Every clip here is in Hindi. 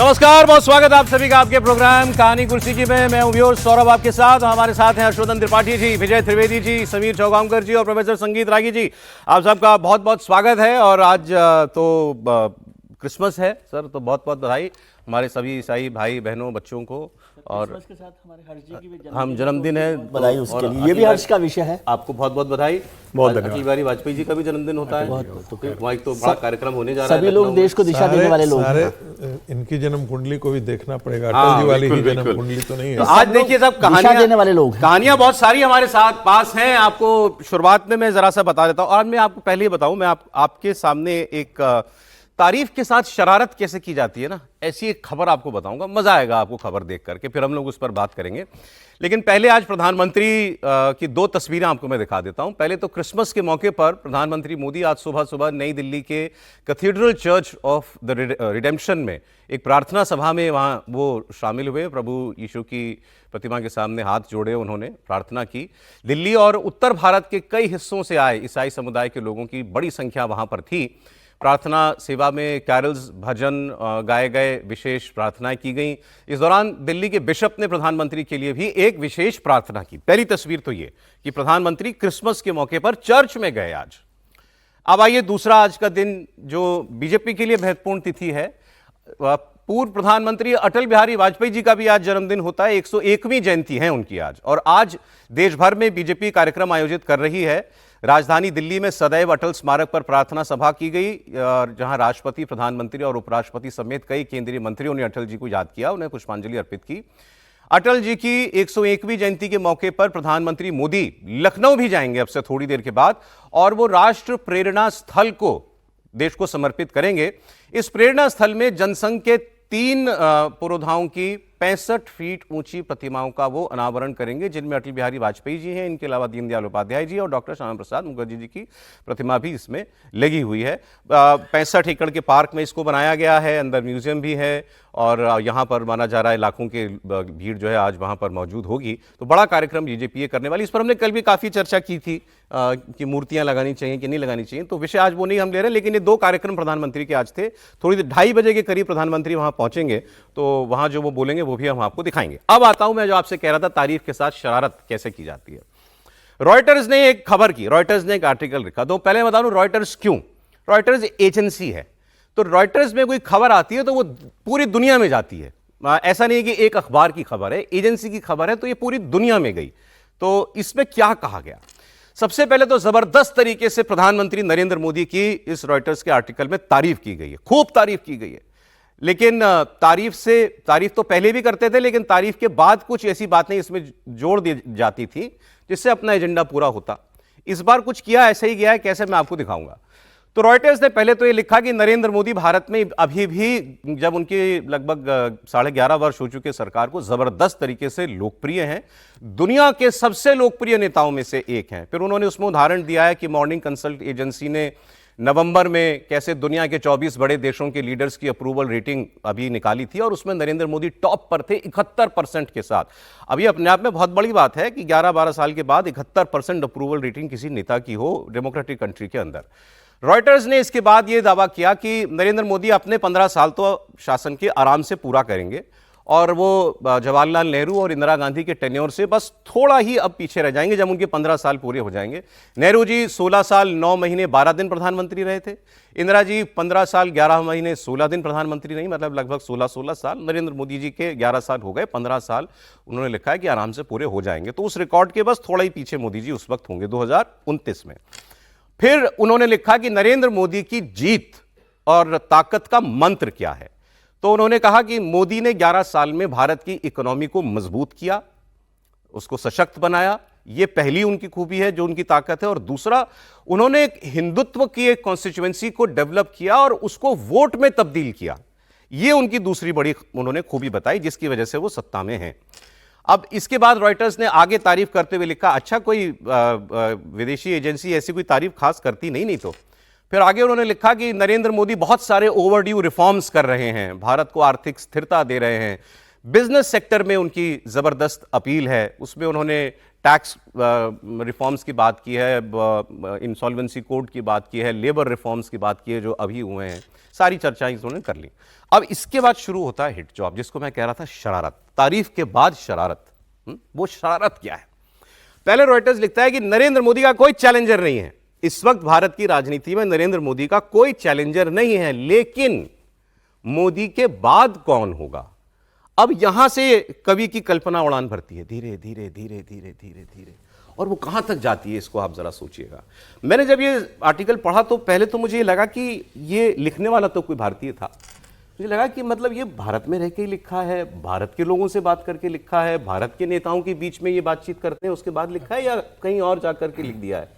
नमस्कार, बहुत स्वागत आप सभी का आपके प्रोग्राम कहानी कुर्सी की में। मैं हूं सौरभ आपके साथ। हमारे साथ हैं हर्षवर्धन त्रिपाठी जी, विजय त्रिवेदी जी, समीर चौगांवकर जी और प्रोफेसर संगीत रागी जी। आप सबका बहुत बहुत स्वागत है। और आज तो क्रिसमस है सर, तो बहुत बहुत बधाई हमारे सभी ईसाई भाई बहनों बच्चों को। और के साथ हमारे हर्ष जी की भी हम जन्मदिन है, बधाई उसके लिए, ये भी हर्ष का विषय है। आपको बहुत बहुत बधाई। बहुत अटल बिहारी वाजपेयी जी का भी जन्मदिन होता है, वहाँ एक तो बड़ा कार्यक्रम होने जा रहा है। सभी लोग देश को दिशा देने वाले लोग सारे इनकी जन्म कुंडली को भी देखना पड़ेगा। अटल जी वाली ही जन्म कुंडली तो नहीं है। आज देखिए सब दिशा देने वाले लोग, कहानियां बहुत सारी हमारे साथ पास हैं। आपको शुरुआत में मैं जरा सा बता देता हूं। और मैं आपको पहले ही बताऊं, मैं आपके सामने एक तारीफ के साथ शरारत कैसे की जाती है ना, ऐसी एक खबर आपको बताऊंगा। मजा आएगा आपको खबर देख करके, फिर हम लोग उस पर बात करेंगे। लेकिन पहले आज प्रधानमंत्री की दो तस्वीरें आपको मैं दिखा देता हूं। पहले तो क्रिसमस के मौके पर प्रधानमंत्री मोदी आज सुबह सुबह नई दिल्ली के cathedral church of the redemption में एक प्रार्थना सभा में वहां वो शामिल हुए। प्रभु यीशु की प्रतिमा के सामने हाथ जोड़े उन्होंने प्रार्थना की। दिल्ली और उत्तर भारत के कई हिस्सों से आए ईसाई समुदाय के लोगों की बड़ी संख्या वहां पर थी। प्रार्थना सेवा में कैरल्स, भजन गाए गए, विशेष प्रार्थनाएं की गई। इस दौरान दिल्ली के बिशप ने प्रधानमंत्री के लिए भी एक विशेष प्रार्थना की। पहली तस्वीर तो ये कि प्रधानमंत्री क्रिसमस के मौके पर चर्च में गए आज। अब आइए दूसरा आज का दिन जो बीजेपी के लिए महत्वपूर्ण तिथि है। पूर्व प्रधानमंत्री अटल बिहारी वाजपेयी जी का भी आज जन्मदिन होता है। 101वीं जयंती है उनकी आज। और आज देश भर में बीजेपी कार्यक्रम आयोजित कर रही है। राजधानी दिल्ली में सदैव अटल स्मारक पर प्रार्थना सभा की गई, जहां राष्ट्रपति, प्रधानमंत्री और उपराष्ट्रपति समेत कई केंद्रीय मंत्रियों ने अटल जी को याद किया, उन्हें पुष्पांजलि अर्पित की। अटल जी की 101वीं जयंती के मौके पर प्रधानमंत्री मोदी लखनऊ भी जाएंगे अब से थोड़ी देर के बाद, और वो राष्ट्र प्रेरणा स्थल को देश को समर्पित करेंगे। इस प्रेरणा स्थल में जनसंघ के 3 पुरोधाओं की 65 फीट ऊंची प्रतिमाओं का वो अनावरण करेंगे, जिनमें अटल बिहारी वाजपेयी जी हैं, इनके अलावा दीनदयाल उपाध्याय जी और डॉक्टर श्यामा प्रसाद मुखर्जी जी की प्रतिमा भी इसमें लगी हुई है। 65 एकड़ के पार्क में इसको बनाया गया है, अंदर म्यूजियम भी है और यहाँ पर माना जा रहा है लाखों के भीड़ जो है आज वहाँ पर मौजूद होगी। तो बड़ा कार्यक्रम बीजेपी करने वाली। इस पर हमने कल भी काफ़ी चर्चा की थी कि मूर्तियाँ लगानी चाहिए कि नहीं लगानी चाहिए, तो विषय आज वो नहीं हम ले रहे। लेकिन ये 2 कार्यक्रम प्रधानमंत्री के आज थे। थोड़ी देर 2:30 बजे के करीब प्रधानमंत्री वहाँ पहुँचेंगे, तो वहाँ जो वो बोलेंगे वो भी हम आपको दिखाएंगे। अब आता हूं मैं जो आपसे कह रहा था, तारीफ के साथ शरारत कैसे की जाती है। रॉयटर्स ने एक खबर की, रॉयटर्स ने एक आर्टिकल लिखा। तो पहले बता दूं रॉयटर्स क्यों। रॉयटर्स एजेंसी है, तो रॉयटर्स में कोई खबर आती है तो वो पूरी दुनिया में जाती है। ऐसा नहीं है कि एक अखबार की खबर है, एजेंसी की खबर है तो ये पूरी दुनिया में गई। तो इसमें क्या कहा गया, सबसे पहले तो जबरदस्त तरीके से प्रधानमंत्री नरेंद्र मोदी की इस रॉयटर्स के आर्टिकल में तारीफ की गई है, खूब तारीफ की गई है। लेकिन तारीफ तो पहले भी करते थे, लेकिन तारीफ के बाद कुछ ऐसी बातें इसमें जोड़ दी जाती थी जिससे अपना एजेंडा पूरा होता। इस बार कुछ किया ऐसा ही गया है, कैसे मैं आपको दिखाऊंगा। तो रॉयटर्स ने पहले तो ये लिखा कि नरेंद्र मोदी भारत में अभी भी, जब उनकी लगभग 11.5 वर्ष हो चुके सरकार को, जबरदस्त तरीके से लोकप्रिय हैं, दुनिया के सबसे लोकप्रिय नेताओं में से एक हैं। फिर उन्होंने उसमें उदाहरण दिया है कि मॉर्निंग कंसल्ट एजेंसी ने नवंबर में कैसे दुनिया के 24 बड़े देशों के लीडर्स की अप्रूवल रेटिंग अभी निकाली थी और उसमें नरेंद्र मोदी टॉप पर थे 71% के साथ। अभी अपने आप में बहुत बड़ी बात है कि 11-12 साल के बाद 71% अप्रूवल रेटिंग किसी नेता की हो डेमोक्रेटिक कंट्री के अंदर। रॉयटर्स ने इसके बाद यह दावा किया कि नरेंद्र मोदी अपने 15 साल तो शासन के आराम से पूरा करेंगे और वो जवाहरलाल नेहरू और इंदिरा गांधी के टेन्योर से बस थोड़ा ही अब पीछे रह जाएंगे जब उनके 15 साल पूरे हो जाएंगे। नेहरू जी 16 साल 9 महीने 12 दिन प्रधानमंत्री रहे थे। इंदिरा जी 15 साल 11 महीने 16 दिन प्रधानमंत्री नहीं, मतलब लगभग 16 साल। नरेंद्र मोदी जी के 11 साल हो गए, 15 साल उन्होंने लिखा है कि आराम से पूरे हो जाएंगे। तो उस रिकॉर्ड के बस थोड़ा ही पीछे मोदी जी उस वक्त होंगे 2029 में। फिर उन्होंने लिखा कि नरेंद्र मोदी की जीत और ताकत का मंत्र क्या है। तो उन्होंने कहा कि मोदी ने 11 साल में भारत की इकोनॉमी को मजबूत किया, उसको सशक्त बनाया, यह पहली उनकी खूबी है जो उनकी ताकत है। और दूसरा, उन्होंने एक हिंदुत्व की एक कॉन्स्टिट्यूएंसी को डेवलप किया और उसको वोट में तब्दील किया। यह उनकी दूसरी बड़ी उन्होंने खूबी बताई जिसकी वजह से वो सत्ता में हैं। अब इसके बाद रॉयटर्स ने आगे तारीफ करते हुए लिखा, अच्छा कोई विदेशी एजेंसी ऐसी कोई तारीफ खास करती नहीं तो। फिर आगे उन्होंने लिखा कि नरेंद्र मोदी बहुत सारे ओवरड्यू रिफॉर्म्स कर रहे हैं, भारत को आर्थिक स्थिरता दे रहे हैं, बिजनेस सेक्टर में उनकी जबरदस्त अपील है। उसमें उन्होंने टैक्स रिफॉर्म्स की बात की है, इंसॉल्वेंसी कोड की बात की है, लेबर रिफॉर्म्स की बात की है जो अभी हुए हैं, सारी चर्चाएं इन्होंने कर ली। अब इसके बाद शुरू होता है हिट जॉब, जिसको मैं कह रहा था शरारत, तारीफ के बाद शरारत। वो शरारत क्या है? पहले रॉयटर्स लिखता है कि नरेंद्र मोदी का कोई चैलेंजर नहीं है इस वक्त भारत की राजनीति में, नरेंद्र मोदी का कोई चैलेंजर नहीं है, लेकिन मोदी के बाद कौन होगा? अब यहां से कवि की कल्पना उड़ान भरती है, धीरे धीरे धीरे धीरे धीरे धीरे, और वो कहां तक जाती है इसको आप जरा सोचिएगा। मैंने जब ये आर्टिकल पढ़ा तो पहले तो मुझे लगा कि ये लिखने वाला तो कोई भारतीय था, मुझे लगा कि मतलब ये भारत में रह के ही लिखा है, भारत के लोगों से बात करके लिखा है, भारत के नेताओं के बीच में ये बातचीत करते हैं उसके बाद लिखा है, या कहीं और जाकर के लिख दिया है।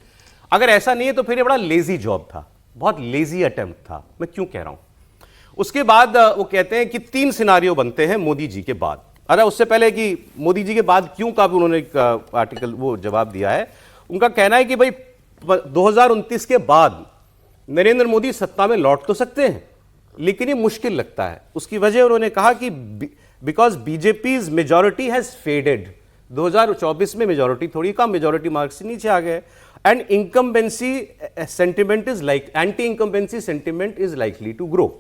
अगर ऐसा नहीं है तो फिर ये बड़ा लेजी जॉब था, बहुत लेजी अटेम्प्ट था। मैं क्यों कह रहा हूं? उसके बाद वो कहते हैं कि 3 सिनारियो बनते हैं मोदी जी के बाद। अरे उससे पहले कि मोदी जी के बाद क्यों का भी उन्होंने एक आर्टिकल वो जवाब दिया है। उनका कहना है कि भाई 2029 के बाद नरेंद्र मोदी सत्ता में लौट तो सकते हैं, लेकिन ये मुश्किल लगता है। उसकी वजह उन्होंने कहा कि बिकॉज बीजेपीज मेजॉरिटी हैज फेडेड, 2024 में मेजॉरिटी थोड़ी कम, मेजॉरिटी मार्क्स से नीचे आ गए, and incumbency sentiment is like anti incumbency sentiment is likely to grow.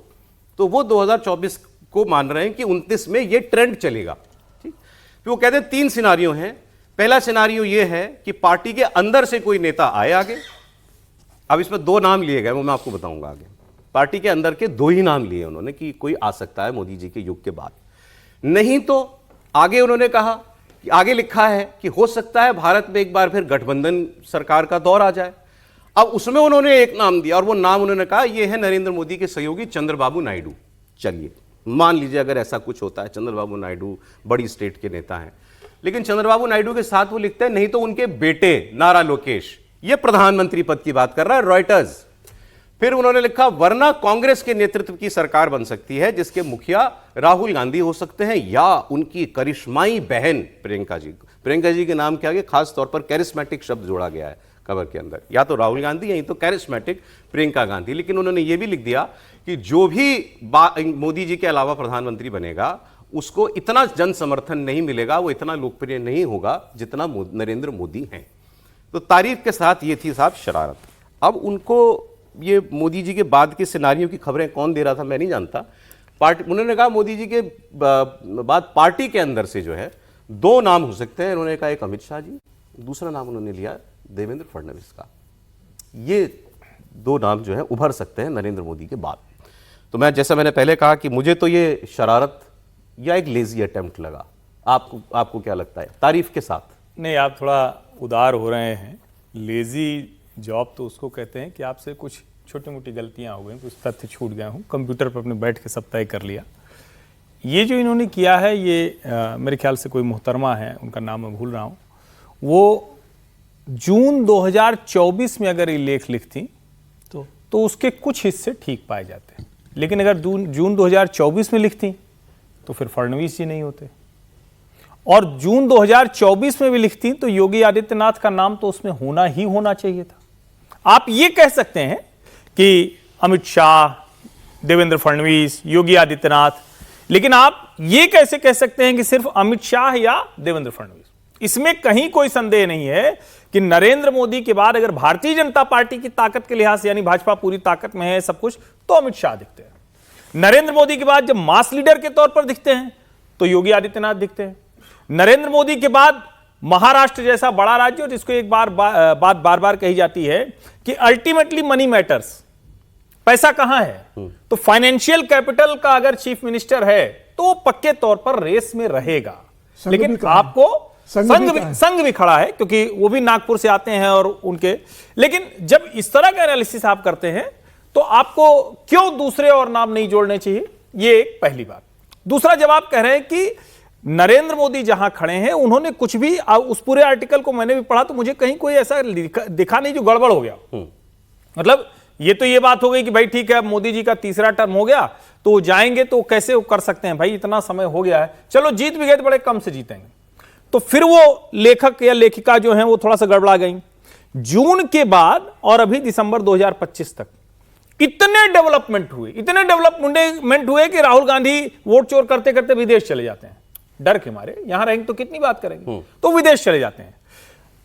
तो वो 2024 को मान रहे हैं कि 29 में ये ट्रेंड चलेगा। ठीक, फिर वो कहते हैं 3 सिनारियो हैं। पहला सिनारियो ये है कि पार्टी के अंदर से कोई नेता आए आगे। अब इसमें 2 नाम लिए गए, वो मैं आपको बताऊंगा आगे। पार्टी के अंदर के 2 ही नाम लिए उन्होंने कि कोई आ सकता है मोदी जी के युग के बाद। नहीं तो आगे उन्होंने कहा कि आगे लिखा है कि हो सकता है भारत में एक बार फिर गठबंधन सरकार का दौर आ जाए। अब उसमें उन्होंने एक नाम दिया और वो नाम उन्होंने कहा ये है नरेंद्र मोदी के सहयोगी चंद्रबाबू नायडू। चलिए मान लीजिए अगर ऐसा कुछ होता है, चंद्रबाबू नायडू बड़ी स्टेट के नेता हैं, लेकिन चंद्रबाबू नायडू के साथ वो लिखते हैं नहीं तो उनके बेटे नारा लोकेश, ये प्रधानमंत्री पद की बात कर रहा है रॉयटर्स। फिर उन्होंने लिखा वरना कांग्रेस के नेतृत्व की सरकार बन सकती है जिसके मुखिया राहुल गांधी हो सकते हैं या उनकी करिश्माई बहन प्रियंका जी। प्रियंका जी के नाम के आगे खास तौर पर कैरिस्मेटिक शब्द जोड़ा गया है खबर के अंदर, या तो राहुल गांधी या तो कैरिस्मेटिक प्रियंका गांधी। लेकिन उन्होंने ये भी लिख दिया कि जो भी मोदी जी के अलावा प्रधानमंत्री बनेगा उसको इतना जन समर्थन नहीं मिलेगा, वो इतना लोकप्रिय नहीं होगा जितना नरेंद्र मोदी हैं। तो तारीफ के साथ ये थी साहब शरारत। अब उनको ये मोदी जी के बाद के सिनारियों की खबरें कौन दे रहा था मैं नहीं जानता। पार्टी उन्होंने कहा मोदी जी के बाद पार्टी के अंदर से जो है 2 नाम हो सकते हैं। उन्होंने कहा एक अमित शाह जी, दूसरा नाम उन्होंने लिया देवेंद्र फडणवीस का। ये 2 नाम जो है उभर सकते हैं नरेंद्र मोदी के बाद। तो जैसा मैंने पहले कहा कि मुझे तो ये शरारत या एक लेजी अटेम्प्ट लगा। आपको क्या लगता है तारीफ के साथ? नहीं, आप थोड़ा उदार हो रहे हैं। लेजी जॉब तो उसको कहते हैं कि आपसे कुछ छोटी मोटी गलतियां हो गई, कुछ तथ्य छूट गए हों, कंप्यूटर पर अपने बैठ के सब तय कर लिया। ये जो इन्होंने किया है ये मेरे ख्याल से कोई मोहतरमा है, उनका नाम मैं भूल रहा हूँ, वो जून 2024 में अगर ये लेख लिखती तो उसके कुछ हिस्से ठीक पाए जाते, लेकिन अगर जून 2024 में लिखती तो फिर फडणवीस जी नहीं होते, और जून 2024 में भी लिखती तो योगी आदित्यनाथ का नाम तो उसमें होना ही होना चाहिए था। आप ये कह सकते हैं कि अमित शाह, देवेंद्र फडणवीस, योगी आदित्यनाथ, लेकिन आप ये कैसे कह सकते हैं कि सिर्फ अमित शाह या देवेंद्र फडणवीस? इसमें कहीं कोई संदेह नहीं है कि नरेंद्र मोदी के बाद अगर भारतीय जनता पार्टी की ताकत के लिहाज से, यानी भाजपा पूरी ताकत में है सब कुछ, तो अमित शाह दिखते हैं। नरेंद्र मोदी के बाद जब मास लीडर के तौर पर दिखते हैं तो योगी आदित्यनाथ दिखते हैं। नरेंद्र मोदी के बाद महाराष्ट्र जैसा बड़ा राज्य, जिसको एक बात बार बार कही जाती है कि अल्टीमेटली मनी मैटर्स, पैसा कहां है, तो फाइनेंशियल कैपिटल का अगर चीफ मिनिस्टर है तो वो पक्के तौर पर रेस में रहेगा। लेकिन आपको संघ भी खड़ा है क्योंकि वो भी नागपुर से आते हैं और उनके, लेकिन जब इस तरह का एनालिसिस आप करते हैं तो आपको क्यों दूसरे और नाम नहीं जोड़ने चाहिए, ये एक पहली बात। दूसरा, जब आप कह रहे हैं कि नरेंद्र मोदी जहां खड़े हैं उन्होंने कुछ भी, उस पूरे आर्टिकल को मैंने भी पढ़ा तो मुझे कहीं कोई ऐसा दिखा नहीं जो गड़बड़ हो गया। मतलब ये तो ये बात हो गई कि भाई ठीक है, मोदी जी का 3रा टर्म हो गया तो जाएंगे तो कैसे कर सकते हैं भाई, इतना समय हो गया है, चलो जीत भी गए तो बड़े कम से जीतेंगे। तो फिर वो लेखक या लेखिका जो हैं वो थोड़ा सा गड़बड़ा गई। जून के बाद और अभी दिसंबर 2025 तक इतने डेवलपमेंट हुए कि राहुल गांधी वोट चोर करते करते विदेश चले जाते हैं, डर के मारे, यहां रहेंगे तो कितनी बात करेंगे, तो विदेश चले जाते हैं।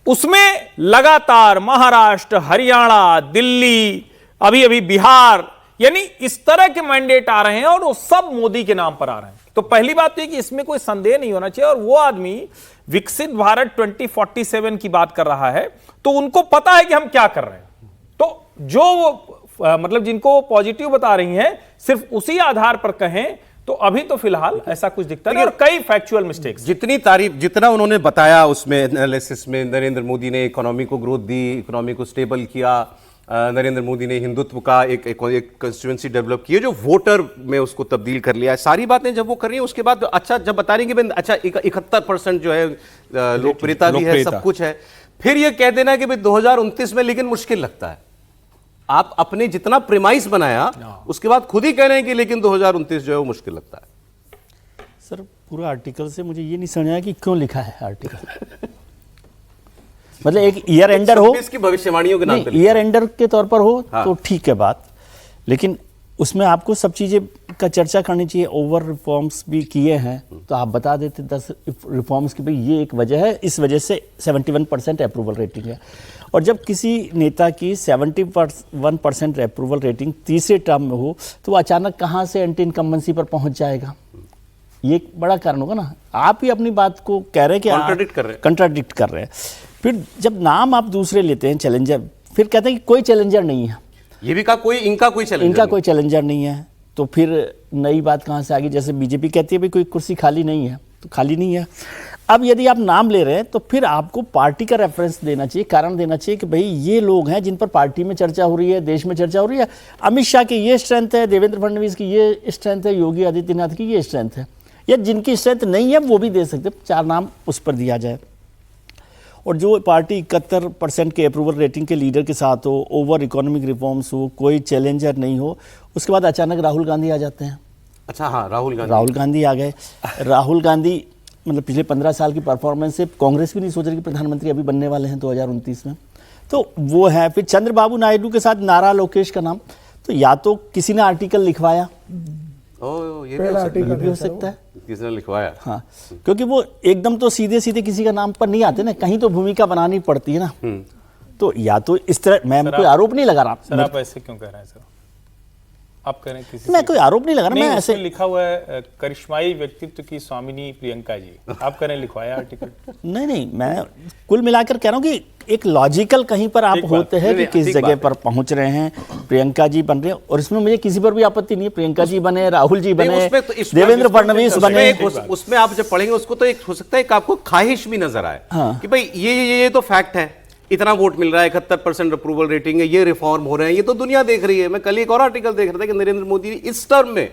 उसमें लगातार महाराष्ट्र, हरियाणा, दिल्ली, अभी अभी बिहार, यानी इस तरह के मैंडेट आ रहे हैं और वो सब मोदी के नाम पर आ रहे हैं। तो पहली बात तो ये कि इसमें कोई संदेह नहीं होना चाहिए। और वो आदमी विकसित भारत 2047 की बात कर रहा है, तो उनको पता है कि हम क्या कर रहे हैं। तो जो वो मतलब जिनको पॉजिटिव बता रही हैं, सिर्फ उसी आधार पर कहें तो अभी तो फिलहाल ऐसा कुछ दिखता नहीं, और कई फैक्चुअल मिस्टेक्स। जितनी तारीफ, जितना उन्होंने बताया उसमें एनालिसिस में, नरेंद्र मोदी ने इकोनॉमी को ग्रोथ दी, इकोनॉमी को स्टेबल किया, नरेंद्र मोदी ने हिंदुत्व का एक कंस्टिट्यूएंसी डेवलप की है जो वोटर में उसको तब्दील कर लिया है। सारी बातें जब वो कर रही है उसके बाद अच्छा जब बता रही कि अच्छा 71% जो है लोकप्रियता भी है, सब कुछ है, फिर ये कह देना कि भाई 2029 में, लेकिन मुश्किल लगता है। आप अपने जितना प्रेमाइस बनाया उसके बाद खुद ही कह रहे हैं कि लेकिन 2029 जो है वो मुश्किल लगता है। सर पूरा आर्टिकल से मुझे ये नहीं समझ आया कि क्यों लिखा है आर्टिकल। मतलब एक ईयर एंडर हो, इसकी भविष्यवाणियों के नाम पे ईयर एंडर के तौर पर हो हाँ। तो ठीक है बात, लेकिन उसमें आपको सब चीजें का चर्चा करनी चाहिए। ओवर रिफॉर्म्स भी किए हैं तो आप बता देते 10 रिफॉर्म्स की भाई ये एक वजह है, इस वजह से 71% अप्रूवल रेटिंग है। और जब किसी नेता की 71% अप्रूवल रेटिंग तीसरे टर्म में हो तो वो अचानक कहाँ से एंटी इनकम्बेंसी पर पहुंच जाएगा, ये एक बड़ा कारण होगा ना। आप ही अपनी बात को कह रहे हैं कि कंट्राडिक्ट कर रहे हैं। फिर जब नाम आप दूसरे लेते हैं चैलेंजर, फिर कहते हैं कि कोई चैलेंजर नहीं है, ये भी कहा कोई इनका कोई चैलेंजर नहीं है, तो फिर नई बात कहाँ से आ गई। जैसे बीजेपी कहती है भाई कोई कुर्सी खाली नहीं है, तो खाली नहीं है। अब यदि आप नाम ले रहे हैं तो फिर आपको पार्टी का रेफरेंस देना चाहिए, कारण देना चाहिए कि भाई ये लोग हैं जिन पर पार्टी में चर्चा हो रही है, देश में चर्चा हो रही है। अमित शाह की ये स्ट्रेंथ है, देवेंद्र फडणवीस की ये स्ट्रेंथ है, योगी आदित्यनाथ की ये स्ट्रेंथ है, या जिनकी स्ट्रेंथ नहीं है वो भी दे सकते, 4 नाम उस पर दिया जाए। और जो पार्टी 71% के अप्रूवल रेटिंग के लीडर के साथ हो, ओवर इकोनॉमिक रिफॉर्म्स हो, कोई चैलेंजर नहीं हो, उसके बाद अचानक राहुल गांधी आ जाते हैं। अच्छा हाँ, राहुल गांधी आ गए। राहुल गांधी मतलब पिछले 15 साल की परफॉर्मेंस से कांग्रेस भी नहीं सोच रही कि प्रधानमंत्री अभी बनने वाले हैं 2029 में, तो वो है। फिर चंद्रबाबू नायडू के साथ नारा लोकेश का नाम, तो या तो किसी ने आर्टिकल लिखवाया, ये भी हो सकता है किसने लिखवाया, हाँ, क्योंकि वो एकदम तो सीधे सीधे किसी का नाम पर नहीं आते ना, कहीं तो भूमिका बनानी पड़ती है ना। तो या तो इस तरह, मैं कोई आरोप नहीं लगा रहा। सर आप ऐसे क्यों कह रहे हैं सर? आप कह रहे हैं किसी मैं कोई आरोप नहीं लगा रहा, मैं ऐसे लिखा हुआ है करिश्माई व्यक्तित्व की स्वामिनी प्रियंका जी, आप कह रहे हैं लिखवाया आर्टिकल? नहीं, मैं कुल मिलाकर कह रहा हूँ कि एक लॉजिकल कहीं पर आप होते हैं कि किस जगह पर पहुंच रहे हैं। प्रियंका जी बन रहे हैं और इसमें मुझे किसी पर भी आपत्ति नहीं है, प्रियंका जी बने, राहुल जी बने, देवेंद्र फडणवीस बने। उसमें आप जब पढ़ेंगे उसको तो एक हो सकता है कि आपको ख्वाहिश भी नजर आए कि भाई ये तो फैक्ट है, इतना वोट मिल रहा है, 71% अप्रूवल रेटिंग है, ये रिफॉर्म हो रहे हैं, ये तो दुनिया देख रही है। मैं कल एक और आर्टिकल देख रहा था कि नरेंद्र मोदी ने इस टर्म में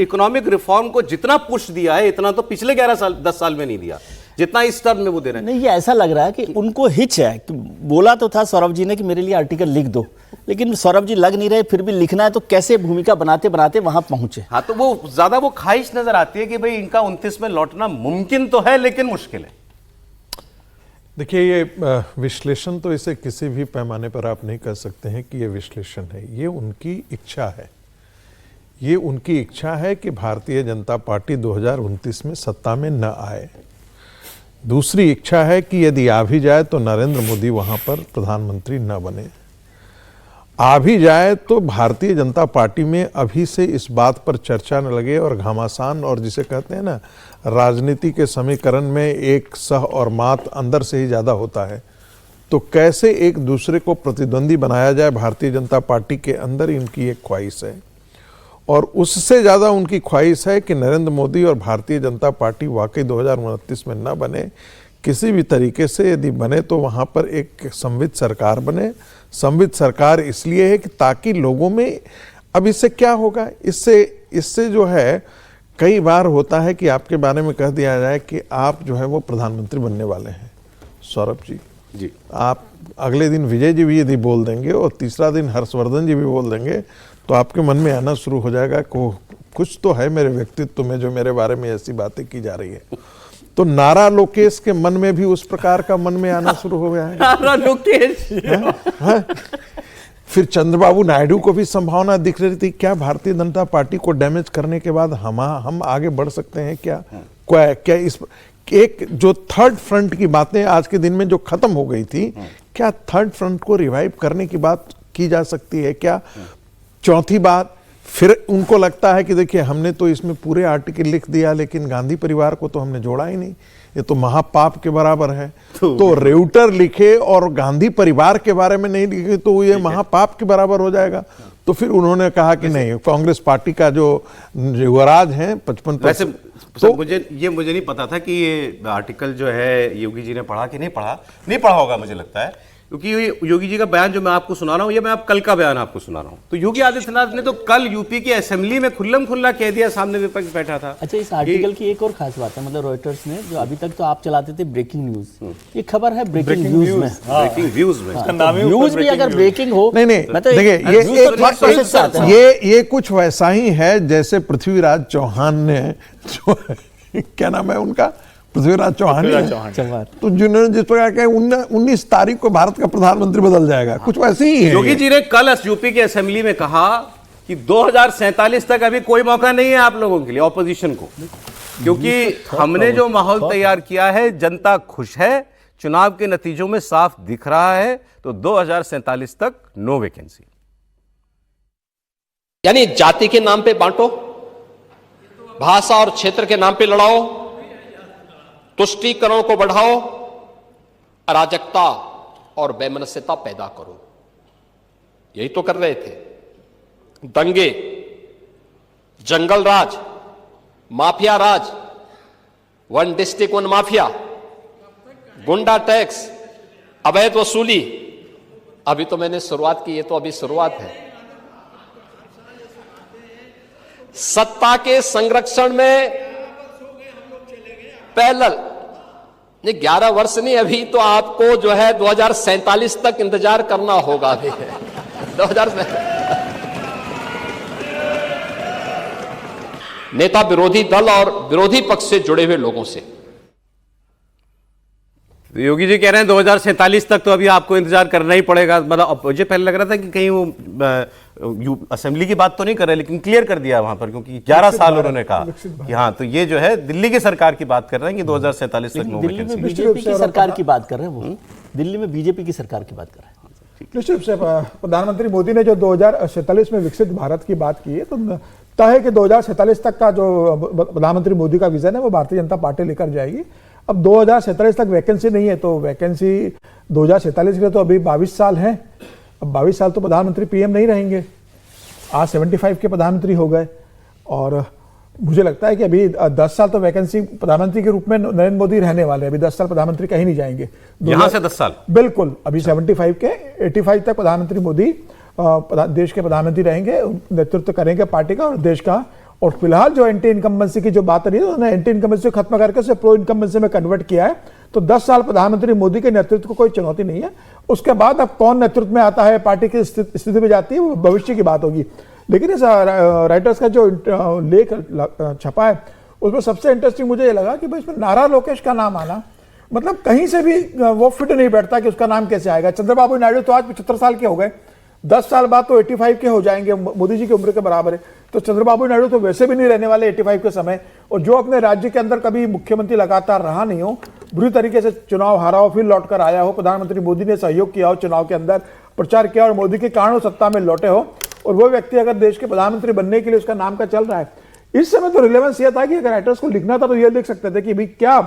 इकोनॉमिक रिफॉर्म को जितना पुश दिया है, इतना तो पिछले 10 साल में नहीं दिया जितना इस टर्म में वो दे रहे हैं। नहीं, ये ऐसा लग रहा है कि उनको हिच है कि बोला तो था सौरभ जी ने कि मेरे लिए आर्टिकल लिख दो, लेकिन सौरभ जी लग नहीं रहे, फिर भी लिखना है तो कैसे भूमिका बनाते बनाते वहां पहुंचे। हाँ, तो वो ज्यादा वो ख्वाहिश नजर आती है कि भाई इनका 29 में लौटना मुमकिन तो है लेकिन मुश्किल है। देखिए, ये विश्लेषण तो इसे किसी भी पैमाने पर आप नहीं कर सकते हैं कि ये विश्लेषण है, ये उनकी इच्छा है। ये उनकी इच्छा है कि भारतीय जनता पार्टी 2029 में सत्ता में न आए। दूसरी इच्छा है कि यदि आ भी जाए तो नरेंद्र मोदी वहां पर प्रधानमंत्री न बने। आ भी जाए तो भारतीय जनता पार्टी में अभी से इस बात पर चर्चा न लगे और घमासान, और जिसे कहते हैं ना राजनीति के समीकरण में एक सह और मात अंदर से ही ज़्यादा होता है, तो कैसे एक दूसरे को प्रतिद्वंदी बनाया जाए भारतीय जनता पार्टी के अंदर, इनकी एक ख्वाहिश है। और उससे ज़्यादा उनकी ख्वाहिश है कि नरेंद्र मोदी और भारतीय जनता पार्टी वाकई 2029 में न बने, किसी भी तरीके से यदि बने तो वहाँ पर एक संवित सरकार बने। संवित सरकार इसलिए है कि ताकि लोगों में, अब इससे क्या होगा, इससे जो है कई बार होता है कि आपके बारे में कह दिया जाए कि आप जो है वो प्रधानमंत्री बनने वाले हैं। सौरभ जी, आप अगले दिन विजय जी भी यदि बोल देंगे और तीसरा दिन हर्षवर्धन जी भी बोल देंगे तो आपके मन में आना शुरू हो जाएगा को कुछ तो है मेरे व्यक्तित्व में जो मेरे बारे में ऐसी बातें की जा रही है। तो नारा लोकेश के मन में भी उस प्रकार का मन में आना शुरू हो गया है। नारा लोकेश फिर चंद्रबाबू नायडू को भी संभावना दिख रही थी, क्या भारतीय जनता पार्टी को डैमेज करने के बाद हम आगे बढ़ सकते हैं क्या? एक जो थर्ड फ्रंट की बातें आज के दिन में जो खत्म हो गई थी, क्या थर्ड फ्रंट को रिवाइव करने की बात की जा सकती है क्या? चौथी बात, फिर उनको लगता है कि देखिए हमने तो इसमें पूरे आर्टिकल लिख दिया लेकिन गांधी परिवार को तो हमने जोड़ा ही नहीं, ये तो महापाप के बराबर है। तो रेउटर लिखे और गांधी परिवार के बारे में नहीं लिखे तो ये महापाप के बराबर हो जाएगा। तो फिर उन्होंने कहा कि नहीं, कांग्रेस पार्टी का जो युवराज है 55%। तो मुझे नहीं पता था कि ये आर्टिकल जो है योगी जी ने पढ़ा कि नहीं पढ़ा होगा मुझे लगता है, क्योंकि योगी जी का बयान जो मैं आपको सुना रहा हूं, ये मैं आप कल का बयान आपको सुना रहा हूं। तो योगी आदित्यनाथ ने तो कल यूपी की असेंबली में खुल्लम खुल्ला कह दिया, सामने विपक्ष बैठा था। अच्छा, इस आर्टिकल की एक और खास बात है, मतलब रॉयटर्स ने जो अभी तक तो आप चलाते थे ब्रेकिंग न्यूज, ये खबर है ब्रेकिंग न्यूज में। ब्रेकिंग व्यूज में न्यूज भी अगर ब्रेकिंग हो, नहीं देखिए ये कुछ वैसा ही है जैसे पृथ्वीराज चौहान ने जो क्या नाम है उनका, पृथ्वीराज चौहान। तो जिन्होंने जिस प्रकार के 19 तारीख को भारत का प्रधानमंत्री बदल जाएगा, कुछ वैसे ही है। योगी जी ने कल यूपी की असेंबली में कहा कि 2047 तक अभी कोई मौका नहीं है आप लोगों के लिए, ऑपोजिशन को, क्योंकि हमने जो माहौल तैयार किया है, जनता खुश है, चुनाव के नतीजों में साफ दिख रहा है, तो 2047 तक नो वैकेंसी। यानी जाति के नाम पे बांटो, भाषा और क्षेत्र के नाम पे लड़ाओ, तुष्टीकरण को बढ़ाओ, अराजकता और वैमनस्यता पैदा करो, यही तो कर रहे थे। दंगे, जंगल राज, माफिया राज, वन डिस्ट्रिक्ट वन माफिया, गुंडा टैक्स, अवैध वसूली। अभी तो मैंने शुरुआत की, ये तो अभी शुरुआत है। सत्ता के संरक्षण में पैरेलल, ये 11 वर्ष नहीं, अभी तो आपको जो है 2047 तक इंतजार करना होगा। अभी 2000 नेता विरोधी दल और विरोधी पक्ष से जुड़े हुए लोगों से। योगी जी कह रहे हैं 2047 तक तो अभी आपको इंतजार करना ही पड़ेगा। मतलब मुझे पहले लग रहा था कि कहीं वो असेंबली की बात तो नहीं कर रहे, लेकिन क्लियर कर दिया वहां पर, क्योंकि 11 साल उन्होंने कहा कि हाँ, तो ये जो है दिल्ली की सरकार की बात कर रहे हैं कि 2047 तक नो दिल्ली में बीजेपी की सरकार की बात कर रहे हैं वो, दिल्ली में बीजेपी की सरकार की बात कर रहे हैं। निश्चित रूप से प्रधानमंत्री मोदी ने जो 2047 में विकसित भारत की बात की है, तो तय है कि 2047 तक का जो प्रधानमंत्री मोदी का विजन है वो भारतीय जनता पार्टी लेकर जाएगी। अब 2047 तक वैकेंसी नहीं है, तो वैकेंसी 2047 के लिए तो अभी 22 साल हैं। अब 22 साल तो प्रधानमंत्री पीएम नहीं रहेंगे, आज 75 के प्रधानमंत्री हो गए, और मुझे लगता है कि अभी 10 साल तो वैकेंसी प्रधानमंत्री के रूप में नरेंद्र मोदी रहने वाले हैं। अभी 10 साल प्रधानमंत्री कहीं नहीं जाएंगे, यहां से 10 साल बिल्कुल। अभी 75 के 85 तक प्रधानमंत्री मोदी देश के प्रधानमंत्री रहेंगे, नेतृत्व करेंगे पार्टी का और देश का। और फिलहाल जो एंटी इनकम्बेंसी की जो बात रही है, उन्होंने एंटी इनकम्बेंसी खत्म करके उसे प्रो इनकम्बेंसी में कन्वर्ट किया है। तो 10 साल प्रधानमंत्री मोदी के नेतृत्व को कोई चुनौती नहीं है। उसके बाद अब कौन नेतृत्व में आता है, पार्टी की स्थिति में जाती है, वो भविष्य की बात होगी। लेकिन इस राइटर्स का जो लेख छपा है, उसमें सबसे इंटरेस्टिंग मुझे ये लगा कि भाई इसमें नारा लोकेश का नाम आना, मतलब कहीं से भी वो फिट नहीं बैठता कि उसका नाम कैसे आएगा। चंद्रबाबू नायडू तो आज 75 साल के हो गए, 10 साल बाद तो 85 के हो जाएंगे, मोदी जी की उम्र के बराबर है। तो चंद्रबाबू नायडू तो वैसे भी नहीं रहने वाले 85 के समय, और जो अपने राज्य के अंदर कभी मुख्यमंत्री लगातार रहा नहीं हो, बुरी तरीके से चुनाव हारा हो, फिर लौट कर आया हो, प्रधानमंत्री मोदी ने सहयोग किया हो, चुनाव के अंदर प्रचार किया और मोदी के कारण सत्ता में लौटे हो, और वो व्यक्ति अगर देश के प्रधानमंत्री बनने के लिए उसका नाम का चल रहा है। इस समय तो रिलेवेंस यह था कि अगर राइटर्स को लिखना था तो ये लिख सकते थे कि भाई क्या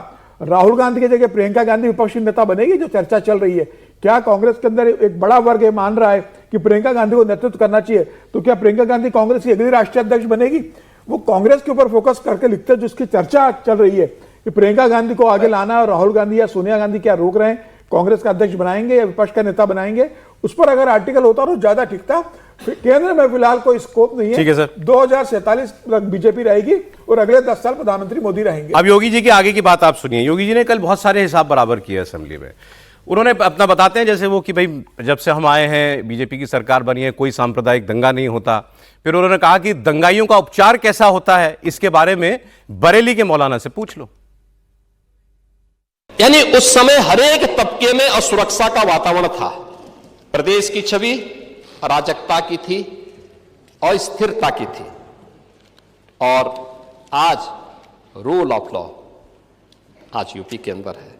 राहुल गांधी की जगह प्रियंका गांधी विपक्षी नेता बनेगी, जो चर्चा चल रही है। क्या कांग्रेस के अंदर एक बड़ा वर्ग मान रहा है कि प्रियंका गांधी को नेतृत्व करना चाहिए, तो क्या प्रियंका गांधी कांग्रेस की अगली राष्ट्रीय अध्यक्ष बनेगी? वो कांग्रेस के ऊपर फोकस करके लिखते, जिसकी चर्चा चल रही है कि प्रियंका गांधी को आगे लाना, और राहुल गांधी या सोनिया गांधी क्या रोक रहे हैं, कांग्रेस का अध्यक्ष बनाएंगे या विपक्ष का नेता बनाएंगे, उस पर अगर आर्टिकल होता तो ज्यादा ठीक था। केंद्र में फिलहाल कोई स्कोप नहीं है। ठीक है सर, 2047 तक बीजेपी रहेगी और अगले 10 साल प्रधानमंत्री मोदी रहेंगे। अब योगी जी की आगे की बात आप सुनिए। योगी जी ने कल बहुत सारे हिसाब बराबर किए असेंबली में। उन्होंने अपना बताते हैं जैसे वो कि भाई जब से हम आए हैं, बीजेपी की सरकार बनी है, कोई सांप्रदायिक दंगा नहीं होता। फिर उन्होंने कहा कि दंगाइयों का उपचार कैसा होता है, इसके बारे में बरेली के मौलाना से पूछ लो। यानी उस समय हर एक तबके में असुरक्षा का वातावरण था, प्रदेश की छवि अराजकता की थी, अस्थिरता की थी, और आज रूल ऑफ लॉ, आज यूपी के अंदर है।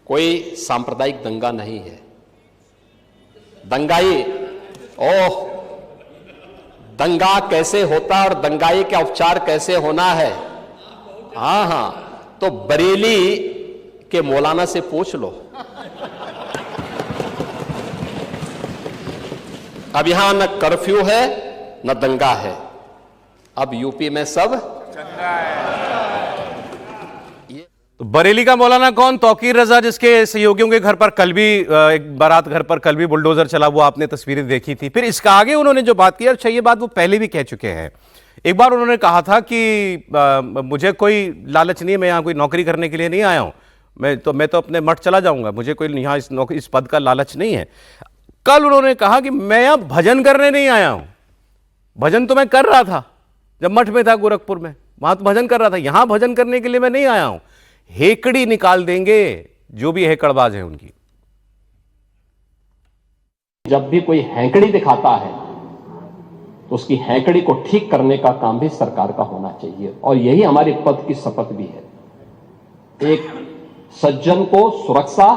कोई सांप्रदायिक दंगा नहीं है। दंगाई, ओह, दंगा कैसे होता है और दंगाई का उपचार कैसे होना है, हाँ, तो बरेली के मौलाना से पूछ लो। अब यहां न कर्फ्यू है न दंगा है, अब यूपी में सब तो बरेली का मौलाना कौन? तौकीर रजा, जिसके सहयोगियों के घर पर कल भी एक बारात घर पर कल भी बुलडोजर चला, वो आपने तस्वीरें देखी थी। फिर इसका आगे उन्होंने जो बात की, अच्छा ये बात वो पहले भी कह चुके हैं। एक बार उन्होंने कहा था कि मुझे कोई लालच नहीं है, मैं यहाँ कोई नौकरी करने के लिए नहीं आया हूँ, मैं तो अपने मठ चला जाऊंगा, मुझे कोई यहाँ इस पद का लालच नहीं है। कल उन्होंने कहा कि मैं यहाँ भजन करने नहीं आया हूँ। भजन तो मैं कर रहा था जब मठ में था गोरखपुर में, वहां तो भजन कर रहा था, यहां भजन करने के लिए मैं नहीं आया हूं। हेकड़ी निकाल देंगे जो भी हेकड़बाज है उनकी। जब भी कोई हैंकड़ी दिखाता है तो उसकी हैंकड़ी को ठीक करने का काम भी सरकार का होना चाहिए, और यही हमारे पद की शपथ भी है। एक सज्जन को सुरक्षा,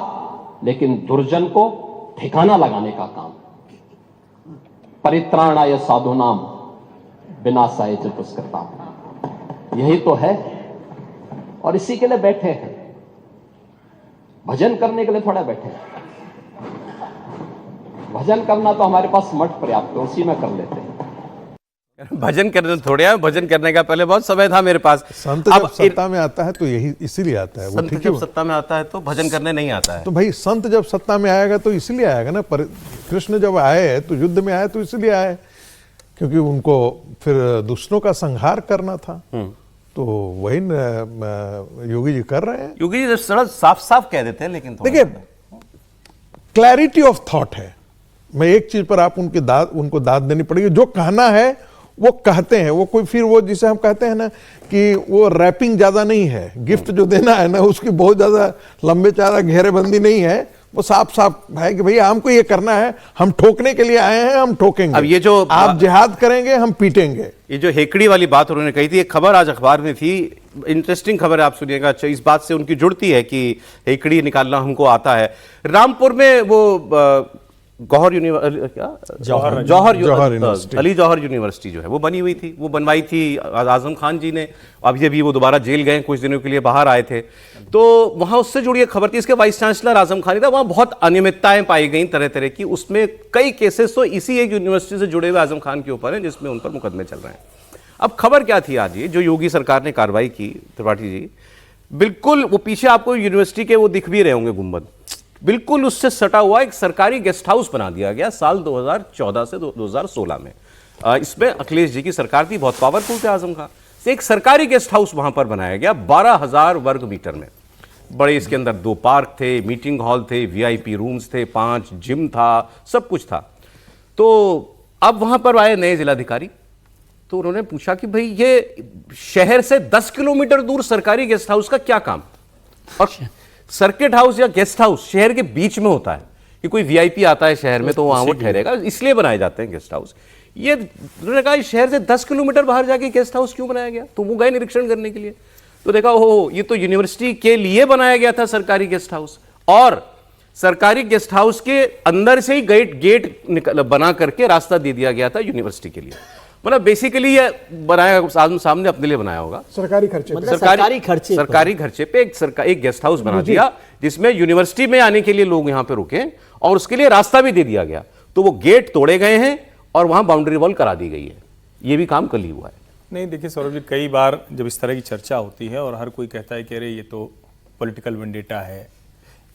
लेकिन दुर्जन को ठिकाना लगाने का काम। परित्राणाय साधूनाम विनाशाय च दुष्कृताम्, यही तो है, और इसी के लिए बैठे हैं। भजन करने के लिए थोड़ा बैठे हैं। भजन करना तो हमारे पास मठ पर्याप्त है, उसी में कर लेते हैं। भजन करने थोड़े हैं, भजन करने का पहले बहुत समय था मेरे पास। संत जब सत्ता में आता है तो यही इसीलिए आता है। वो संत ठीक जब है, सत्ता में आता है तो भजन करने नहीं आता है। तो भाई संत जब सत्ता में आएगा तो इसलिए आएगा ना। कृष्ण जब आए तो युद्ध में आए तो इसलिए आए क्योंकि उनको फिर दुष्टों का संहार करना था। तो वही योगी जी कर रहे हैं। योगी जी सड़क साफ साफ कह देते हैं, लेकिन देखिए क्लैरिटी ऑफ थॉट है। मैं एक चीज पर आप उनको दाद देनी पड़ेगी। जो कहना है वो कहते हैं। वो कोई फिर वो जिसे हम कहते हैं ना कि वो रैपिंग ज्यादा नहीं है। गिफ्ट जो देना है ना उसकी बहुत ज्यादा लंबे चारा घेरेबंदी नहीं है। वो साफ साफ है कि भैया हमको ये करना है, हम ठोकने के लिए आए हैं, हम ठोकेंगे। अब ये जो आप जिहाद करेंगे हम पीटेंगे। ये जो हेकड़ी वाली बात उन्होंने कही थी, एक खबर आज अखबार में थी, इंटरेस्टिंग खबर है, आप सुनिएगा। अच्छा, इस बात से उनकी जुड़ती है कि हेकड़ी निकालना हमको आता है। रामपुर में वो जौहर यूनिवर्सिटी, अली जौहर यूनिवर्सिटी जो है वो बनी हुई थी, वो बनवाई थी आजम खान जी ने। अभी वो दोबारा जेल गए, कुछ दिनों के लिए बाहर आए थे, तो वहां उससे जुड़ी एक खबर थी। इसके वाइस चांसलर आजम खान था। वहां बहुत अनियमितताएं पाई गई तरह तरह की। उसमें कई केसेस तो इसी एक यूनिवर्सिटी से जुड़े हुए आजम खान के ऊपर हैं, जिसमें उन पर मुकदमे चल रहे हैं। अब खबर क्या थी आज ये जो योगी सरकार ने कार्रवाई की, त्रिपाठी जी, बिल्कुल वो पीछे आपको यूनिवर्सिटी के वो दिख भी रहे होंगे गुंबद, बिल्कुल उससे सटा हुआ एक सरकारी गेस्ट हाउस बना दिया गया साल 2014 से 2016 में। इसमें अखिलेश जी की सरकार थी, बहुत पावरफुल थे आजम खान। एक सरकारी गेस्ट हाउस वहां पर बनाया गया 12,000 वर्ग मीटर में। बड़े इसके अंदर 2 पार्क थे, मीटिंग हॉल थे, VIP रूम्स थे, 5 जिम था, सब कुछ था। तो अब वहां पर आए नए जिलाधिकारी, तो उन्होंने पूछा कि भाई ये शहर से 10 किलोमीटर दूर सरकारी गेस्ट हाउस का क्या काम? और सर्किट हाउस या गेस्ट हाउस शहर के बीच में होता है कि कोई VIP आता है शहर में तो वहां वो ठहरेगा, इसलिए बनाए जाते हैं गेस्ट हाउस। ये उन्होंने कहा शहर से 10 किलोमीटर बाहर जाके गेस्ट हाउस क्यों बनाया गया? तो वो गए निरीक्षण करने के लिए, तो देखा हो ये तो यूनिवर्सिटी के लिए बनाया गया था सरकारी गेस्ट हाउस, और सरकारी गेस्ट हाउस के अंदर से ही गेट बना करके रास्ता दे दिया गया था यूनिवर्सिटी के लिए। मतलब बेसिकली ये बनाया सामने अपने लिए बनाया होगा, सरकारी खर्चे, मतलब सरकारी खर्चे पे एक गेस्ट हाउस बना दिया जिसमें यूनिवर्सिटी में आने के लिए लोग यहाँ पे रुके, और उसके लिए रास्ता भी दे दिया गया। तो वो गेट तोड़े गए हैं और वहां बाउंड्री वॉल करा दी गई है। ये भी काम कल ही हुआ है। नहीं देखिए सौरभ जी, कई बार जब इस तरह की चर्चा होती है और हर कोई कहता है कि अरे ये तो पॉलिटिकल वेंडेटा है,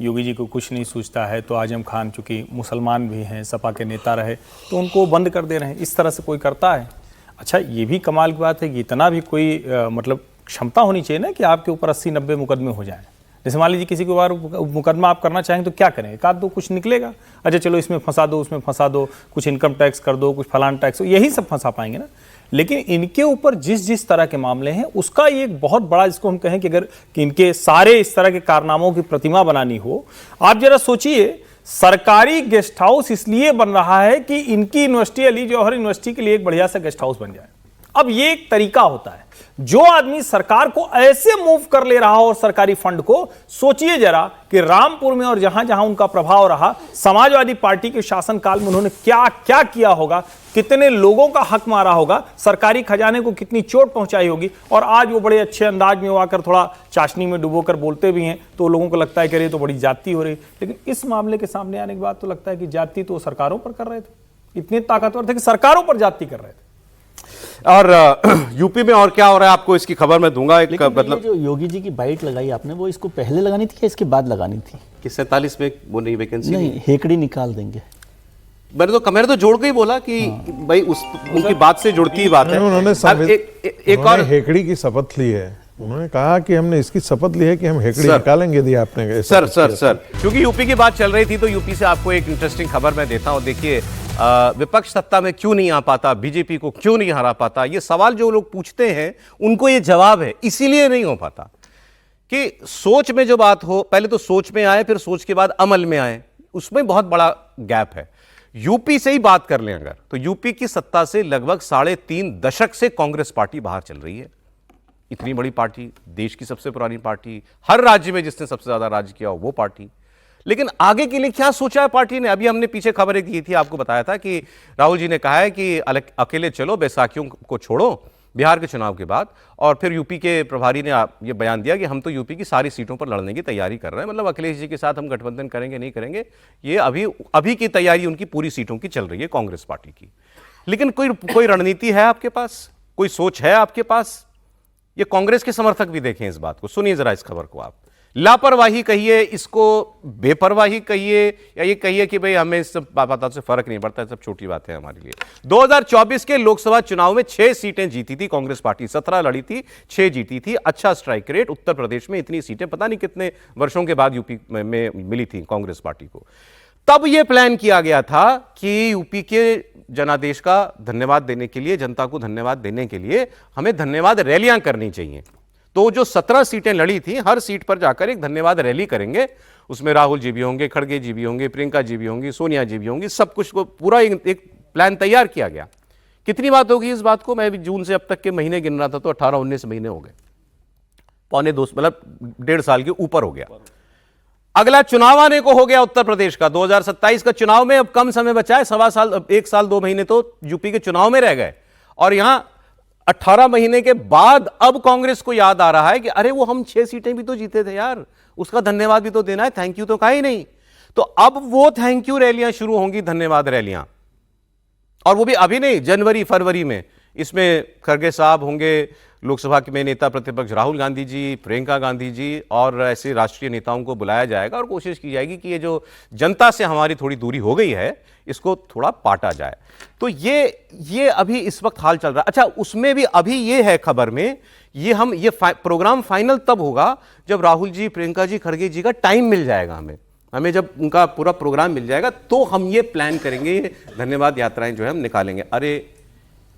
योगी जी को कुछ नहीं सूझता है, तो आजम खान चूंकि मुसलमान भी हैं, सपा के नेता रहे, तो उनको बंद कर दे रहे हैं, इस तरह से कोई करता है। अच्छा, ये भी कमाल की बात है कि इतना भी कोई मतलब क्षमता होनी चाहिए ना कि आपके ऊपर 80-90 मुकदमे हो जाएं। जैसे मान लीजिए किसी के ऊपर मुकदमा आप करना चाहें तो क्या करें? एक आध दो कुछ निकलेगा, अच्छा चलो इसमें फंसा दो, उसमें फंसा दो, कुछ इनकम टैक्स कर दो, कुछ फलान टैक्स, यही सब फंसा पाएंगे ना। लेकिन इनके ऊपर जिस तरह के मामले हैं उसका ये एक बहुत बड़ा, जिसको हम कहें कि अगर कि इनके सारे इस तरह के कारनामों की प्रतिमा बनानी हो, आप जरा सोचिए, सरकारी गेस्ट हाउस इसलिए बन रहा है कि इनकी यूनिवर्सिटी अली जौहर यूनिवर्सिटी के लिए एक बढ़िया सा गेस्ट हाउस बन जाए। अब ये एक तरीका होता है, जो आदमी सरकार को ऐसे मूव कर ले रहा हो और सरकारी फंड को, सोचिए जरा कि रामपुर में और जहां जहां उनका प्रभाव रहा, समाजवादी पार्टी के शासनकाल में उन्होंने क्या क्या किया होगा, कितने लोगों का हक मारा होगा, सरकारी खजाने को कितनी चोट पहुंचाई होगी। और आज वो बड़े अच्छे अंदाज में वो आकर थोड़ा चाशनी में डुबोकर बोलते भी हैं, तो लोगों को लगता है कि अरे तो बड़ी जाति हो रही। लेकिन इस मामले के सामने आने के बाद तो लगता है कि जाति तो सरकारों पर कर रहे थे, इतने ताकतवर थे कि सरकारों पर जाति कर रहे थे। और यूपी में और क्या हो रहा है आपको इसकी खबर मैं दूंगा। एक लेकिन मतलब ये जो योगी जी की बाइट लगाई आपने, वो इसको पहले लगानी थी या इसके बाद लगानी थी? कि 47 में वो नहीं वैकेंसी नहीं, हेकड़ी निकाल देंगे। मैंने तो जोड़ के ही बोला कि भाई उनकी बात से जुड़ती ही बात है। उन्होंने अब एक और हेकड़ी की शपथ ली है। उन्होंने कहा कि हमने इसकी शपथ ली है कि हम हेकड़ी निकालेंगे यदि आपने सर क्योंकि यूपी की बात चल रही थी तो यूपी से आपको एक इंटरेस्टिंग खबर मैं देता हूं। देखिए, विपक्ष सत्ता में क्यों नहीं आ पाता, बीजेपी को क्यों नहीं हरा पाता, ये सवाल जो लोग पूछते हैं उनको ये जवाब है, इसीलिए नहीं हो पाता कि सोच में जो बात हो, पहले तो सोच में आए, फिर सोच के बाद अमल में आए, उसमें बहुत बड़ा गैप है। यूपी से ही बात कर लें अगर, तो यूपी की सत्ता से लगभग 3.5 दशक से कांग्रेस पार्टी बाहर चल रही है। इतनी बड़ी पार्टी, देश की सबसे पुरानी पार्टी, हर राज्य में जिसने सबसे ज्यादा राज किया हो वो पार्टी। लेकिन आगे के लिए क्या सोचा है पार्टी ने? अभी हमने पीछे खबरें की थी, आपको बताया था कि राहुल जी ने कहा है कि अकेले चलो, बैसाखियों को छोड़ो बिहार के चुनाव के बाद। और फिर यूपी के प्रभारी ने ये बयान दिया कि हम तो यूपी की सारी सीटों पर लड़ने की तैयारी कर रहे हैं। मतलब अखिलेश जी के साथ हम गठबंधन करेंगे नहीं करेंगे, ये अभी की तैयारी उनकी पूरी सीटों की चल रही है कांग्रेस पार्टी की। लेकिन कोई रणनीति है आपके पास, कोई सोच है आपके पास? ये कांग्रेस के समर्थक भी देखें इस बात को, सुनिए जरा इस खबर को आप। लापरवाही कहिए, इसको बेपरवाही कहिए, या ये कहिए कि भाई हमें इस सब बातों से फर्क नहीं पड़ता, सब छोटी बात है हमारे लिए। 2024 के लोकसभा चुनाव में 6 सीटें जीती थी कांग्रेस पार्टी, 17 लड़ी थी, 6 जीती थी। अच्छा स्ट्राइक रेट। उत्तर प्रदेश में इतनी सीटें पता नहीं कितने वर्षों के बाद यूपी में मिली थी कांग्रेस पार्टी को। तब यह प्लान किया गया था कि यूपी के जनादेश का धन्यवाद देने के लिए, जनता को धन्यवाद देने के लिए हमें धन्यवाद रैलियां करनी चाहिए। तो जो 17 सीटें लड़ी थी, हर सीट पर जाकर एक धन्यवाद रैली करेंगे। उसमें राहुल जी भी होंगे, खड़गे जी भी होंगे, प्रियंका जी भी होंगी, सोनिया जी भी होंगी, सब कुछ को पूरा एक प्लान तैयार किया गया। कितनी बात होगी इस बात को? मैं भी जून से अब तक के महीने गिन रहा था तो 18-19 महीने हो गए, पौने 2 मतलब 1.5 साल के ऊपर हो गया। अगला चुनाव आने को हो गया उत्तर प्रदेश का, 2027 का चुनाव में अब कम समय बचा है, 1.25 साल, 1 साल 2 महीने तो यूपी के चुनाव में रह गए। और यहां 18 महीने के बाद अब कांग्रेस को याद आ रहा है कि अरे वो हम 6 सीटें भी तो जीते थे यार, उसका धन्यवाद भी तो देना है, थैंक यू तो कहा ही नहीं। तो अब वो थैंक यू रैलियां शुरू होंगी, धन्यवाद रैलियां, और वो भी अभी नहीं, जनवरी फरवरी में। इसमें खड़गे साहब होंगे, लोकसभा में नेता प्रतिपक्ष राहुल गांधी जी, प्रियंका गांधी जी और ऐसे राष्ट्रीय नेताओं को बुलाया जाएगा और कोशिश की जाएगी कि ये जो जनता से हमारी थोड़ी दूरी हो गई है इसको थोड़ा पाटा जाए। तो ये अभी इस वक्त हाल चल रहा है। अच्छा, उसमें भी अभी ये है खबर में, ये प्रोग्राम फाइनल तब होगा जब राहुल जी, प्रियंका जी, खड़गे जी का टाइम मिल जाएगा। हमें जब उनका पूरा प्रोग्राम मिल जाएगा तो हम ये प्लान करेंगे, ये धन्यवाद यात्राएं जो है हम निकालेंगे। अरे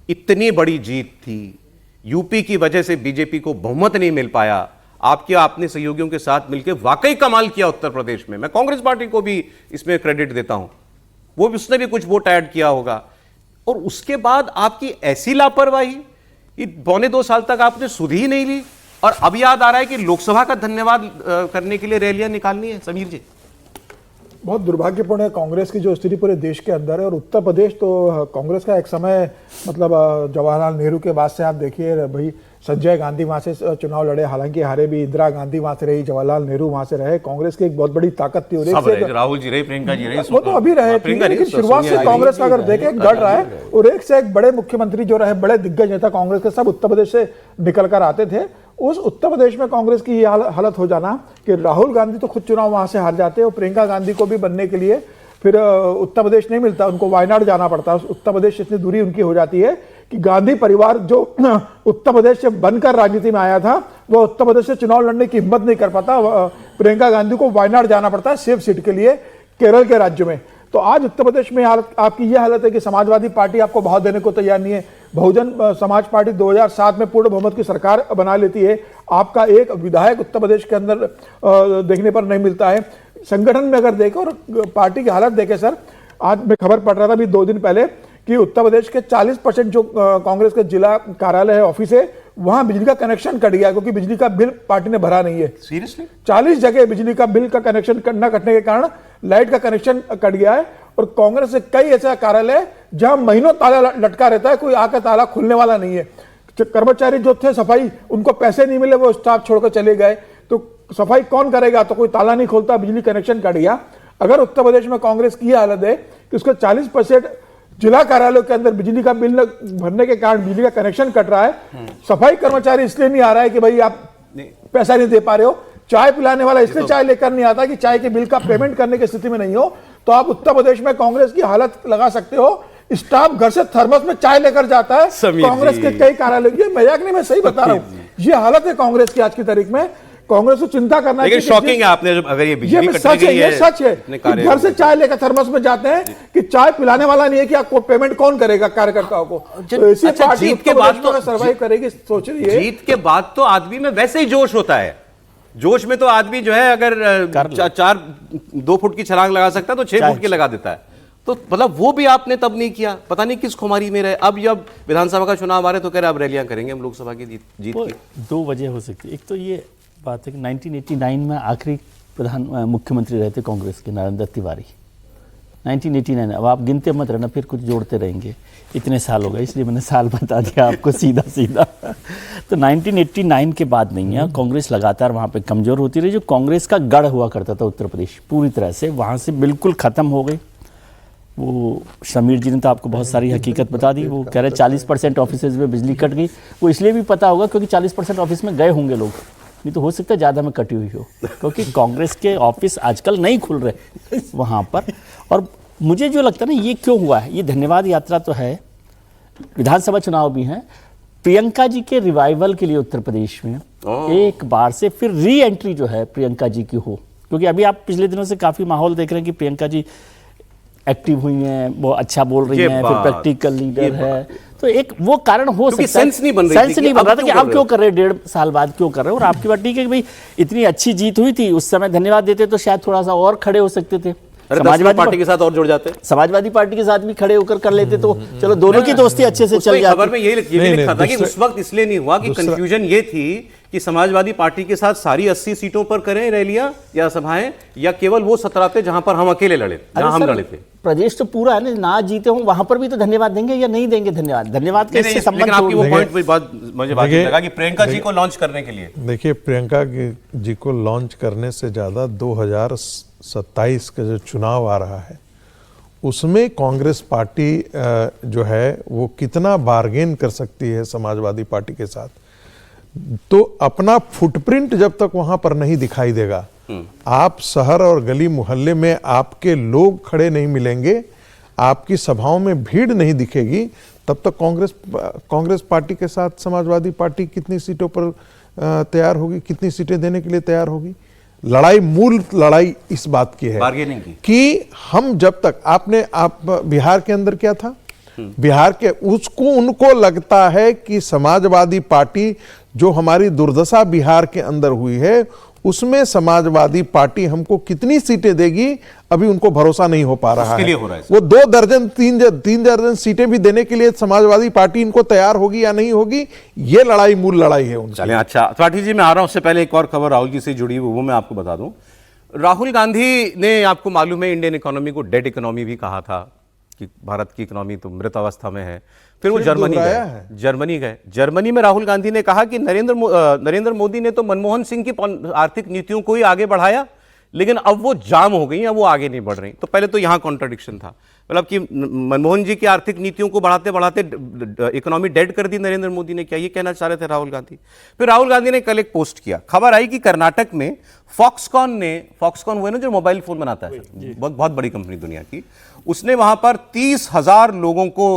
इतनी बड़ी जीत थी, यूपी की वजह से बीजेपी को बहुमत नहीं मिल पाया, आपने सहयोगियों के साथ मिलकर वाकई कमाल किया उत्तर प्रदेश में। मैं कांग्रेस पार्टी को भी इसमें क्रेडिट देता हूं, वो भी, उसने भी कुछ वोट ऐड किया होगा। और उसके बाद आपकी ऐसी लापरवाही, ये 1.25-2 साल तक आपने सुध ही नहीं ली, और अब याद आ रहा है कि लोकसभा का धन्यवाद करने के लिए रैलियां निकालनी है। समीर जी, बहुत दुर्भाग्यपूर्ण है कांग्रेस की जो स्थिति पूरे देश के अंदर है। और उत्तर प्रदेश तो कांग्रेस का एक समय, मतलब जवाहरलाल नेहरू के बाद से आप देखिए भाई, संजय गांधी वहां से चुनाव लड़े, हालांकि हारे भी, इंदिरा गांधी वहां से रही, जवाहरलाल नेहरू वहां से रहे। कांग्रेस की एक बहुत बड़ी ताकत थी। राहुल जी रहे, प्रियंका जी रहे, वो तो अभी रहे, लेकिन शुरुआत से कांग्रेस का अगर देखें गढ़ रहा है, और एक से एक बड़े मुख्यमंत्री जो रहे, बड़े दिग्गज नेता कांग्रेस के, सब उत्तर प्रदेश से निकल कर आते थे। उस उत्तर प्रदेश में कांग्रेस की ये हालत हो जाना कि राहुल गांधी तो खुद चुनाव वहां से हार जाते, और प्रियंका गांधी को भी बनने के लिए फिर उत्तर प्रदेश नहीं मिलता, उनको वायनाड जाना पड़ता। उत्तर प्रदेश से इतनी दूरी उनकी हो जाती है कि गांधी परिवार जो उत्तर प्रदेश से बनकर राजनीति में आया था, वो उत्तर प्रदेश से चुनाव लड़ने की हिम्मत नहीं कर पाता। प्रियंका गांधी को वायनाड जाना पड़ता है सेफ सीट के लिए, केरल के राज्य में। तो आज उत्तर प्रदेश में आपकी यह हालत है कि समाजवादी पार्टी आपको बहुत देने को तैयार नहीं है। बहुजन समाज पार्टी 2007 में पूर्ण बहुमत की सरकार बना लेती है, आपका एक विधायक उत्तर प्रदेश के अंदर देखने पर नहीं मिलता है। संगठन में अगर देखें और पार्टी की हालत देखें सर, आज मैं खबर पढ़ रहा था अभी 2 दिन पहले कि उत्तर प्रदेश के 40% जो कांग्रेस के जिला कार्यालय है, ऑफिस है, वहां बिजली का कनेक्शन कट गया क्योंकि बिजली का बिल पार्टी ने भरा नहीं है। सीरियसली 40 जगह बिजली का बिल का कनेक्शन न कटने के कारण लाइट का कनेक्शन कट गया है। और कांग्रेस के कई ऐसा कार्यालय है जहां महीनों ताला लटका रहता है, कोई आकर ताला खुलने वाला नहीं है। कर्मचारी जो थे सफाई, उनको पैसे नहीं मिले, वो स्टाफ छोड़कर चले गए, तो सफाई कौन करेगा? तो कोई ताला नहीं खोलता, बिजली कनेक्शन कट गया। अगर उत्तर प्रदेश में कांग्रेस की हालत है कि उसके 40% जिला कार्यालयों के अंदर बिजली का बिल भरने के कारण बिजली का कनेक्शन कट रहा है, सफाई कर्मचारी इसलिए नहीं आ रहा है कि भाई आप पैसा नहीं दे पा रहे हो, चाय पिलाने वाला इसलिए चाय लेकर नहीं आता कि चाय के बिल का पेमेंट करने की स्थिति में नहीं हो, तो आप उत्तर प्रदेश में कांग्रेस की हालत लगा सकते हो। स्टाफ घर से थर्मस में चाय लेकर जाता है कांग्रेस के कई कार्यालय, ये मजाक नहीं, मैं सही बता रहा हूँ, ये हालत है कांग्रेस की आज की तारीख में। कांग्रेस को चिंता करना लेकिन शॉकिंग है आपने जब अगर ये बिजली कटने सच है, गई ये सच है कि घर से चाय लेकर थर्मस में जाते हैं कि चाय पिलाने वाला नहीं है कि आपको पेमेंट कौन करेगा कार्यकर्ताओं को। तो इसी अच्छा, पार्टी जीत के बाद तो सर्वाइव करेगी, सोच रही है। जीत के बाद तो आदमी में वैसे ही जोश होता है, जोश में तो आदमी जो है अगर 2 फुट की छलांग लगा सकता है तो 6 फुट की लगा देता है। तो मतलब वो भी आपने तब नहीं किया, पता नहीं किस खुमारी में रहे। अब जब विधानसभा का चुनाव आ रहे तो कह रहे अब रैलियां करेंगे हम लोकसभा की जीत की। 2 वजह हो सकती है। एक तो ये बात है कि 1989 में आखिरी मुख्यमंत्री रहे थे कांग्रेस के नरेंद्र तिवारी, 1989। अब आप गिनते मत रहना, फिर कुछ जोड़ते रहेंगे, इतने साल हो गए, इसलिए मैंने साल बता दिया आपको सीधा सीधा। तो 1989 के बाद नहीं है, कांग्रेस लगातार वहाँ पे कमज़ोर होती रही। जो कांग्रेस का गढ़ हुआ करता था उत्तर प्रदेश, पूरी तरह से वहाँ से बिल्कुल ख़त्म हो गई। वो समीर जी ने तो आपको बहुत सारी हकीकत बता दी। वो कह रहे 40% ऑफिसेज में बिजली कट गई। वो इसलिए भी पता होगा क्योंकि 40% ऑफिस में गए होंगे लोग, नहीं तो हो सकता है ज़्यादा में कटी हुई हो, क्योंकि कांग्रेस के ऑफिस आजकल नहीं खुल रहे वहाँ पर। और मुझे जो लगता है ना, ये क्यों हुआ है, ये धन्यवाद यात्रा तो है, विधानसभा चुनाव भी हैं, प्रियंका जी के रिवाइवल के लिए उत्तर प्रदेश में एक बार से फिर री एंट्री जो है प्रियंका जी की हो। क्योंकि अभी आप पिछले दिनों से काफ़ी माहौल देख रहे हैं कि प्रियंका जी एक्टिव हुई हैं, वो अच्छा बोल रही हैं, फिर प्रैक्टिकल लीडर है, तो एक वो कारण हो सकता है। सेंस नहीं बन रही सेंस नहीं बन रहा था कि आप क्यों कर रहे हैं, 1.5 साल बाद क्यों कर रहे हो। और आपकी बात ठीक है कि भाई इतनी अच्छी जीत हुई थी, उस समय धन्यवाद देते तो शायद थोड़ा सा और खड़े हो सकते थे, समाजवादी पार्टी के साथ और जुड़ जाते, समाजवादी पार्टी के साथ भी खड़े होकर कर लेते, तो चलो दोनों की दोस्ती अच्छे से चल जाती। खबर में ये भी लिखा था कि उस वक्त इसलिए नहीं हुआ कि कंफ्यूजन ये थी कि समाजवादी पार्टी के साथ सारी 80 सीटों पर करें रैलियां या सभाएं, या केवल वो 17 थे जहां पर हम अकेले लड़े, जहां हम लड़े थे। प्रदेश तो पूरा है ना जीते हो, वहां पर भी तो धन्यवाद देंगे या नहीं देंगे धन्यवाद? धन्यवाद के इससे संबंध, आपकी वो पॉइंट मुझे बात लगा कि प्रियंका जी को लॉन्च करने के लिए, देखिए प्रियंका जी को लॉन्च करने से ज्यादा 2027 का जो चुनाव आ रहा है उसमें कांग्रेस पार्टी जो है वो कितना बार्गेन कर सकती है समाजवादी पार्टी के साथ। तो अपना फुटप्रिंट जब तक वहां पर नहीं दिखाई देगा, आप शहर और गली मोहल्ले में आपके लोग खड़े नहीं मिलेंगे, आपकी सभाओं में भीड़ नहीं दिखेगी, तब तक कांग्रेस पार्टी के साथ समाजवादी पार्टी कितनी सीटों पर तैयार होगी, कितनी सीटें देने के लिए तैयार होगी। मूल लड़ाई इस बात की है बार्गेनिंग की, कि हम जब तक आप बिहार के अंदर क्या था, बिहार के उनको लगता है कि समाजवादी पार्टी जो हमारी दुर्दशा बिहार के अंदर हुई है उसमें समाजवादी पार्टी हमको कितनी सीटें देगी अभी उनको भरोसा नहीं हो पा रहा है। वो 2 दर्जन 3 दर्जन सीटें भी देने के लिए समाजवादी पार्टी इनको तैयार होगी या नहीं होगी, ये लड़ाई मूल लड़ाई है उनकी। चलें, अच्छा त्रिपाठी जी मैं आ रहा हूं, उससे पहले एक और खबर राहुल जी से जुड़ी हुई वो मैं आपको बता दूं। राहुल गांधी ने, आपको मालूम है, इंडियन इकोनॉमी को डेड इकोनॉमी भी कहा था कि भारत की इकोनॉमी तो मृत अवस्था में है। फिर वो जर्मनी गए। जर्मनी में राहुल गांधी ने कहा कि नरेंद्र मोदी ने तो मनमोहन सिंह की आर्थिक नीतियों को ही आगे बढ़ाया, लेकिन अब वो जाम हो गई, अब वो आगे नहीं बढ़ रही। तो पहले तो यहां कॉन्ट्रडिक्शन था, मतलब कि मनमोहन जी की आर्थिक नीतियों को बढ़ाते बढ़ाते इकोनॉमी डेड कर दी नरेंद्र मोदी ने, क्या ये कहना चाह रहे थे राहुल गांधी? फिर राहुल गांधी ने कल एक पोस्ट किया, खबर आई कि कर्नाटक में फॉक्सकॉन हुए ना जो मोबाइल फोन बनाता है, बहुत बड़ी कंपनी दुनिया की, उसने वहां पर 30,000 लोगों को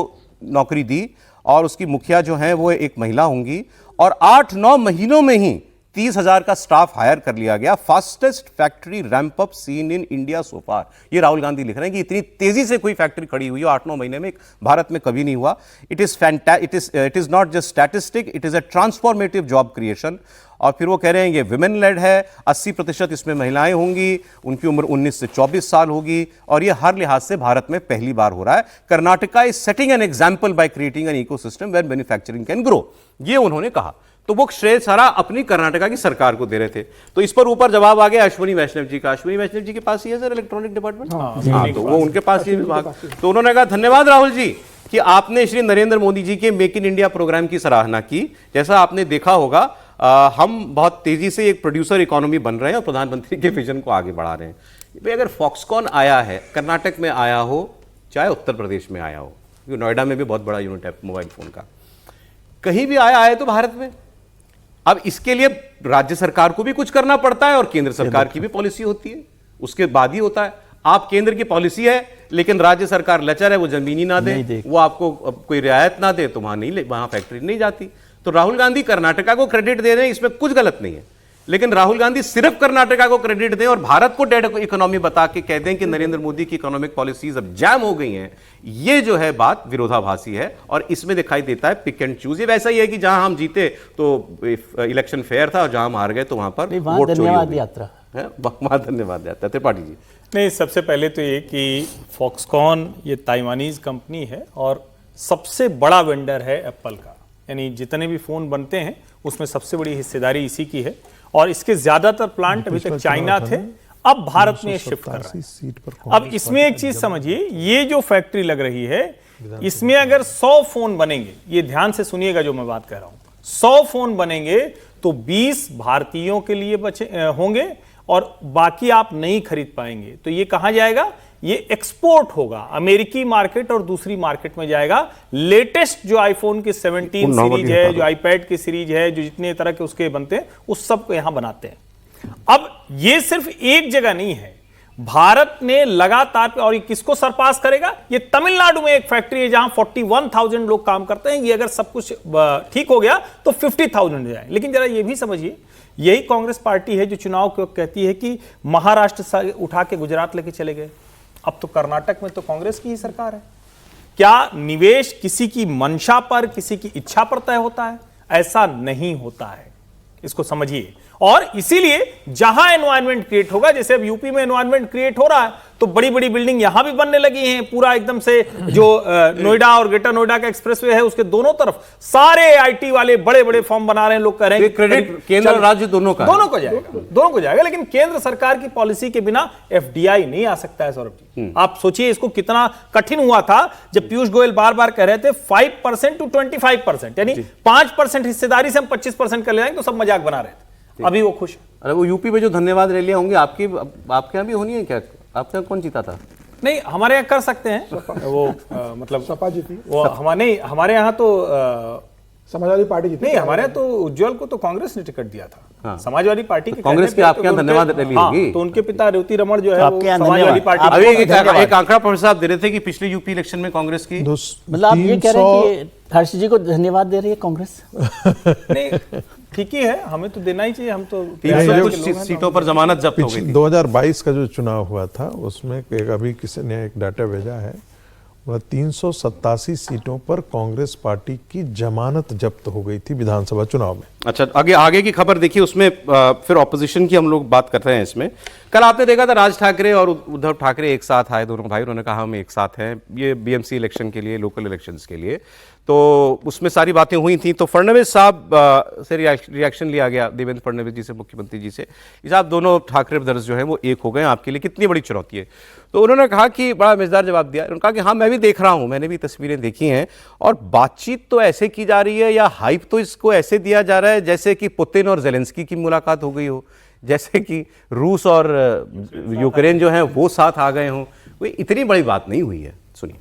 नौकरी दी और उसकी मुखिया जो है वो एक महिला होंगी, और 8-9 महीनों में ही 30,000 का स्टाफ हायर कर लिया गया। Fastest factory ramp up seen in India so far, ये राहुल गांधी लिख रहे हैं कि इतनी तेजी से कोई फैक्ट्री खड़ी हुई हो 8-9 महीने में भारत में कभी नहीं हुआ। It is not just statistic, it is a transformative job creation. और फिर वो कह रहे हैं ये विमेन लेड है, 80% इसमें महिलाएं होंगी, उनकी उम्र 19 से 24 साल होगी और ये हर लिहाज से भारत में पहली बार हो रहा है। Karnataka is setting an example by creating an ecosystem where manufacturing can grow, ये उन्होंने कहा। तो वो श्रेय सारा अपनी कर्नाटका की सरकार को दे रहे थे। तो इस पर ऊपर जवाब आ गया अश्विनी वैष्णव जी का। अश्विनी वैष्णव जी के पास ही है सर इलेक्ट्रॉनिक डिपार्टमेंट, हाँ तो वो उनके पास ही विभाग। तो उन्होंने कहा धन्यवाद राहुल जी कि आपने श्री नरेंद्र मोदी जी के मेक इन इंडिया प्रोग्राम की सराहना की। जैसा आपने देखा होगा हम बहुत तेजी से एक प्रोड्यूसर इकोनॉमी बन रहे हैं और प्रधानमंत्री के विजन को आगे बढ़ा रहे हैं। भाई अगर फॉक्सकॉन आया है, कर्नाटक में आया हो चाहे उत्तर प्रदेश में आया हो, क्योंकि नोएडा में भी बहुत बड़ा यूनिट है मोबाइल फोन का, कहीं भी आया है तो भारत में। अब इसके लिए राज्य सरकार को भी कुछ करना पड़ता है और केंद्र सरकार की भी पॉलिसी होती है, उसके बाद ही होता है। आप केंद्र की पॉलिसी है लेकिन राज्य सरकार लचर है, वो जमीन ही ना दे, वो आपको कोई रियायत ना दे तो वहां फैक्ट्री नहीं जाती। तो राहुल गांधी कर्नाटका को क्रेडिट दे रहे हैं, इसमें कुछ गलत नहीं है, लेकिन राहुल गांधी सिर्फ कर्नाटका को क्रेडिट दें और भारत को डेड इकोनॉमी बता के कहते हैं कि नरेंद्र मोदी की इकोनॉमिक पॉलिसीज अब जैम हो गई हैं, ये जो है बात विरोधाभासी है और इसमें दिखाई देता है पिक एंड चूज। ये वैसा ही है कि जहां हम जीते तो इलेक्शन फेयर था और जहां हम हार गए तो वहां पर वोट चोरी हो गई। यात्रा है वहां धन्यवाद यात्रा। त्रिपाठी जी नहीं, सबसे पहले तो ये कि फॉक्सकॉन ये ताइवानीज कंपनी है और सबसे बड़ा वेंडर है एप्पल का, यानी जितने भी फोन बनते हैं उसमें सबसे बड़ी हिस्सेदारी इसी की है और इसके ज्यादातर प्लांट अभी तक चाइना थे, अब भारत में शिफ्ट कर रहे हैं। अब इसमें एक चीज समझिए, ये जो फैक्ट्री लग रही है इसमें अगर 100 फोन बनेंगे, ये ध्यान से सुनिएगा जो मैं बात कर रहा हूं, 100 फोन बनेंगे तो 20 भारतीयों के लिए बचे होंगे और बाकी आप नहीं खरीद पाएंगे। तो ये कहां जाएगा? ये एक्सपोर्ट होगा, अमेरिकी मार्केट और दूसरी मार्केट में जाएगा। लेटेस्ट जो आईफोन की 17 सीरीज है, जो आईपैड की सीरीज है, जो जितने तरह के उसके बनते हैं उस सब को यहां बनाते हैं। अब ये सिर्फ एक जगह नहीं है, भारत ने लगातार, और ये किसको सरपास करेगा? ये तमिलनाडु में एक फैक्ट्री है जहां 41,000 लोग काम करते हैं। ये अगर सब कुछ ठीक हो गया तो 50,000 जाए। लेकिन जरा ये भी समझिए, यही कांग्रेस पार्टी है जो चुनाव को कहती है कि महाराष्ट्र से उठा के गुजरात लेके चले गए। अब तो कर्नाटक में तो कांग्रेस की ही सरकार है। क्या निवेश किसी की मंशा पर, किसी की इच्छा पर तय होता है? ऐसा नहीं होता है, इसको समझिए। और इसीलिए जहां एनवायरनमेंट क्रिएट होगा, जैसे अब यूपी में एनवायरनमेंट क्रिएट हो रहा है तो बड़ी बड़ी बिल्डिंग यहां भी बनने लगी हैं। पूरा एकदम से जो नोएडा और ग्रेटर नोएडा का एक्सप्रेसवे है उसके दोनों तरफ सारे आईटी वाले बड़े बड़े फॉर्म बना रहे हैं। लोग कह रहे हैं क्रेडिट केंद्र और राज्य दोनों का, दोनों को जाएगा, दोनों को जाएगा। लेकिन केंद्र सरकार की पॉलिसी के बिना एफडीआई नहीं आ सकता है सौरभ जी। आप सोचिए इसको कितना कठिन हुआ था जब पीयूष गोयल बार बार कह रहे थे 5% to 25%, यानी 5% हिस्सेदारी से हम 25% कर ले जाएंगे, तो सब मजाक बना रहे थे। अभी वो खुश। अरे वो यूपी में जो धन्यवाद रैलियां होंगी आपके यहाँ भी होनी है क्या? आपके यहाँ कौन जीता था? नहीं, हमारे यहाँ कर सकते हैं वो मतलब सपा जीती, वो हमारे यहाँ तो समाजवादी पार्टी जीती। नहीं, हमारे यहाँ तो उज्जवल को तो कांग्रेस ने टिकट दिया था। हाँ। समाजवादी पार्टी के कांग्रेस के आपके यहाँ धन्यवाद रैली होगी। तो उनके पिता रेवती रमण जो है वो आपके समाजवादी पार्टी। अभी एक आंकड़ा प्रोफेसर साहब दे रहे थे कि पिछले यूपी इलेक्शन में कांग्रेस की, मतलब आप ये कह रहे हैं कि हर्ष जी को धन्यवाद दे रही है कांग्रेस? नहीं, ठीक ही है, हमें तो देना ही चाहिए। हम तो 300 कुछ सीटों पर जमानत जब्त हो गई थी। 2022 का जो चुनाव हुआ था उसमें अभी किसी ने एक डाटा भेजा है, 387 सीटों पर कांग्रेस पार्टी की जमानत जब्त हो गई थी विधानसभा चुनाव में। अच्छा, आगे की खबर देखिए, उसमें फिर ऑपोजिशन की हम लोग बात कर रहे हैं। इसमें कल आपने देखा था राज ठाकरे और उद्धव ठाकरे एक साथ आए, दोनों भाई, उन्होंने कहा हम एक साथ हैं ये बीएमसी इलेक्शन के लिए, लोकल इलेक्शंस के लिए। तो उसमें सारी बातें हुई थी। तो फडणवीस साहब से रिएक्शन लिया गया, देवेंद्र फडणवीस जी से, मुख्यमंत्री जी से, कि साहब दोनों ठाकरे ब्रदर्स जो हैं वो एक हो गए, आपके लिए कितनी बड़ी चुनौती है। तो उन्होंने कहा कि बड़ा मजेदार जवाब दिया। उन्होंने कहा कि हाँ मैं भी देख रहा हूँ, मैंने भी तस्वीरें देखी हैं और बातचीत तो ऐसे की जा रही है या हाइप तो इसको ऐसे दिया जा रहा है जैसे कि पुतिन और जेलेंस्की की मुलाकात हो गई हो, जैसे कि रूस और यूक्रेन जो हैं वो साथ आ गए हों। कोई इतनी बड़ी बात नहीं हुई है। सुनिए।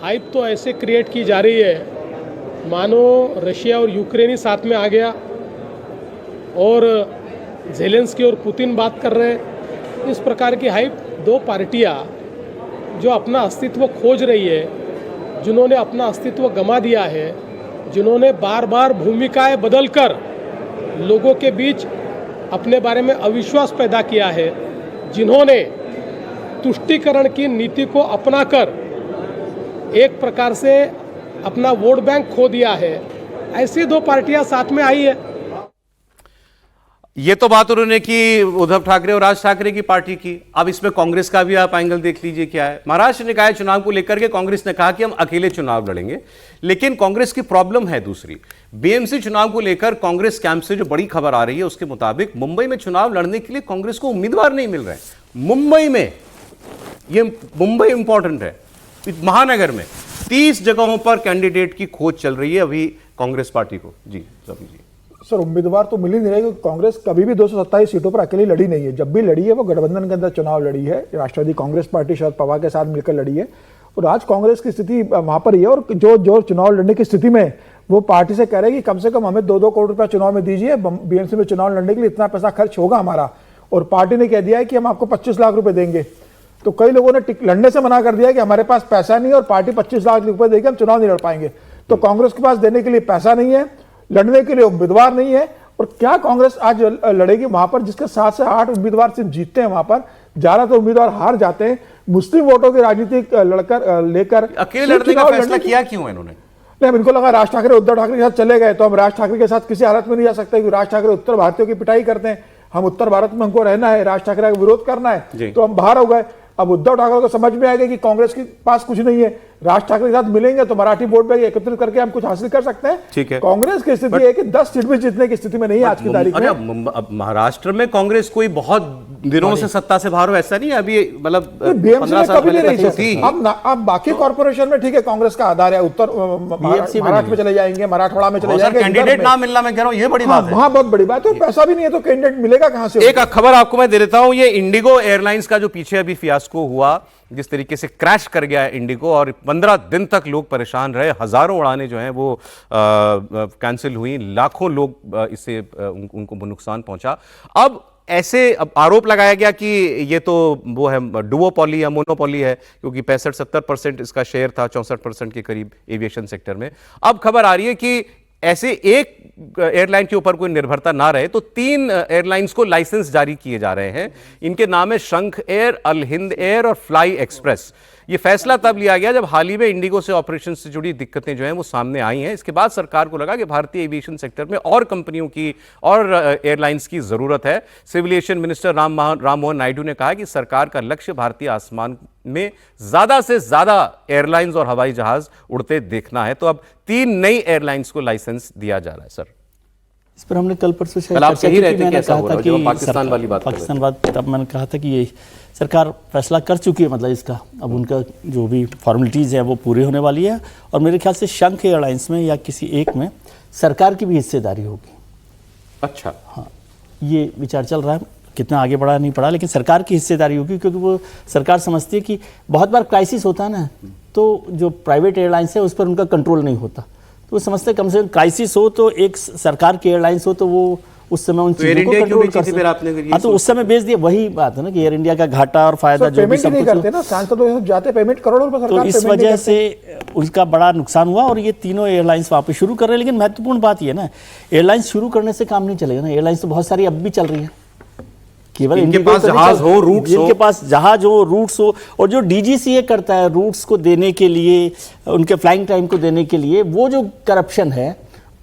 हाइप तो ऐसे क्रिएट की जा रही है मानो रशिया और यूक्रेन ही साथ में आ गया और ज़ेलेंस्की और पुतिन बात कर रहे हैं। इस प्रकार की हाइप दो पार्टियां जो अपना अस्तित्व खोज रही है, जिन्होंने अपना अस्तित्व गंवा दिया है, जिन्होंने बार बार भूमिकाएं बदलकर लोगों के बीच अपने बारे में अविश्वास पैदा किया है, जिन्होंने तुष्टीकरण की नीति को अपनाकर एक प्रकार से अपना वोट बैंक खो दिया है, ऐसी दो पार्टियां साथ में आई है। ये तो बात उन्होंने की उद्धव ठाकरे और राज ठाकरे की पार्टी की। अब इसमें कांग्रेस का भी आप एंगल देख लीजिए क्या है। महाराष्ट्र निकाय चुनाव को लेकर के कांग्रेस ने कहा कि हम अकेले चुनाव लड़ेंगे, लेकिन कांग्रेस की प्रॉब्लम है दूसरी। बीएमसी चुनाव को लेकर कांग्रेस कैंप से जो बड़ी खबर आ रही है उसके मुताबिक मुंबई में चुनाव लड़ने के लिए कांग्रेस को उम्मीदवार नहीं मिल रहे हैं। मुंबई में, ये मुंबई इंपॉर्टेंट है, महानगर में 30 जगहों पर कैंडिडेट की खोज चल रही है अभी कांग्रेस पार्टी को। जी सभी जी सर, उम्मीदवार तो मिल ही नहीं रहे क्योंकि कांग्रेस कभी भी 227 सीटों पर अकेली लड़ी नहीं है। जब भी लड़ी है वो गठबंधन के अंदर चुनाव लड़ी है, राष्ट्रवादी कांग्रेस पार्टी शरद पवार के साथ मिलकर लड़ी है। और आज कांग्रेस की स्थिति वहां पर ही है। और जो चुनाव लड़ने की स्थिति में वो पार्टी से कह रहे हैं कि कम से कम हमें 2-2 करोड़ रुपया चुनाव में दीजिए, बीएमसी में चुनाव लड़ने के लिए इतना पैसा खर्च होगा हमारा। और पार्टी ने कह दिया है कि हम आपको 25 लाख रुपए देंगे। तो कई लोगों ने लड़ने से मना कर दिया कि हमारे पास पैसा नहीं है और पार्टी 25 लाख रुपए देगी, हम चुनाव नहीं लड़ पाएंगे। तो कांग्रेस के पास देने के लिए पैसा नहीं है, लड़ने के लिए उम्मीदवार नहीं है। और क्या कांग्रेस आज लड़ेगी वहां पर जिसके 7 से 8 उम्मीदवार सिर्फ जीतते हैं, वहां पर ज्यादा तो उम्मीदवार हार जाते हैं। मुस्लिम वोटों की राजनीति लेकर अकेले लड़ने का फैसला किया क्यों इन्होंने? नहीं, इनको लगा राज ठाकरे उद्धव ठाकरे के साथ चले गए तो हम राज ठाकरे के साथ किसी हालत में नहीं जा सकते क्योंकि राज ठाकरे उत्तर भारतीयों की पिटाई करते हैं। हम उत्तर भारत में हमको रहना है, राज ठाकरे का विरोध करना है, तो हम बाहर हो गए। अब उद्धव ठाकरे को समझ में आएगा कि कांग्रेस के पास कुछ नहीं है, राज ठाकरे के साथ मिलेंगे तो मराठी वोट बैंक एकत्रित करके हम कुछ हासिल कर सकते हैं। ठीक है। कांग्रेस की स्थिति है कि 10 सीट भी जीतने की स्थिति में नहीं है आज की तारीख में। अब महाराष्ट्र में कांग्रेस कोई बहुत दिनों से सत्ता से बाहर हो ऐसा नहीं है, अभी मतलब बीएमसी में कभी नहीं रही थी। अब बाकी कॉर्पोरेशन में ठीक है, कांग्रेस का आधार है, उत्तर महाराष्ट्र में चले जाएंगे, मराठवाड़ा में चले जाएंगे। कैंडिडेट ना मिलना, मैं कह रहा हूँ ये बड़ी बात है। वहां बहुत बड़ी बात है। पैसा भी नहीं है तो कैंडिडेट मिलेगा कहां से? एक खबर आपको मैं दे देता हूं, ये इंडिगो एयरलाइंस का जो पीछे अभी फियास्को हुआ, जिस तरीके से क्रैश कर गया है इंडिगो और 15 दिन तक लोग परेशान रहे, हजारों उड़ानें जो हैं वो कैंसिल हुई, लाखों लोग इससे उनको नुकसान पहुंचा। अब आरोप लगाया गया कि ये तो वो है डुओपॉली या मोनोपॉली है, क्योंकि 65-70% इसका शेयर था 64% के करीब एविएशन सेक्टर में। अब खबर आ रही है कि ऐसे एक एयरलाइन के ऊपर कोई निर्भरता ना रहे तो 3 एयरलाइंस को लाइसेंस जारी किए जा रहे हैं। इनके नाम है शंख एयर, अल हिंद एयर और फ्लाई एक्सप्रेस। ये फैसला तब लिया गया जब हाल ही में इंडिगो से ऑपरेशन से जुड़ी दिक्कतें जो हैं वो सामने आई हैं। इसके बाद सरकार को लगा कि भारतीय एविएशन सेक्टर में और कंपनियों की और एयरलाइंस की जरूरत है। Civil aviation minister Ram Mohan Naidu ने कहा कि सरकार का लक्ष्य भारतीय आसमान में ज्यादा से ज्यादा एयरलाइंस और हवाई जहाज उड़ते देखना है। तो अब 3 नई एयरलाइंस को लाइसेंस दिया जा रहा है। सर, इस पर हमने कल परसों कल आप सही रहते हैं, कैसा हो रहा है जब पाकिस्तान वाली बात, तब मैंने कहा था कि ये सरकार फैसला कर चुकी है, मतलब इसका अब उनका जो भी फॉर्मेलिटीज़ है वो पूरी होने वाली है। और मेरे ख्याल से शंख एयरलाइंस में या किसी एक में सरकार की भी हिस्सेदारी होगी। अच्छा, हाँ, ये विचार चल रहा है, कितना आगे बढ़ा नहीं पड़ा, लेकिन सरकार की हिस्सेदारी होगी क्योंकि वो सरकार समझती है कि बहुत बार क्राइसिस होता है ना, तो जो प्राइवेट एयरलाइंस है उस पर उनका कंट्रोल नहीं होता, तो वो समझते कम से कम क्राइसिस हो तो एक सरकार की एयरलाइंस हो तो वो उस समय उन चीजों को कंट्रोल कर सकते। हाँ, तो उस समय बेच दिया। वही बात है ना कि एयर इंडिया का घाटा और फायदा जो भी सब नहीं करते ना, सांसद जाते पेमेंट करोड़ों रुपए सरकार, तो इस वजह से उसका बड़ा नुकसान हुआ। और ये तीनों एयरलाइंस वापस शुरू कर रहे हैं। लेकिन महत्वपूर्ण बात ये ना, एयरलाइंस शुरू करने से काम नहीं चलेगा ना, एयरलाइंस तो बहुत सारी अब भी चल रही है। केवल इनके पास जहाज हो, रूट्स हो, इनके पास जहाज हो, रूट्स हो, और जो डीजीसीए करता है रूट्स को देने के लिए, उनके फ्लाइंग टाइम को देने के लिए, वो जो करप्शन है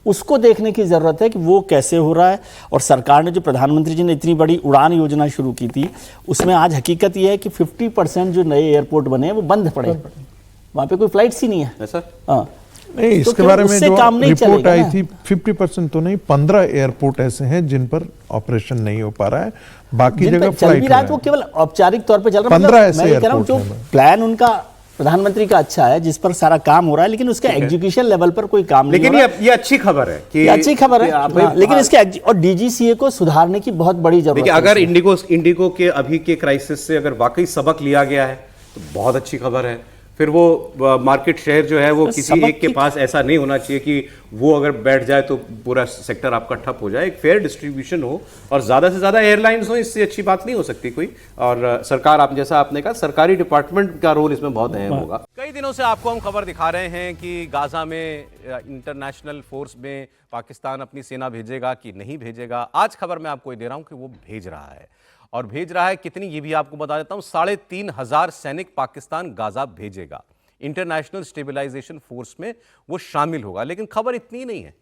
उसको देखने की जरूरत है कि वो कैसे हो रहा है। और सरकार ने जो प्रधानमंत्री जी ने इतनी बड़ी उड़ान योजना शुरू की थी, उसमें आज हकीकत यह है कि 50% जो नए एयरपोर्ट बने हैं वो बंद पड़े, वहां पे कोई फ्लाइट्स ही नहीं है। हाँ, नहीं, इसके बारे में जो रिपोर्ट आई थी 50% तो नहीं, 15 एयरपोर्ट ऐसे हैं जिन पर ऑपरेशन नहीं हो पा रहा है, बाकी जगह चल भी रहा है, वो केवल औपचारिक तौर पे चल रहा है। 15 ऐसे मैं कह रहा हूं जो प्लान उनका प्रधानमंत्री का अच्छा है, जिस पर सारा काम हो रहा है, लेकिन उसके एग्जीक्यूशन लेवल पर कोई काम नहीं हो रहा। लेकिन ये अच्छी खबर है कि अच्छी खबर है, लेकिन इसके और डीजीसीए को सुधारने की बहुत बड़ी जरूरत है। अगर इंडिगो के अभी के क्राइसिस से अगर वाकई सबक लिया गया है तो बहुत अच्छी खबर है। फिर वो मार्केट शेयर जो है वो किसी एक के पास ऐसा नहीं होना चाहिए कि वो अगर बैठ जाए तो पूरा सेक्टर आपका ठप हो जाए। एक फेयर डिस्ट्रीब्यूशन हो और ज्यादा से ज्यादा एयरलाइंस हो, इससे अच्छी बात नहीं हो सकती कोई। और सरकार, आप जैसा आपने कहा, सरकारी डिपार्टमेंट का रोल इसमें बहुत अहम होगा। कई दिनों से आपको हम खबर दिखा रहे हैं कि गाजा में इंटरनेशनल फोर्स में पाकिस्तान अपनी सेना भेजेगा कि नहीं भेजेगा। आज खबर मैं आपको दे रहा हूं कि वो भेज रहा है, और भेज रहा है कितनी ये भी आपको बता देता हूं। 3,500 सैनिक पाकिस्तान गाजा भेजेगा। इंटरनेशनल स्टेबलाइजेशन फोर्स में वो शामिल होगा। लेकिन खबर इतनी नहीं है,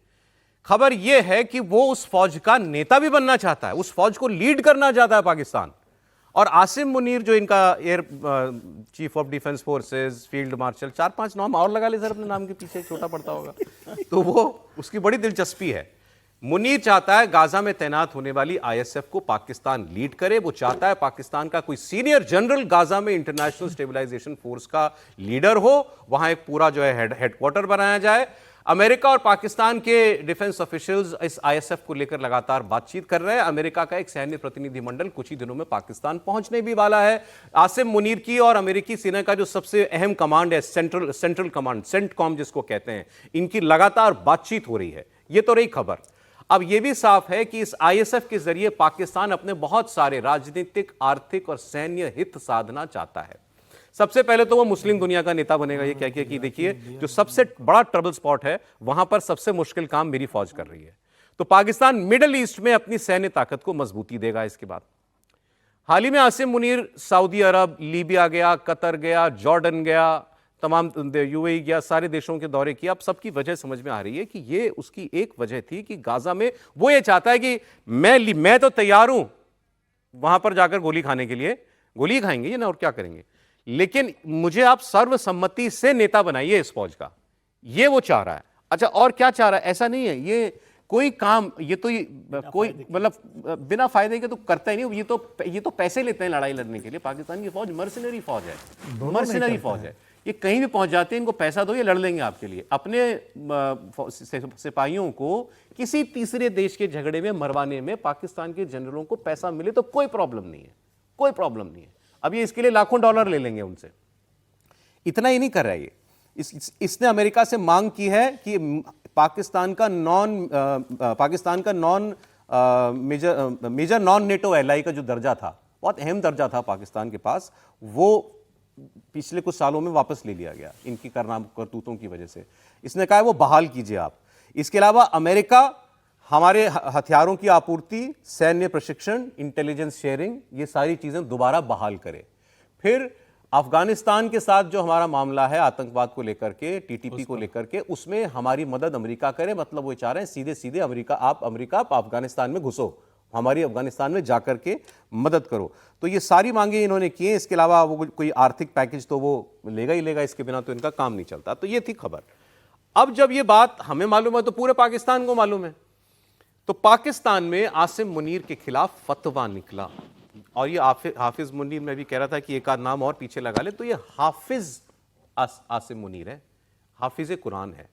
खबर यह है कि वो उस फौज का नेता भी बनना चाहता है, उस फौज को लीड करना चाहता है पाकिस्तान। और आसिम मुनीर जो इनका air chief of defence forces, field marshal, 4-5 नाम और लगा ले सर अपने नाम के पीछे, छोटा पड़ता होगा, तो वो उसकी बड़ी दिलचस्पी है। मुनीर चाहता है गाजा में तैनात होने वाली आईएसएफ को पाकिस्तान लीड करे। वो चाहता है पाकिस्तान का कोई सीनियर जनरल गाजा में इंटरनेशनल स्टेबलाइजेशन फोर्स का लीडर हो, वहां एक पूरा जो है हेडक्वार्टर बनाया जाए। अमेरिका और पाकिस्तान के डिफेंस ऑफिशियल्स इस आईएसएफ को लेकर लगातार बातचीत कर रहे हैं। अमेरिका का एक सैन्य प्रतिनिधिमंडल कुछ ही दिनों में पाकिस्तान पहुंचने भी वाला है। आसिम मुनीर की और अमेरिकी सेना का जो सबसे अहम कमांड है, सेंट्रल कमांड, सेंटकॉम जिसको कहते हैं, इनकी लगातार बातचीत हो रही है। यह तो रही खबर। अब यह भी साफ है कि इस आईएसएफ के जरिए पाकिस्तान अपने बहुत सारे राजनीतिक, आर्थिक और सैन्य हित साधना चाहता है। सबसे पहले तो वो मुस्लिम दुनिया का नेता बनेगा। ये क्या कि देखिए, जो सबसे बड़ा ट्रबल स्पॉट है वहां पर सबसे मुश्किल काम मेरी फौज कर रही है। तो पाकिस्तान मिडिल ईस्ट में अपनी सैन्य ताकत को मजबूती देगा। इसके बाद हाल ही में आसिम मुनीर सऊदी अरब, लीबिया गया, कतर गया, जॉर्डन गया, तमाम यूएई गया, सारे देशों के दौरे किया। अब सबकी वजह समझ में आ रही है कि ये उसकी एक वजह थी कि गाजा में वो ये चाहता है कि मैं तो तैयार हूं वहां पर जाकर गोली खाने के लिए, गोली खाएंगे ये ना, और क्या करेंगे, लेकिन मुझे आप सर्वसम्मति से नेता बनाइए इस फौज का, ये वो चाह रहा है। अच्छा, और क्या चाह रहा है? ऐसा नहीं है ये कोई काम, ये तो कोई मतलब बिना फायदे के तो करता ही नहीं। ये तो पैसे लेते हैं लड़ाई लड़ने के लिए। पाकिस्तान की फौज मर्सिनरी फौज है, मर्सिनरी फौज है। ये कहीं भी पहुंच जाते हैं, इनको पैसा दो, ये लड़ लेंगे आपके लिए। अपने सिपाहियों को किसी तीसरे देश के झगड़े में मरवाने में पाकिस्तान के जनरलों को पैसा मिले तो कोई प्रॉब्लम नहीं है, कोई प्रॉब्लम नहीं है। अब ये इसके लिए लाखों डॉलर ले लेंगे उनसे। इतना ही नहीं कर रहा है ये, इसने अमेरिका से मांग की है कि पाकिस्तान का non major non NATO ally का जो दर्जा था, बहुत अहम दर्जा था पाकिस्तान के पास, वो पिछले कुछ सालों में वापस ले लिया गया इनकी करतूतों की वजह से। इसने कहा है वो बहाल कीजिए आप। इसके अलावा अमेरिका हमारे हथियारों की आपूर्ति, सैन्य प्रशिक्षण, इंटेलिजेंस शेयरिंग, ये सारी चीजें दोबारा बहाल करे। फिर अफगानिस्तान के साथ जो हमारा मामला है आतंकवाद को लेकर के, टीटीपी को लेकर के, उसमें हमारी मदद अमेरिका करे। मतलब वो चाह रहे हैं सीधे सीधे अमेरिका आप अफगानिस्तान में घुसो, हमारी अफगानिस्तान में जाकर के मदद करो। तो ये सारी मांगे इन्होंने की हैं। इसके अलावा वो कोई आर्थिक पैकेज तो वो लेगा ही लेगा, इसके बिना तो इनका काम नहीं चलता। तो ये थी खबर। अब जब ये बात हमें मालूम है तो पूरे पाकिस्तान को मालूम है। तो पाकिस्तान में आसिम मुनीर के खिलाफ फतवा निकला, और ये हाफिज मुनीर, मैं भी कह रहा था कि एक आध नाम और पीछे लगा ले, तो ये हाफिज आसिम मुनीर है, हाफिज कुरान है।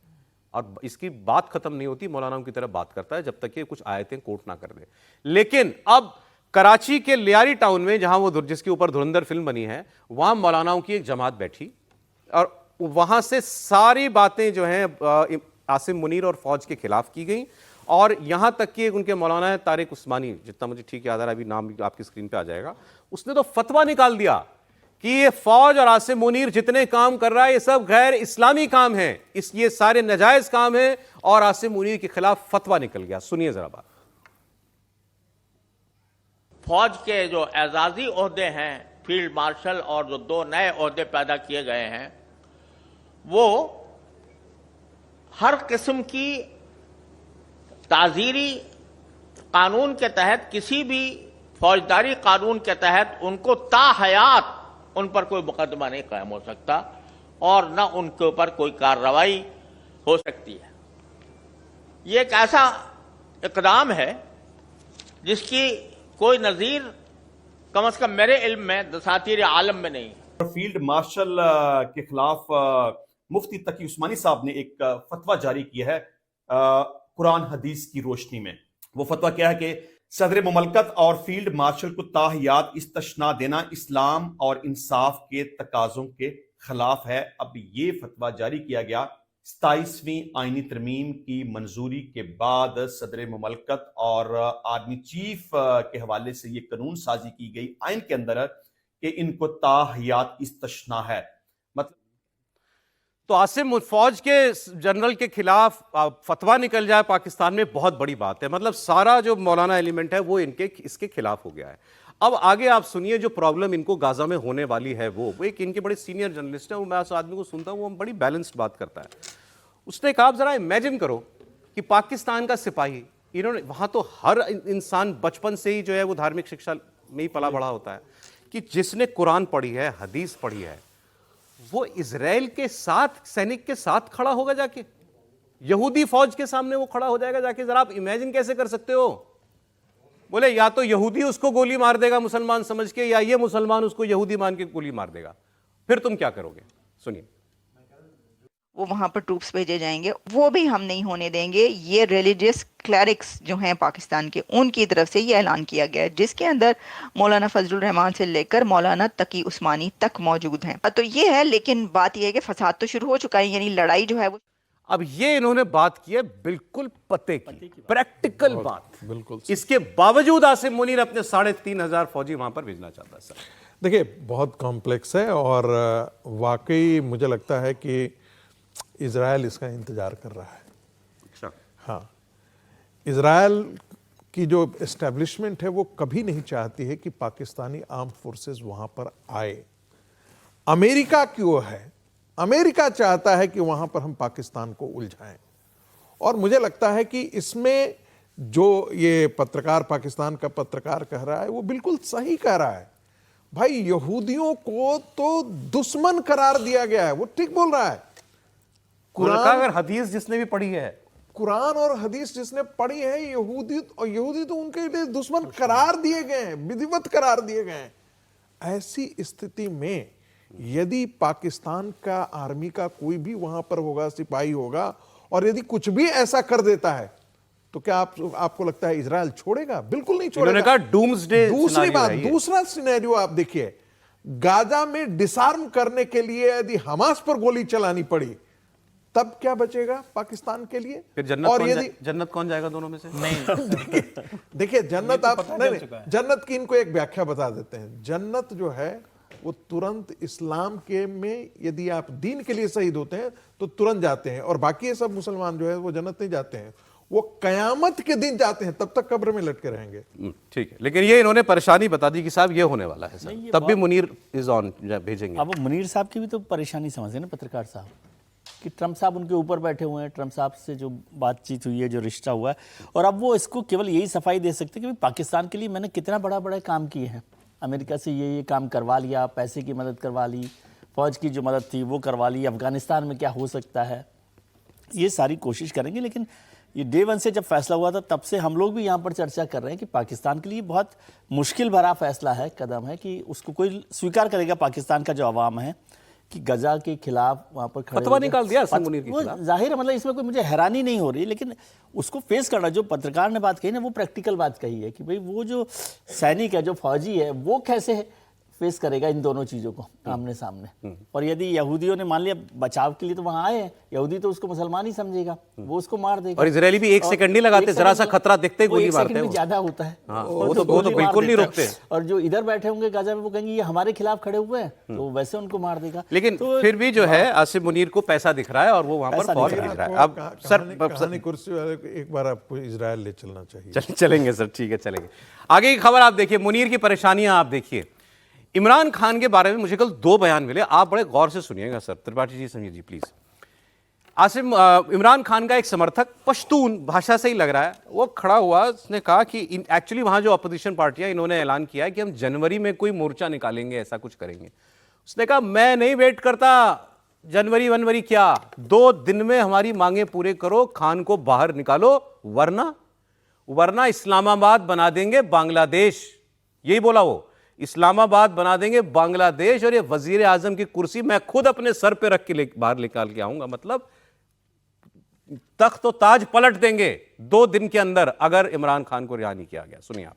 और इसकी बात खत्म नहीं होती, मौलानाओं की तरह बात करता है जब तक ये कुछ आयतें कोट ना कर दे। लेकिन अब कराची के लियारी टाउन में, जहां वो जिसके ऊपर धुरंधर फिल्म बनी है, वहां मौलानाओं की एक जमात बैठी और वहां से सारी बातें जो हैं आसिम मुनीर और फौज के खिलाफ की गई। और यहां तक कि उनके मौलाना है तारिक उस्मानी, जितना मुझे ठीक याद आ रहा है, अभी नाम आपकी स्क्रीन पे आ जाएगा, उसने तो फतवा निकाल दिया कि ये फौज और आसिम मुनीर जितने काम कर रहा है ये सब गैर इस्लामी काम है, ये सारे नाजायज काम है, और आसिम मुनीर के खिलाफ फतवा निकल गया। सुनिए जरा बात। फौज के जो एजाजी ओहदे हैं, फील्ड मार्शल, और जो 2 नए ओहदे पैदा किए गए हैं, वो हर किस्म की ताजीरी कानून के तहत, किसी भी फौजदारी कानून के तहत उनको ताहयात उन पर कोई मुकदमा नहीं कायम हो सकता और न उनके ऊपर कोई कार्रवाई हो सकती है। ये एक ऐसा इकदाम है जिसकी कोई नज़ीर कम से कम मेरे इल्म में दसातीर आलम में नहीं है। फील्ड मार्शल के खिलाफ मुफ्ती तकी उस्मानी साहब ने एक फतवा जारी किया है कुरान हदीस की रोशनी में। वो फतवा क्या है कि सदर मुमलकत और फील्ड मार्शल को ताहियात इस्तशना देना इस्लाम और इंसाफ के तकाजों के खिलाफ है। अब ये फतवा जारी किया गया 27वीं आईनी तरमीम की मंजूरी के बाद सदर मुमलकत और आर्मी चीफ के हवाले से ये कानून साजी की गई आइन के अंदर कि इनको ताहियात इस्तशना है। मतलब तो आसिम फौज के जनरल के खिलाफ फतवा निकल जाए पाकिस्तान में बहुत बड़ी बात है। मतलब सारा जो मौलाना एलिमेंट है वो इसके खिलाफ हो गया है। अब आगे आप सुनिए जो प्रॉब्लम इनको गाजा में होने वाली है। वो एक इनके बड़े सीनियर जर्नलिस्ट है, वो मैं उस आदमी को सुनता हूँ, वो बड़ी बैलेंस्ड बात करता है। उसने कहा जरा इमेजिन करो कि पाकिस्तान का सिपाही, इन्होंने वहां तो हर इंसान बचपन से ही जो है वो धार्मिक शिक्षा में ही पला बड़ा होता है कि जिसने कुरान पढ़ी है, हदीस पढ़ी है, वो इजराइल के साथ, सैनिक के साथ खड़ा होगा जाके, यहूदी फौज के सामने वो खड़ा हो जाएगा जाके। जरा आप इमेजिन कैसे कर सकते हो? बोले या तो यहूदी उसको गोली मार देगा मुसलमान समझ के, या ये मुसलमान उसको यहूदी मान के गोली मार देगा, फिर तुम क्या करोगे? सुनिए। वो वहां पर ट्रूप्स भेजे जाएंगे, वो भी हम नहीं होने देंगे। ये रिलीजियस क्लरिक्स जो हैं पाकिस्तान के, उनकी तरफ से ये ऐलान किया गया है, जिसके अंदर मौलाना फजलुर रहमान से लेकर मौलाना तकी उस्मानी तक मौजूद हैं। तो ये है, लेकिन बात ये है कि फसाद तो शुरू हो चुका है, यानी लड़ाई जो है वो। अब ये इन्होंने बात की है बिल्कुल पते की प्रैक्टिकल बात, बिल्कुल। इसके बावजूद आसिम मुनीर अपने 3,500 फौजी वहां पर भेजना चाहता है। सर देखिए, बहुत कॉम्प्लेक्स है और वाकई मुझे लगता है कि इजराइल इसका इंतजार कर रहा है। अच्छा। हाँ, इजराइल की जो एस्टेब्लिशमेंट है वो कभी नहीं चाहती है कि पाकिस्तानी आर्म फोर्सेस वहां पर आए। अमेरिका क्यों है? अमेरिका चाहता है कि वहां पर हम पाकिस्तान को उलझाएं, और मुझे लगता है कि इसमें जो ये पत्रकार, पाकिस्तान का पत्रकार कह रहा है, वो बिल्कुल सही कह रहा है। भाई, यहूदियों को तो दुश्मन करार दिया गया है, वो ठीक बोल रहा है। कुरान अगर हदीस जिसने भी पढ़ी है, कुरान और हदीस जिसने पढ़ी है, यहूदी तो उनके लिए दुश्मन करार दिए गए हैं, विधिवत करार दिए गए हैं। ऐसी स्थिति में यदि पाकिस्तान का आर्मी का कोई भी वहां पर होगा, सिपाही होगा, और यदि कुछ भी ऐसा कर देता है, तो क्या आपको लगता है इजराइल छोड़ेगा? बिल्कुल नहीं छोड़ेगा। उन्होंने कहा डूम्सडे। दूसरी बात, दूसरा सिनेरियो आप देखिए, गाजा में डिसआर्म करने के लिए यदि हमास पर गोली चलानी पड़ी, तब क्या बचेगा पाकिस्तान के लिए? फिर जन्नत कौन जाएगा दोनों में से? नहीं। देखिए, जन्नत आप जन्नत की इनको एक व्याख्या बता देते हैं। जन्नत जो है वो तुरंत इस्लाम के में यदि आप दीन के लिए शहीद होते हैं तो तुरंत जाते हैं, और बाकी ये सब मुसलमान जो है वो जन्नत नहीं जाते हैं, वो कयामत के दिन जाते हैं, तब तक कब्र में लटके रहेंगे। ठीक है, लेकिन ये इन्होंने परेशानी बता दी कि साहब ये होने वाला है सर, तब भी मुनीर इज ऑन भेजेंगे। अब मुनीर साहब की भी तो परेशानी समझे ना पत्रकार साहब, कि ट्रंप साहब उनके ऊपर बैठे हुए हैं, ट्रंप साहब से जो बातचीत हुई है, जो रिश्ता हुआ है, और अब वो इसको केवल यही सफाई दे सकते हैं कि पाकिस्तान के लिए मैंने कितना बड़ा बड़ा काम किए हैं, अमेरिका से ये काम करवा लिया, पैसे की मदद करवा ली, फौज की जो मदद थी वो करवा ली, अफगानिस्तान में क्या हो सकता है, ये सारी कोशिश करेंगे। लेकिन ये डे वन से जब फैसला हुआ था, तब से हम लोग भी यहाँ पर चर्चा कर रहे हैं कि पाकिस्तान के लिए बहुत मुश्किल भरा फैसला है, कदम है, कि उसको कोई स्वीकार करेगा पाकिस्तान का जो अवाम है, कि गजा के खिलाफ वहाँ पर खड़े फतवा निकाल दिया आसिम मुनीर के खिलाफ। जाहिर है, मतलब इसमें कोई मुझे हैरानी नहीं हो रही, लेकिन उसको फेस करना, जो पत्रकार ने बात कही ना, वो प्रैक्टिकल बात कही है कि भाई वो जो सैनिक है, जो फौजी है, वो कैसे फेस करेगा इन दोनों चीज़ों को आमने सामने। और यदि यहूदियों ने मान लिया बचाव के लिए तो वहाँ आए हैं, यहूदी तो उसको मुसलमान ही समझेगा, वो उसको मार देगा। और इजरायली भी एक सेकंड नहीं लगाते, जरा सा खतरा दिखते ही गोली मारते हैं। ज्यादा होता है, वो तो बिल्कुल नहीं रुकते। और जो इधर बैठे होंगे गाजा में, वो कहेंगे ये हमारे खिलाफ खड़े हुए हैं, तो वैसे उनको मार देगा। लेकिन फिर भी जो है आसिम मुनीर को पैसा दिख रहा है और वो वहां पर फौज दिख रहा है। अब सर कुर्सी वाले, एक बार आपको इजराइल ले चलना चाहिए। चलेंगे सर, ठीक है चलेंगे। आगे की खबर आप देखिए, मुनीर की परेशानियां आप देखिए। इमरान खान के बारे में मुझे कल 2 बयान मिले, आप बड़े गौर से सुनिएगा सर। त्रिपाठी जी, समझिए जी प्लीज। इमरान खान का एक समर्थक, पश्तून भाषा से ही लग रहा है, वो खड़ा हुआ, उसने कहा कि एक्चुअली वहां जो अपोजिशन पार्टियां, इन्होंने ऐलान किया है कि हम जनवरी में कोई मोर्चा निकालेंगे, ऐसा कुछ करेंगे। उसने कहा मैं नहीं वेट करता, जनवरी क्या, 2 दिन में हमारी मांगे पूरे करो, खान को बाहर निकालो, वरना इस्लामाबाद बना देंगे बांग्लादेश। यही बोला वो, इस्लामाबाद बना देंगे बांग्लादेश, और ये वजीर आजम की कुर्सी मैं खुद अपने सर पे रख के बाहर निकाल के आऊंगा। मतलब तख्त तो ताज पलट देंगे 2 दिन के अंदर, अगर इमरान खान को रिहा नहीं किया गया। सुनिए आप।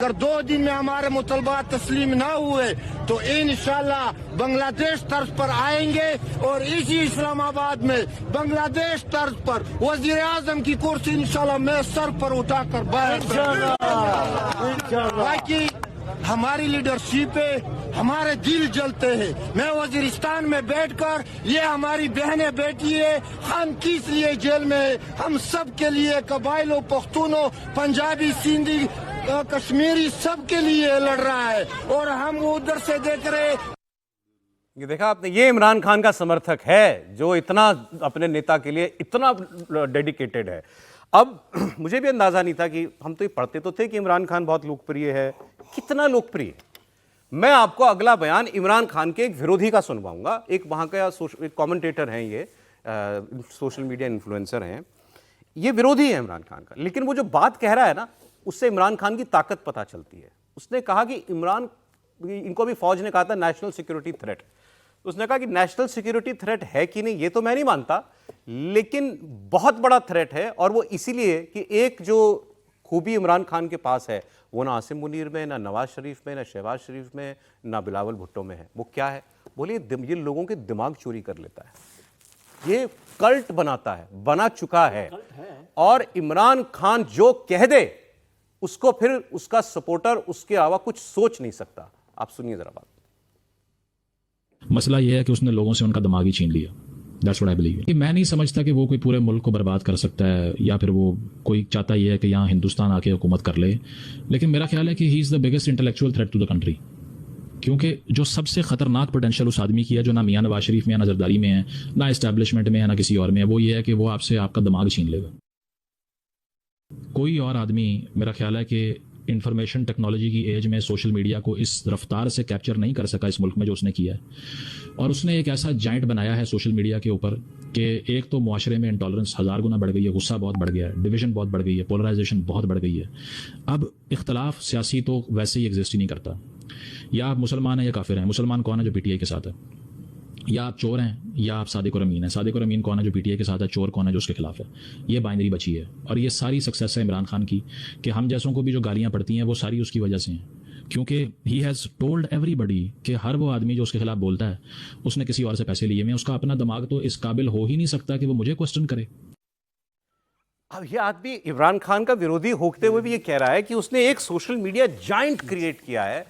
अगर 2 दिन में हमारे मुतलबात तस्लीम ना हुए तो इंशाल्लाह बांग्लादेश तर्ज पर आएंगे, और इसी इस्लामाबाद में बांग्लादेश तर्ज पर वजीर आजम की कुर्सी इंशाल्लाह मैं सर पर उठाकर बाहर। बाकी हमारी लीडरशिप है, हमारे दिल जलते हैं। मैं वजीरिस्तान में बैठकर, ये हमारी बहनें बेटी है, हम किस लिए जेल में है, हम सब के लिए, कबाइलों, पख्तूनों, पंजाबी, सिंधी, कश्मीरी, सब के लिए लड़ रहा है, और हम उधर से देख रहे। ये देखा आपने, ये इमरान खान का समर्थक है जो इतना अपने नेता के लिए इतना डेडिकेटेड है। अब मुझे भी अंदाजा नहीं था कि हम तो ये पढ़ते तो थे कि इमरान खान बहुत लोकप्रिय है, कितना लोकप्रिय। मैं आपको अगला बयान इमरान खान के एक विरोधी का सुनवाऊंगा। एक वहां का एक कमेंटेटर हैं, ये सोशल मीडिया इन्फ्लुएंसर हैं, ये विरोधी है इमरान खान का, लेकिन वो जो बात कह रहा है ना, उससे इमरान खान की ताकत पता चलती है। उसने कहा कि इनको भी फौज ने कहा था नेशनल सिक्योरिटी थ्रेट, उसने कहा कि नेशनल सिक्योरिटी थ्रेट है कि नहीं ये तो मैं नहीं मानता, लेकिन बहुत बड़ा थ्रेट है। और वो इसीलिए कि एक जो खूबी इमरान खान के पास है वो ना आसिम मुनीर में, ना नवाज शरीफ में, ना शहबाज शरीफ में, ना बिलावल भुट्टो में है। वो क्या है? बोलिए, ये लोगों के दिमाग चोरी कर लेता है, ये कल्ट बनाता है, बना चुका है। और इमरान खान जो कह दे उसको फिर उसका सपोर्टर उसके अलावा कुछ सोच नहीं सकता। आप सुनिए जरा बात। मसला यह है कि उसने लोगों से उनका दिमाग ही छीन लिया। That's what I believe. कि मैं नहीं समझता कि वो कोई पूरे मुल्क को बर्बाद कर सकता है, या फिर वो कोई चाहता ही है कि यहाँ हिंदुस्तान आके हुकूमत कर ले, लेकिन मेरा ख्याल है कि he is the biggest intellectual threat to the country. क्योंकि जो सबसे खतरनाक पोटेंशियल उस आदमी की है, जो ना मियां नवाज शरीफ में, ना जरदारी में है, ना इस्टेब्लिशमेंट में है, ना किसी और में है, वो ये है कि वो आपसे आपका दिमाग छीन लेगा। कोई और आदमी, मेरा ख्याल है कि इंफॉर्मेशन टेक्नोलॉजी की एज में सोशल मीडिया को इस रफ्तार से कैप्चर नहीं कर सका इस मुल्क में जो उसने किया है। और उसने एक ऐसा जाइंट बनाया है सोशल मीडिया के ऊपर कि एक तो मुआशरे में इंटॉलरेंस 1000 गुना बढ़ गई है, गुस्सा बहुत बढ़ गया है, डिवीजन बहुत बढ़ गई है, पोलराइजेशन बहुत बढ़ गई है। अब इख्तलाफ सियासी तो वैसे ही एग्जिस्ट ही नहीं करता। या आप मुसलमान हैं या काफिर हैं। मुसलमान कौन है? जो पीटीआई के साथ है। या आप चोर हैं या आप सादिक और अमीन हैं। सादिक और अमीन कौन है? जो पीटीआई के साथ है। चोर कौन है? जो उसके खिलाफ है। ये बाइनरी बची है। और ये सारी सक्सेस है इमरान खान की कि हम जैसों को भी जो गालियां पड़ती हैं वो सारी उसकी वजह से हैं, क्योंकि ही हैज़ टोल्ड एवरीबडी कि हर वो आदमी जो उसके खिलाफ बोलता है उसने किसी और से पैसे लिए हुए हैं। उसका अपना दिमाग तो इस काबिल हो ही नहीं सकता कि वो मुझे क्वेश्चन करे। अब ये आदमी इमरान खान का विरोधी होते हुए भी ये कह रहा है कि उसने एक सोशल मीडिया जाइंट क्रिएट किया है।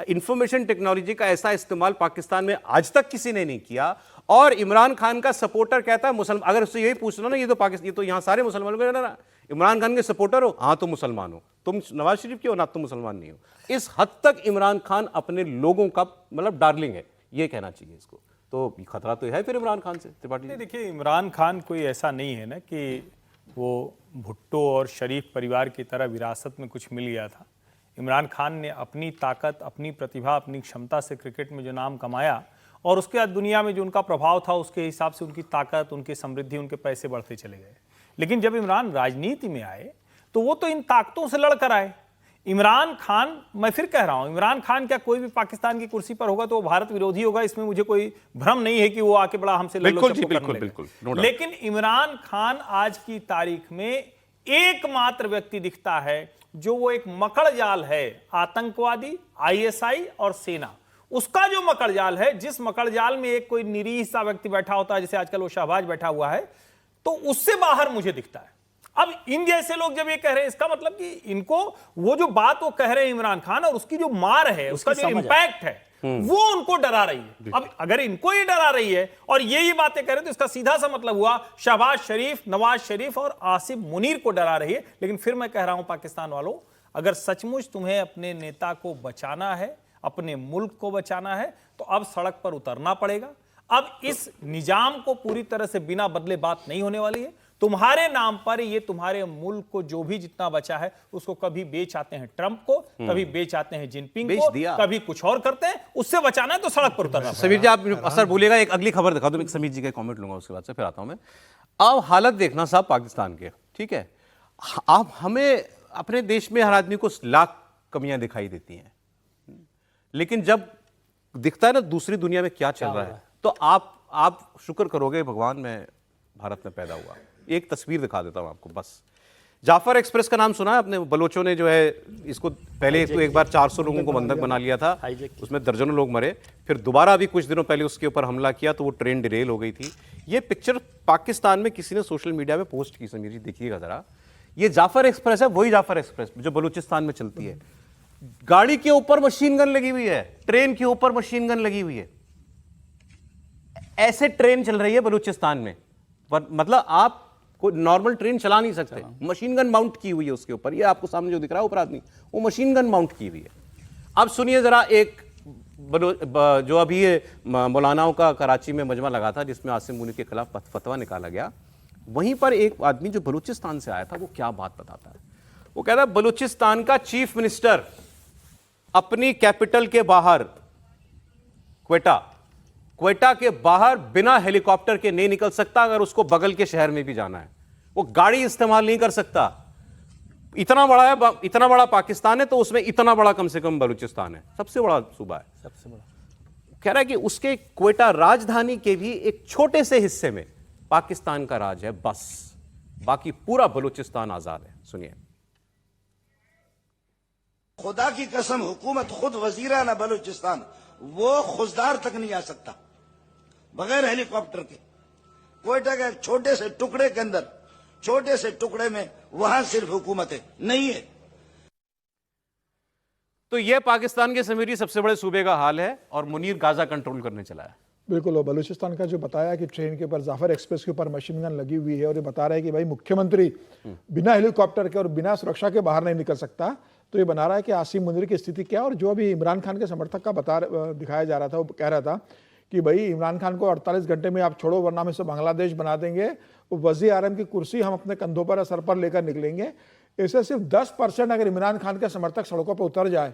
इंफॉर्मेशन टेक्नोलॉजी का ऐसा इस्तेमाल पाकिस्तान में आज तक किसी ने नहीं किया। और इमरान खान का सपोर्टर कहता है मुसलमान, अगर उससे यही पूछना ना, ये तो पाकिस्तान, ये तो यहाँ सारे मुसलमान हो ना, इमरान खान के सपोर्टर हो, हाँ तो मुसलमान हो, तुम नवाज शरीफ के हो ना, तुम मुसलमान नहीं हो। इस हद तक इमरान खान अपने लोगों का मतलब डार्लिंग है, ये कहना चाहिए इसको। तो खतरा तो है फिर इमरान खान से, त्रिपाठी। देखिए, इमरान खान कोई ऐसा नहीं है ना कि वो भुट्टो और शरीफ परिवार की तरह विरासत में कुछ मिल गया था। इमरान खान ने अपनी ताकत, अपनी प्रतिभा, अपनी क्षमता से क्रिकेट में जो नाम कमाया और उसके बाद दुनिया में जो उनका प्रभाव था, उसके हिसाब से उनकी ताकत, उनकी समृद्धि, उनके पैसे बढ़ते चले गए। लेकिन जब इमरान राजनीति में आए तो वो तो इन ताकतों से लड़कर आए। इमरान खान, मैं फिर कह रहा हूं, इमरान खान क्या कोई भी पाकिस्तान की कुर्सी पर होगा तो वो भारत विरोधी होगा, इसमें मुझे कोई भ्रम नहीं है कि वो आके बड़ा हमसे बिल्कुल। लेकिन इमरान खान आज की तारीख में एकमात्र व्यक्ति दिखता है जो वो एक मकड़ जाल है, आतंकवादी, आईएसआई और सेना, उसका जो मकड़ जाल है, जिस मकड़ जाल में एक कोई निरीह सा व्यक्ति बैठा होता है, जैसे आजकल वो शहबाज बैठा हुआ है, तो उससे बाहर मुझे दिखता है। अब इन जैसे लोग जब ये कह रहे हैं, इसका मतलब कि इनको वो जो बात वो कह रहे हैं इमरान खान, और उसकी जो मार है, उसका जो इंपैक्ट है, वो उनको डरा रही है। अब अगर इनको ये डरा रही है और ये बातें कह रहे हैं, तो इसका सीधा सा मतलब हुआ शहबाज शरीफ, नवाज शरीफ और आसिम मुनीर को डरा रही है। लेकिन फिर मैं कह रहा हूं पाकिस्तान वालों, अगर सचमुच तुम्हें अपने नेता को बचाना है, अपने मुल्क को बचाना है, तो अब सड़क पर उतरना पड़ेगा। अब इस निजाम को पूरी तरह से बिना बदले बात नहीं होने वाली है। तुम्हारे नाम पर ये तुम्हारे मुल्क को जो भी जितना बचा है उसको कभी बेच आते हैं ट्रंप को, कभी बेच आते हैं जिनपिंग को, कभी कुछ और करते हैं। उससे बचाना है तो सड़क पर उतरना। समीर जी, आप असर बोलिएगा, एक अगली खबर दिखा दो, समीर जी का कमेंट लूंगा, उसके बाद से फिर आता हूं मैं। अब हालत देखना साहब पाकिस्तान के, ठीक है, आप हमें अपने देश में हर आदमी को लाख कमियां दिखाई देती हैं, लेकिन जब दिखता है ना दूसरी दुनिया में क्या चल रहा है, तो आप शुक्र करोगे भगवान मैं भारत में पैदा हुआ। एक तस्वीर दिखा देता हूं आपको बस। जाफर एक्सप्रेस का नाम सुना है अपने? बलोचों ने जो है इसको पहले तो एक बार 400 लोगों को बंधक बना लिया था, उसमें दर्जनों लोग मरे, फिर दोबारा अभी कुछ दिनों पहले उसके ऊपर हमला किया तो वो ट्रेन डिरेल हो गई थी। ये पिक्चर पाकिस्तान में किसी ने सोशल मीडिया में पोस्ट की, समीर जी देखिएगा जरा। ये जाफर एक्सप्रेस है, वही जाफर एक्सप्रेस जो बलूचिस्तान में चलती है। गाड़ी के ऊपर मशीन गन लगी हुई है, ट्रेन के ऊपर मशीन गन लगी हुई है। ऐसे ट्रेन चल रही है बलूचिस्तान में, मतलब आप कोई नॉर्मल ट्रेन चला नहीं सकते, मशीन गन माउंट की हुई है उसके ऊपर। ये आपको सामने जो दिख रहा है ऊपर आदमी, वो मशीन गन माउंट की हुई है। अब सुनिए जरा एक जो अभी ये मौलानाओं का कराची में मजमा लगा था जिसमें आसिम मुनीर के खिलाफ फतवा निकाला गया, वहीं पर एक आदमी जो बलूचिस्तान से आया था वो क्या बात बताता है। वो कहता है बलूचिस्तान का चीफ मिनिस्टर अपनी कैपिटल के बाहर क्वेटा के बाहर बिना हेलीकॉप्टर के नहीं निकल सकता अगर उसको बगल के शहर में भी जाना है। वो गाड़ी इस्तेमाल नहीं कर सकता। इतना बड़ा पाकिस्तान है तो उसमें इतना बड़ा कम से कम बलूचिस्तान है, सबसे बड़ा सूबा है, सबसे बड़ा। कह रहा है कि उसके क्वेटा राजधानी के भी एक छोटे से हिस्से में पाकिस्तान का राज है, बस बाकी पूरा बलूचिस्तान आजाद है। सुनिए। खुदा की कसम, हुकूमत खुद वजीरा ना बलूचिस्तान, वो खुशदार तक नहीं आ सकता बगैर हेलीकॉप्टर के। क्वेटा के छोटे से टुकड़े के अंदर, छोटे से टुकड़े में वहां सिर्फ हुकूमत है, नहीं है। तो यह पाकिस्तान के समीरी सबसे बड़े सूबे का हाल है और मुनीर गाजा कंट्रोल करने चला है। बिल्कुल। और बलूचिस्तान का जो बताया कि ट्रेन के ऊपर जाफर एक्सप्रेस के ऊपर मशीन गन लगी हुई है और ये बता रहा है कि भाई मुख्यमंत्री बिना हेलीकॉप्टर के और बिना सुरक्षा के बाहर नहीं निकल सकता। तो ये बना रहा है कि आसिम मुनीर की स्थिति क्या है। और जो अभी इमरान खान के समर्थक का दिखाया जा रहा था, वो कह रहा था कि भाई इमरान खान को 48 घंटे में आप छोड़ो वरना हम इसे बांग्लादेश बना देंगे, वज़ीर आज़म की कुर्सी हम अपने कंधों पर सर पर लेकर निकलेंगे। इससे सिर्फ 10% अगर इमरान खान के समर्थक सड़कों पर उतर जाए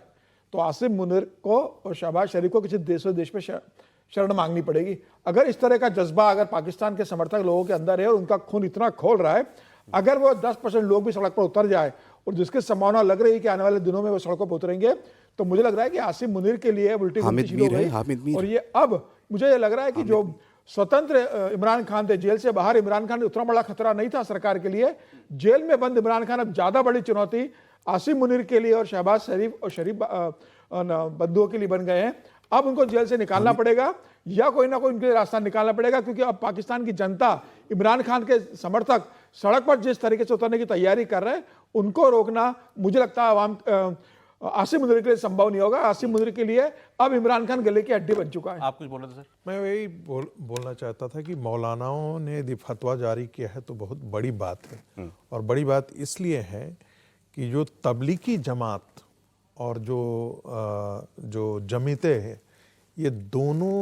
तो आसिम मुनीर को और शहबाज शरीफ को किसी देश में शरण मांगनी पड़ेगी। अगर इस तरह का जज्बा अगर पाकिस्तान के समर्थक लोगों के अंदर है और उनका खून इतना खोल रहा है, अगर वो 10% लोग भी सड़क पर उतर जाए और जिसकी संभावना लग रही है कि आने वाले दिनों में वो सड़कों पर उतरेंगे, तो मुझे लग रहा है कि आसिम मुनीर के लिए उल्टी शुरू हो गई। और ये अब मुझे ये लग रहा है कि जो स्वतंत्र इमरान खान थे, जेल से बाहर इमरान खान उतना बड़ा खतरा नहीं था सरकार के लिए। जेल में बंद इमरान खान अब ज्यादा बड़ी चुनौती आसिम मुनीर के लिए और शहबाज शरीफ और शरीफ बंधुओं के लिए बन गए हैं। अब उनको जेल से निकालना पड़ेगा या कोई ना कोई उनके रास्ता निकालना पड़ेगा, क्योंकि अब पाकिस्तान की जनता, इमरान खान के समर्थक सड़क पर जिस तरीके से उतरने की तैयारी कर रहे हैं, उनको रोकना मुझे लगता है आवाम आसिम मुनीर के लिए संभव नहीं होगा। आसिम मुनीर के लिए अब इमरान खान गले की हड्डी बन चुका है। आप कुछ बोल रहे थे सर? मैं वही बोलना चाहता था कि मौलानाओं ने यदि फतवा जारी किया है तो बहुत बड़ी बात है। और बड़ी बात इसलिए है कि जो तबलीगी जमात और जो जमीते हैं, ये दोनों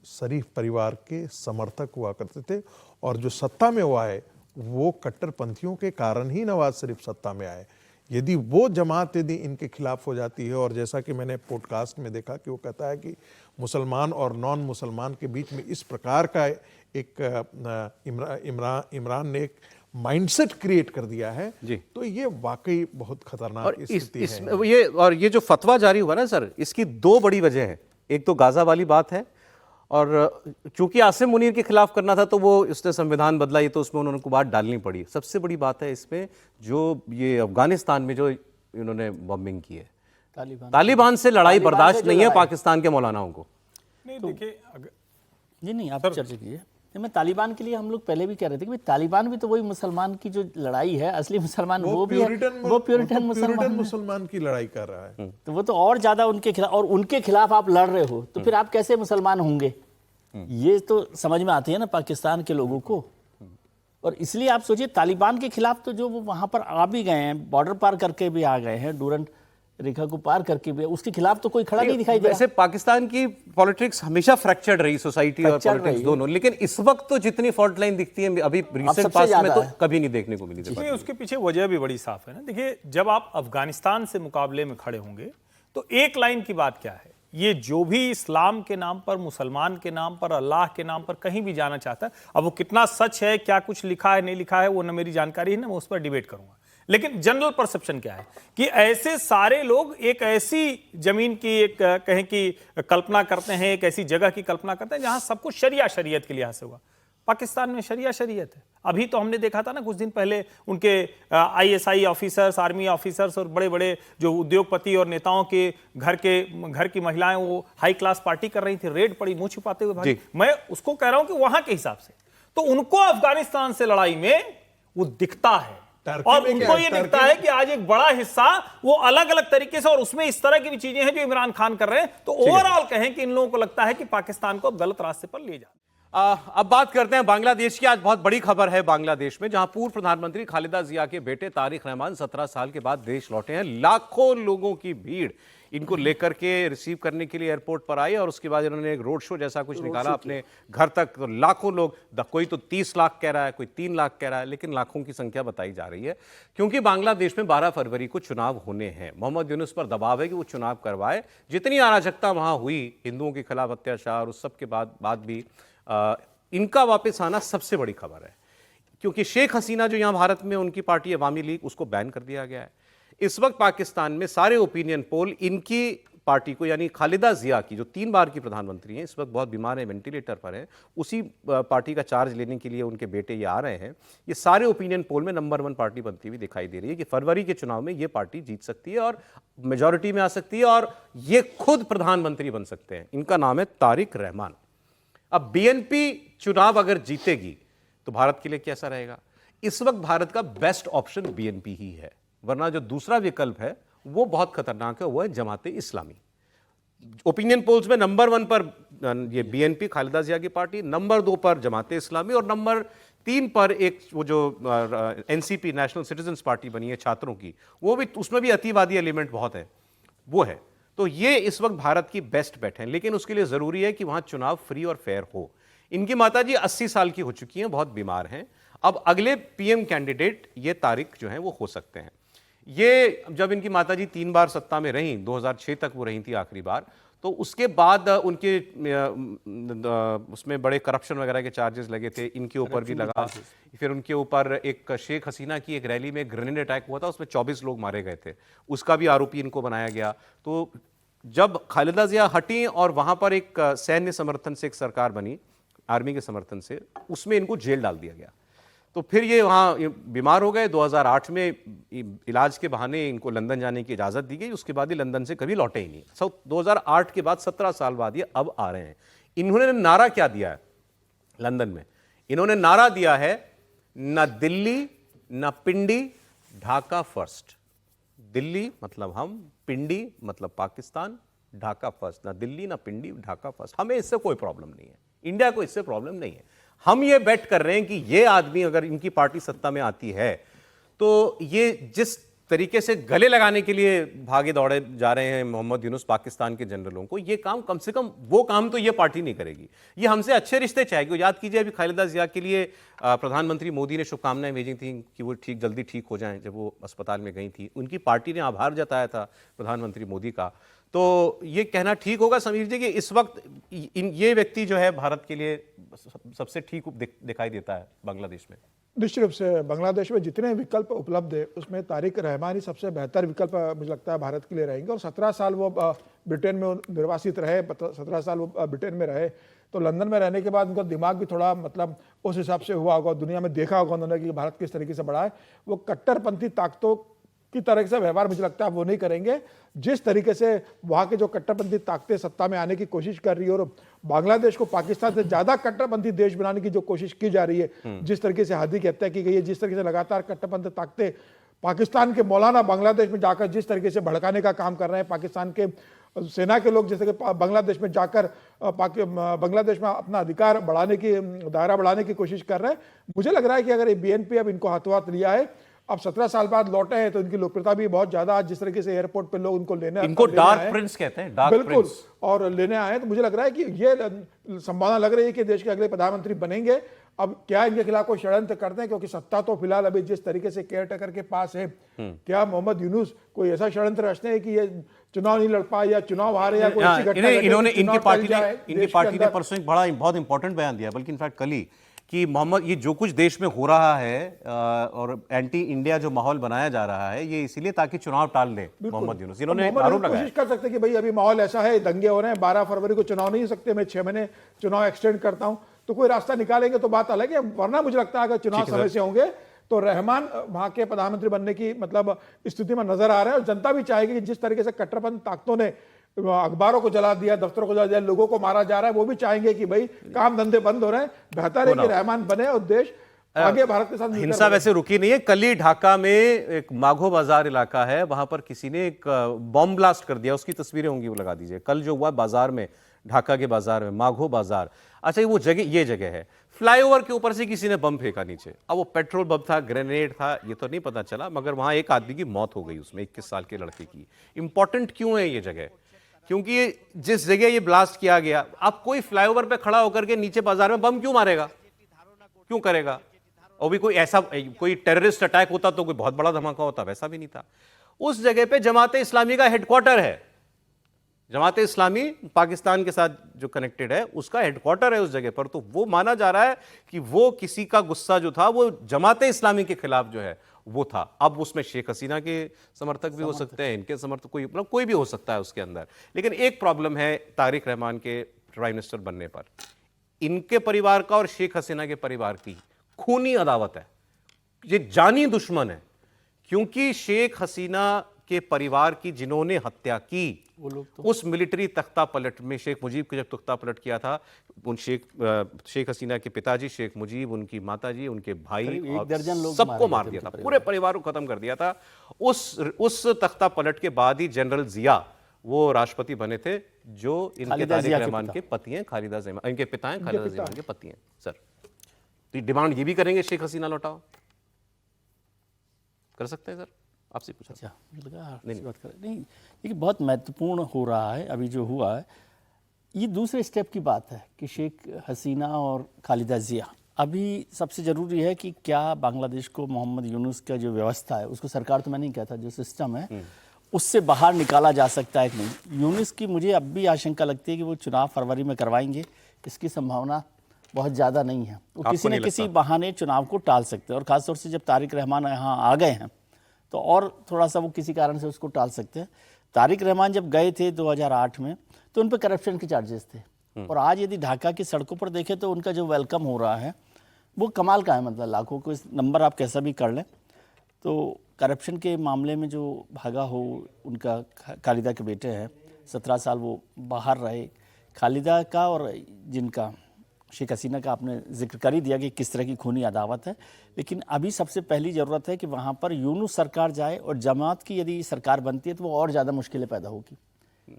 शरीफ परिवार के समर्थक हुआ करते थे और जो सत्ता में हुआ है वो कट्टरपंथियों के कारण ही नवाज शरीफ सत्ता में आए। यदि वो जमात यदि इनके खिलाफ हो जाती है, और जैसा कि मैंने पॉडकास्ट में देखा कि वो कहता है कि मुसलमान और नॉन मुसलमान के बीच में इस प्रकार का एक इमरान ने एक माइंडसेट क्रिएट कर दिया है जी, तो ये वाकई बहुत खतरनाक स्थिति है। ये जो फतवा जारी हुआ ना सर, इसकी दो बड़ी वजह है। एक तो गाजा वाली बात है, और चूंकि आसिम मुनीर के खिलाफ करना था तो वो उसने संविधान बदला, ये तो उसमें उन्होंने को बात डालनी पड़ी। सबसे बड़ी बात है इसमें जो ये अफगानिस्तान में जो इन्होंने बॉम्बिंग की है, तालिबान से लड़ाई बर्दाश्त नहीं है पाकिस्तान के मौलानाओं को। नहीं देखिए, नहीं आप चर्चा कीजिए। मैं तालिबान के लिए हम लोग पहले भी कह रहे थे कि तालिबान भी तो वही मुसलमान की जो लड़ाई है, असली मुसलमान वो भी है, वो प्यूरिटन मुसलमान की लड़ाई कर रहा है। तो वो तो और ज्यादा उनके खिलाफ, और उनके खिलाफ आप लड़ रहे हो तो फिर आप कैसे मुसलमान होंगे? ये तो समझ में आती है ना पाकिस्तान के लोगों को। और इसलिए आप सोचिए तालिबान के खिलाफ तो जो वो वहां पर आ भी गए हैं, बॉर्डर पार करके भी आ गए हैं, डूरंट रेखा को पार करके भी, उसके खिलाफ तो कोई खड़ा नहीं दिखाई दे। वैसे पाकिस्तान की पॉलिटिक्स हमेशा फ्रैक्चर्ड रही, सोसाइटी और पॉलिटिक्स दोनों, लेकिन इस वक्त तो जितनी फॉल्ट लाइन दिखती है अभी रिसेंट पास्ट में तो कभी नहीं देखने को मिली थी। उसके पीछे वजह भी बड़ी साफ है ना। देखिए, जब आप अफगानिस्तान से मुकाबले में खड़े होंगे तो एक लाइन की बात क्या है, ये जो भी इस्लाम के नाम पर, मुसलमान के नाम पर, अल्लाह के नाम पर कहीं भी जाना चाहता है, अब वो कितना सच है, क्या कुछ लिखा है नहीं लिखा है, वो न मेरी जानकारी है ना, मैं उस पर डिबेट करूंगा। लेकिन जनरल परसेप्शन क्या है कि ऐसे सारे लोग एक ऐसी जमीन की एक कहें कि कल्पना करते हैं, एक ऐसी जगह की कल्पना करते हैं जहां सब कुछ शरिया शरीयत के लिहाज से होगा। पाकिस्तान में शरिया शरीयत है। अभी तो हमने देखा था ना कुछ दिन पहले, उनके ISI ऑफिसर्स, आर्मी ऑफिसर्स और बड़े बड़े जो उद्योगपति और नेताओं के घर की महिलाएं वो हाई क्लास पार्टी कर रही थी, रेड पड़ी, मुंह छुपाते हुए भागी। मैं उसको कह रहा हूं कि वहां के हिसाब से तो उनको अफगानिस्तान से लड़ाई में वो दिखता है, और उनको ये दिखता है कि आज एक बड़ा हिस्सा वो अलग अलग तरीके से, और उसमें इस तरह की भी चीजें हैं जो इमरान खान कर रहे हैं। तो ओवरऑल कहें कि इन लोगों को लगता है कि पाकिस्तान को अब गलत रास्ते पर ले जा। अब बात करते हैं बांग्लादेश की। आज बहुत बड़ी खबर है बांग्लादेश में, जहां पूर्व प्रधानमंत्री खालिदा जिया के बेटे तारिक रहमान 17 साल के बाद देश लौटे हैं। लाखों लोगों की भीड़ इनको लेकर के रिसीव करने के लिए एयरपोर्ट पर आई और उसके बाद इन्होंने एक रोड शो जैसा कुछ निकाला अपने घर तक। तो लाखों लोग, कोई तो 30 लाख कह रहा है, कोई 3 लाख कह रहा है, लेकिन लाखों की संख्या बताई जा रही है, क्योंकि बांग्लादेश में 12 फरवरी को चुनाव होने हैं। मोहम्मद यूनुस पर दबाव है कि वो चुनाव करवाए। जितनी अराजकता वहां हुई, हिंदुओं के खिलाफ अत्याचार, उस सब के बाद भी इनका वापस आना सबसे बड़ी खबर है, क्योंकि शेख हसीना जो यहां भारत में, उनकी पार्टी अवामी लीग, उसको बैन कर दिया गया है। इस वक्त पाकिस्तान में सारे ओपिनियन पोल इनकी पार्टी को, यानी खालिदा जिया की, जो 3 बार की प्रधानमंत्री हैं, इस वक्त बहुत बीमार हैं, वेंटिलेटर पर हैं, उसी पार्टी का चार्ज लेने के लिए उनके बेटे ये आ रहे हैं। ये सारे ओपिनियन पोल में नंबर 1 पार्टी बनती हुई दिखाई दे रही है कि फरवरी के चुनाव में ये पार्टी जीत सकती है और मेजॉरिटी में आ सकती है और ये खुद प्रधानमंत्री बन सकते हैं। इनका नाम है तारिक रहमान। अब बीएनपी चुनाव अगर जीतेगी तो भारत के लिए कैसा रहेगा? इस वक्त भारत का बेस्ट ऑप्शन बीएनपी ही है, वरना जो दूसरा विकल्प है वो बहुत खतरनाक है, वो है जमाते इस्लामी। ओपिनियन पोल्स में नंबर 1 पर ये बीएनपी खालिदा जिया की पार्टी, नंबर 2 पर जमाते इस्लामी और नंबर 3 पर एक वो जो एनसीपी नेशनल सिटीजन्स पार्टी बनी है छात्रों की, वो भी, उसमें भी अतिवादी एलिमेंट बहुत है, वो है। तो ये इस वक्त भारत की बेस्ट बेट है, लेकिन उसके लिए जरूरी है कि वहां चुनाव फ्री और फेयर हो। इनकी माताजी 80 साल की हो चुकी हैं, बहुत बीमार हैं। अब अगले पीएम कैंडिडेट ये तारिक जो हैं वो हो सकते हैं। ये जब इनकी माताजी 3 बार सत्ता में रहीं, 2006 तक वो रही थी आखिरी बार, तो उसके बाद उनके उसमें बड़े करप्शन वगैरह के चार्जेस लगे थे, इनके ऊपर भी लगा। फिर उनके ऊपर एक शेख हसीना की एक रैली में ग्रेनेड अटैक हुआ था, उसमें 24 लोग मारे गए थे, उसका भी आरोपी इनको बनाया गया। तो जब खालिदा जिया हटी और वहां पर एक सैन्य समर्थन से एक सरकार बनी, आर्मी के समर्थन से, उसमें इनको जेल डाल दिया गया। तो फिर ये वहाँ बीमार हो गए। 2008 में इलाज के बहाने इनको लंदन जाने की इजाज़त दी गई, उसके बाद ये लंदन से कभी लौटे ही नहीं। 2008 के बाद 17 साल बाद ये अब आ रहे हैं। इन्होंने नारा क्या दिया है लंदन में? इन्होंने नारा दिया है, ना दिल्ली ना पिंडी, ढाका फर्स्ट। दिल्ली मतलब हम, पिंडी मतलब पाकिस्तान, ढाका फर्स्ट। ना दिल्ली ना पिंडी, ढाका फर्स्ट। हमें इससे कोई प्रॉब्लम नहीं है, इंडिया को इससे प्रॉब्लम नहीं है। हम ये बेट कर रहे हैं कि ये आदमी, अगर इनकी पार्टी सत्ता में आती है, तो ये जिस तरीके से गले लगाने के लिए भागे दौड़े जा रहे हैं मोहम्मद यूनुस पाकिस्तान के जनरलों को, ये काम, कम से कम वो काम तो ये पार्टी नहीं करेगी। ये हमसे अच्छे रिश्ते चाहेगी। याद कीजिए, अभी खालिदा जिया के लिए प्रधानमंत्री मोदी ने शुभकामनाएं भेजी थी कि वो जल्दी ठीक हो जाएं, जब वो अस्पताल में गई थी। उनकी पार्टी ने आभार जताया था प्रधानमंत्री मोदी का। तो ये कहना ठीक होगा समीर जी कि इस वक्त ये व्यक्ति जो है भारत के लिए सबसे ठीक दिखाई देता है बांग्लादेश में? निश्चित रूप से बांग्लादेश में जितने विकल्प उपलब्ध है, उसमें तारिक रहमान ही सबसे बेहतर विकल्प मुझे लगता है भारत के लिए रहेंगे। और 17 साल वो ब्रिटेन में निर्वासित रहे, 17 साल वो ब्रिटेन में रहे, तो लंदन में रहने के बाद उनका दिमाग भी थोड़ा मतलब उस हिसाब से हुआ होगा, दुनिया में देखा होगा उन्होंने कि भारत किस तरीके से बढ़ा है। वो कट्टरपंथी ताकतों की तरह से व्यवहार मुझे लगता है वो नहीं करेंगे। जिस तरीके से वहाँ के जो कट्टरपंथी ताकतें सत्ता में आने की कोशिश कर रही है और बांग्लादेश को पाकिस्तान से ज्यादा कट्टरपंथी देश बनाने की जो कोशिश की जा रही है, जिस तरीके से हादी की हत्या की गई है, जिस तरीके से लगातार कट्टरपंथी ताकतें पाकिस्तान के मौलाना बांग्लादेश में जाकर जिस तरीके से भड़काने का काम कर रहे हैं, पाकिस्तान के सेना के लोग जैसे कि बांग्लादेश में जाकर बांग्लादेश में अपना अधिकार बढ़ाने की, दायरा बढ़ाने की कोशिश कर रहे हैं। मुझे लग रहा है कि अगर बीएनपी अब इनको हाथों हाथ लिया है, अब 17 साल बाद लौटे हैं, तो इनकी लोकप्रियता भी बहुत ज्यादा, आज जिस तरीके से एयरपोर्ट पे लोग उनको इनको डार्क प्रिंस कहते हैं, डार्क बिल्कुल प्रिंस, और लेने आए हैं। तो मुझे लग रहा है कि ये संभावना लग रही है कि देश के अगले प्रधानमंत्री बनेंगे। अब क्या इनके खिलाफ कोई षड्यंत्र करते हैं, क्योंकि सत्ता तो फिलहाल अभी जिस तरीके से केयर टेकर के पास है, क्या मोहम्मद यूनुस कोई ऐसा षड्यंत्र रचते हैं कि ये चुनाव नहीं लड़ पाए या चुनाव हारे या कोई ऐसी घटना घटे, इन्होंने चुनाव इनकी पार्टी टल जाए ने देश के अंदर। परसों एक बहुत इंपॉर्टेंट बयान दिया, बल्कि इनफैक्ट कल ही, कि मोहम्मद, ये जो कुछ देश में हो रहा है और एंटी इंडिया जो माहौल बनाया जा रहा है, ये इसीलिए ताकि चुनाव टाल दे मोहम्मद यूनुस। इन्होंने आरोप लगाया, कोशिश कर सकते कि भाई अभी माहौल ऐसा है, दंगे हो रहे हैं, 12 फरवरी को चुनाव नहीं हो सकते, मैं 6 महीने चुनाव एक्सटेंड करता हूं, तो कोई रास्ता निकालेंगे तो बात अलग है। वरना मुझे लगता है अगर चुनाव समय से होंगे तो रहमान वहां के प्रधानमंत्री बनने की मतलब स्थिति में नजर आ रहे हैं। और जनता भी चाहेगी कि जिस तरीके से कट्टरपंथी ताकतों ने अखबारों को जला दिया, दफ्तरों को जला दिया, लोगों को मारा जा रहा है, वो भी चाहेंगे कि भाई काम धंधे बंद हो रहे हैं, बेहतर है कि रहमान बने और देश आगे भारत के साथ हिंसा वैसे रुकी नहीं है। कल ही ढाका में एक माघो बाजार इलाका है, वहां पर किसी ने एक बॉम्ब ब्लास्ट कर दिया, उसकी तस्वीरें होंगी, वो लगा दीजिए। कल जो हुआ बाजार में ढाका के बाजार में, माघो बाजार। अच्छा, वो जगह, ये जगह है, फ्लाईओवर के ऊपर से किसी ने बम फेंका नीचे। अब वो पेट्रोल बम था, ग्रेनेड था, ये तो नहीं पता चला, मगर वहां एक आदमी की मौत हो गई उसमें, 21 साल के लड़के की। इंपॉर्टेंट क्यों है ये जगह? क्योंकि जिस जगह ये ब्लास्ट किया गया, आप कोई फ्लाईओवर पे खड़ा होकर के नीचे बाजार में बम क्यों मारेगा, क्यों करेगा? और भी कोई ऐसा कोई टेररिस्ट अटैक होता तो कोई बहुत बड़ा धमाका होता, वैसा भी नहीं था। उस जगह पे जमाते इस्लामी का हेडक्वार्टर है। जमाते इस्लामी पाकिस्तान के साथ जो कनेक्टेड है, उसका हेडक्वार्टर है उस जगह पर। तो वो माना जा रहा है कि वो किसी का गुस्सा जो था वो जमाते इस्लामी के खिलाफ जो है वो था। अब उसमें शेख हसीना के समर्थक भी हो सकते हैं, इनके समर्थक, कोई भी हो सकता है उसके अंदर। लेकिन एक प्रॉब्लम है तारिक रहमान के प्राइम मिनिस्टर बनने पर, इनके परिवार का और शेख हसीना के परिवार की खूनी अदावत है, ये जानी दुश्मन है। क्योंकि शेख हसीना के परिवार की जिन्होंने हत्या की, वो लोग तो उस मिलिट्री तख्ता पलट में, शेख मुजीब के जब तख्ता पलट किया था, उन शेख हसीना के पिताजी शेख मुजीब, उनकी माताजी, उनके भाई, एक दर्जन लोग सबको मार दिया था, पूरे परिवार को खत्म कर दिया था। उस तख्ता पलट के बाद ही जनरल जिया वो राष्ट्रपति बने थे, जो इनके तारिक रहमान के पति हैं, खालिदा ज़िया, इनके पिता हैं, खालिदा ज़िया के पति हैं। सर, तो डिमांड ये भी करेंगे शेख हसीना लौटाओ, कर सकते हैं सर? आपसे पूछा। अच्छा, मुझे लगा बात करें। नहीं, ये बहुत महत्वपूर्ण हो रहा है अभी जो हुआ है। ये दूसरे स्टेप की बात है कि शेख हसीना और खालिदा ज़िया, अभी सबसे ज़रूरी है कि क्या बांग्लादेश को मोहम्मद यूनुस का जो व्यवस्था है, उसको सरकार तो मैं नहीं कहता, जो सिस्टम है उससे बाहर निकाला जा सकता है कि नहीं। यूनुस की मुझे अब भी आशंका लगती है कि वो चुनाव फरवरी में करवाएंगे, इसकी संभावना बहुत ज़्यादा नहीं है। वो किसी न किसी बहाने चुनाव को टाल सकते हैं, और ख़ासतौर से जब तारिक रहमान यहाँ आ गए हैं तो और थोड़ा सा वो किसी कारण से उसको टाल सकते हैं। तारिक रहमान जब गए थे 2008 में तो उन पर करप्शन के चार्जेस थे, और आज यदि ढाका की सड़कों पर देखें तो उनका जो वेलकम हो रहा है वो कमाल का है। मतलब लाखों को, इस नंबर आप कैसा भी कर लें। तो करप्शन के मामले में जो भागा हो, उनका खालिदा के बेटे हैं, 17 साल वो बाहर रहे। खालिदा का और जिनका शेख हसीना का आपने जिक्र कर ही दिया कि किस तरह की खूनी अदावत है, लेकिन अभी सबसे पहली ज़रूरत है कि वहाँ पर यूनुस सरकार जाए, और जमात की यदि सरकार बनती है तो वो और ज़्यादा मुश्किलें पैदा होगी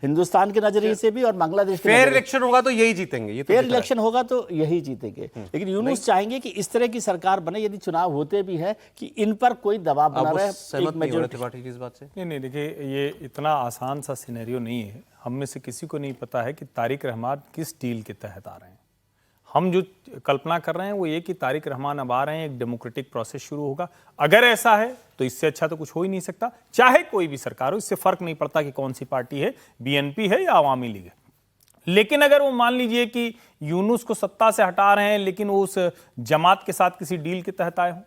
हिंदुस्तान के नजरिए से भी और बांग्लादेश के। फेयर इलेक्शन होगा तो यही जीतेंगे, ये तो फेयर इलेक्शन होगा तो यही जीतेंगे। लेकिन यूनुस चाहेंगे कि इस तरह की सरकार बने, यदि चुनाव होते भी है, कि इन पर कोई दबाव बना रहे। सहमत नहीं हो रहे त्रिपाठी जी इस बात से? नहीं, देखिए, ये इतना आसान सा सिनेरियो नहीं है। हम में से किसी को नहीं पता है कि तारिक रहमान किस डील के तहत आ रहे हैं। हम जो कल्पना कर रहे हैं वो ये कि तारिक रहमान अब आ रहे हैं, एक डेमोक्रेटिक प्रोसेस शुरू होगा। अगर ऐसा है तो इससे अच्छा तो कुछ हो ही नहीं सकता, चाहे कोई भी सरकार हो, इससे फर्क नहीं पड़ता कि कौन सी पार्टी है, बीएनपी है या अवामी लीग है। लेकिन अगर वो मान लीजिए कि यूनुस को सत्ता से हटा रहे हैं, लेकिन वो उस जमात के साथ किसी डील के तहत आए हों,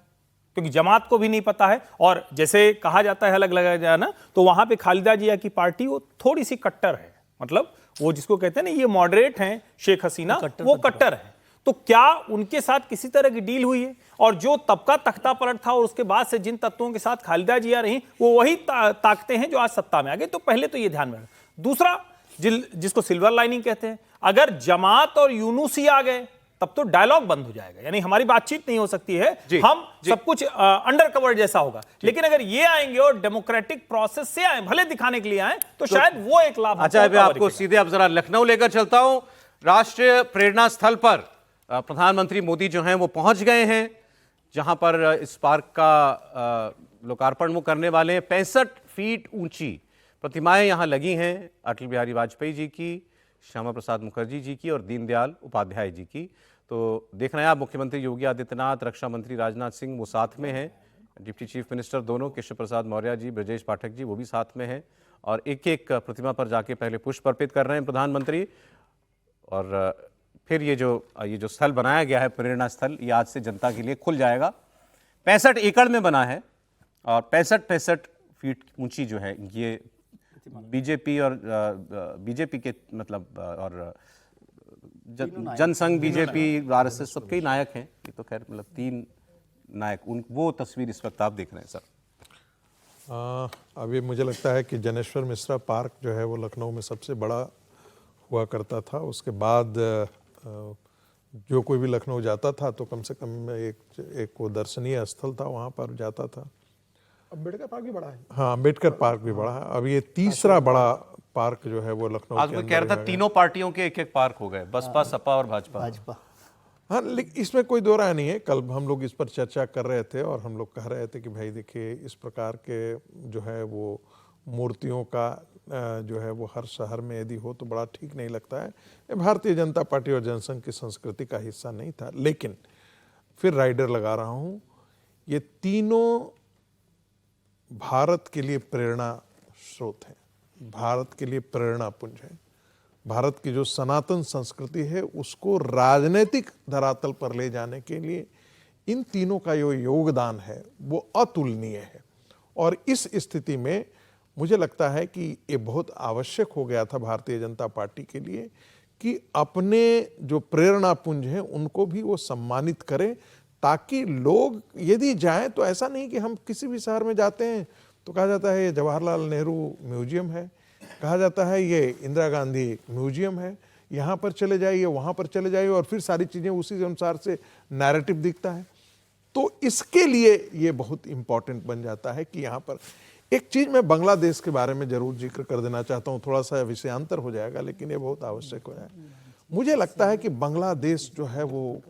क्योंकि जमात को भी नहीं पता है, और जैसे कहा जाता है अलग लगा जाए ना, तो वहां पे खालिदा जिया की पार्टी वो थोड़ी सी कट्टर है। मतलब वो जिसको कहते हैं ना, ये मॉडरेट हैं शेख हसीना, वो कट्टर है। तो क्या उनके साथ किसी तरह की डील हुई है? और जो तबका तख्ता पलट था और उसके बाद से जिन तत्वों के साथ खालिदा जिया रही, वो वही ताकतें हैं जो आज सत्ता में आ गए। तो पहले तो ये ध्यान में रखना। दूसरा, जिसको सिल्वर लाइनिंग कहते हैं, अगर जमात और यूनुस ही आ गए तब तो डायलॉग बंद हो जाएगा, यानी हमारी बातचीत नहीं हो सकती है, हम सब कुछ अंडर कवर जैसा होगा। लेकिन अगर ये आएंगे और डेमोक्रेटिक प्रोसेस से आए, भले दिखाने के लिए आए, तो शायद वो एक लाभ। अच्छा, मैं आपको सीधे अब जरा लखनऊ लेकर चलता हूं। राष्ट्रीय प्रेरणा स्थल पर प्रधानमंत्री मोदी जो हैं वो पहुंच गए हैं, जहां पर इस पार्क का लोकार्पण वो करने वाले हैं। 65 फीट ऊंची प्रतिमाएं यहां लगी हैं, अटल बिहारी वाजपेयी जी की, श्यामा प्रसाद मुखर्जी जी की और दीनदयाल उपाध्याय जी की। तो देख रहे हैं आप, मुख्यमंत्री योगी आदित्यनाथ, रक्षा मंत्री राजनाथ सिंह वो साथ में हैं, डिप्टी चीफ मिनिस्टर दोनों केशव प्रसाद मौर्य जी, ब्रजेश पाठक जी वो भी साथ में हैं, और एक एक प्रतिमा पर जाके पहले पुष्प अर्पित कर रहे हैं प्रधानमंत्री। और फिर ये जो स्थल बनाया गया है, प्रेरणा स्थल, ये आज से जनता के लिए खुल जाएगा। 65 एकड़ में बना है, और 65 फीट ऊंची जो है ये बीजेपी के मतलब और जनसंघ, बीजेपी, आरएसएस सबके ही नायक हैं। ये तो खैर मतलब 3 नायक, वो तस्वीर इस वक्त आप देख रहे हैं सर। अभी मुझे लगता है कि जनेश्वर मिश्रा पार्क जो है वो लखनऊ में सबसे बड़ा हुआ करता था। उसके बाद जो कोई भी लखनऊ जाता था तो कम से कम एक वो दर्शनीय स्थल था, वहाँ पर जाता था। अम्बेडकर पार्क भी बड़ा है। हाँ, अम्बेडकर पार्क भी बड़ा है। अब ये तीसरा बड़ा पार्क जो है वो लखनऊ आज के मैं अंदर कह रहा था है। तीनों पार्टियों के एक एक पार्क हो गए, बसपा, सपा और भाजपा। हाँ, लेकिन इसमें कोई दो राय नहीं है। कल हम लोग इस पर चर्चा कर रहे थे और हम लोग कह रहे थे कि भाई देखिए, इस प्रकार के जो है वो मूर्तियों का जो है वो हर शहर में यदि हो तो बड़ा ठीक नहीं लगता है। ये भारतीय जनता पार्टी और जनसंघ की संस्कृति का हिस्सा नहीं था। लेकिन फिर राइडर लगा रहा हूँ, ये तीनों भारत के लिए प्रेरणा स्रोत हैं, भारत के लिए प्रेरणा पुंज है। भारत की जो सनातन संस्कृति है उसको राजनीतिक धरातल पर ले जाने के लिए इन तीनों का जो योगदान है वो अतुलनीय है। और इस स्थिति में मुझे लगता है कि ये बहुत आवश्यक हो गया था भारतीय जनता पार्टी के लिए कि अपने जो प्रेरणा पुंज हैं उनको भी वो सम्मानित करें, ताकि लोग यदि जाएं तो ऐसा नहीं कि हम किसी भी शहर में जाते हैं तो कहा जाता है ये जवाहरलाल नेहरू म्यूजियम है, कहा जाता है ये इंदिरा गांधी म्यूजियम है, यहाँ पर चले जाइए, वहाँ पर चले जाइए, और फिर सारी चीज़ें उसी अनुसार से नैरेटिव दिखता है। तो इसके लिए ये बहुत इम्पॉर्टेंट बन जाता है कि यहाँ पर एक चीज़ मैं बांग्लादेश के बारे में जरूर जिक्र कर देना चाहता हूँ, थोड़ा सा विषयांतर हो जाएगा लेकिन ये बहुत आवश्यक हो जाएगा। मुझे लगता है कि बांग्लादेश जो है वो,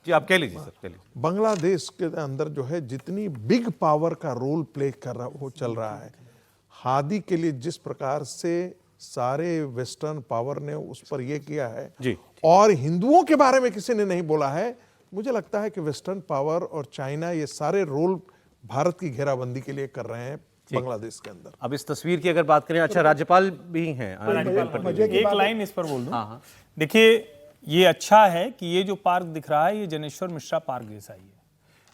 जी आप कह लीजिए सर, कह लीजिए। बांग्लादेश के अंदर जो है जितनी बिग पावर का रोल प्ले कर रहा वो चल रहा है, हादी के लिए जिस प्रकार से सारे वेस्टर्न पावर ने उस पर ये किया है जी, और हिंदुओं के बारे में किसी ने नहीं बोला है, मुझे लगता है कि वेस्टर्न पावर और चाइना ये सारे रोल भारत की घेराबंदी के लिए कर रहे हैं बांग्लादेश के अंदर। अब इस तस्वीर की अगर बात करें, अच्छा राज्यपाल भी हैं, एक लाइन इस पर बोल दूं। देखिए, ये अच्छा है कि ये जो पार्क दिख रहा है ये जनेश्वर मिश्रा पार्क जैसा ही है।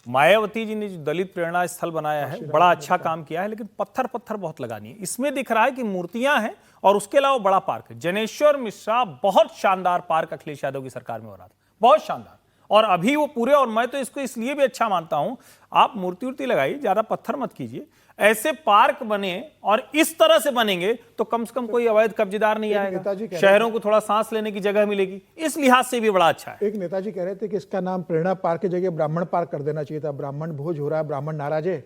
मायावती जी ने जो दलित प्रेरणा स्थल बनाया है बड़ा अच्छा काम किया है, लेकिन पत्थर बहुत लगानी है। इसमें दिख रहा है कि मूर्तियां हैं और उसके अलावा बड़ा पार्क है। जनेश्वर मिश्रा बहुत शानदार पार्क अखिलेश यादव की सरकार में हो रहा था, बहुत शानदार, और अभी वो पूरे, और मैं तो इसको इसलिए भी अच्छा मानता हूं, आप मूर्ति लगाइए, ज्यादा पत्थर मत कीजिए, ऐसे पार्क बने और इस तरह से बनेंगे तो कम से कम कोई अवैध कब्जेदार नहीं आएगा, शहरों को थोड़ा सांस लेने की जगह मिलेगी, इस लिहाज से भी बड़ा अच्छा है। एक नेताजी कह रहे थे कि इसका नाम प्रेरणा पार्क की जगह ब्राह्मण पार्क कर देना चाहिए था। ब्राह्मण भोज हो रहा है, ब्राह्मण नाराज है,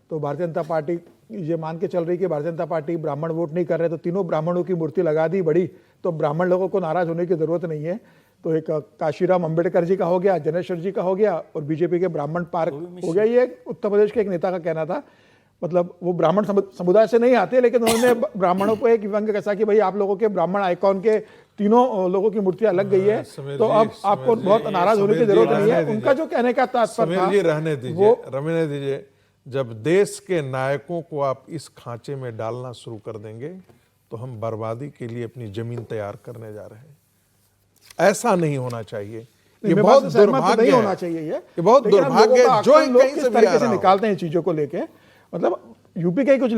तो भारतीय जनता पार्टी ये मान के चल रही कि भारतीय जनता पार्टी ब्राह्मण वोट नहीं कर रहे, तो तीनों ब्राह्मणों की मूर्ति लगा दी बड़ी, तो ब्राह्मण लोगों को नाराज होने की जरूरत नहीं है। तो एक काशीराम अंबेडकर जी का हो गया, जनेश्वर जी का हो गया, और बीजेपी के ब्राह्मण पार्क हो गया। ये उत्तर प्रदेश के एक नेता का कहना था, मतलब वो ब्राह्मण समुदाय से नहीं आते, लेकिन उन्होंने ब्राह्मणों को एक व्यंग्य कैसा कि भाई आप लोगों के ब्राह्मण आइकॉन के तीनों लोगों की मूर्तियां लग गई है, तो अब आपको बहुत नाराज होने की जरूरत नहीं है। उनका जो कहने का तात्पर्य था, रहने दीजिए, रमने दीजिए, जब देश के नायकों को आप इस खांचे में डालना शुरू कर देंगे तो हम बर्बादी के लिए अपनी जमीन तैयार करने जा रहे हैं। ऐसा नहीं होना चाहिए, ये बहुत दुर्भाग्य नहीं होना चाहिए। ये बहुत दुर्भाग्य है जो कहीं किस तरीके से निकालते हैं चीजों को लेके। मतलब यूपी के कुछ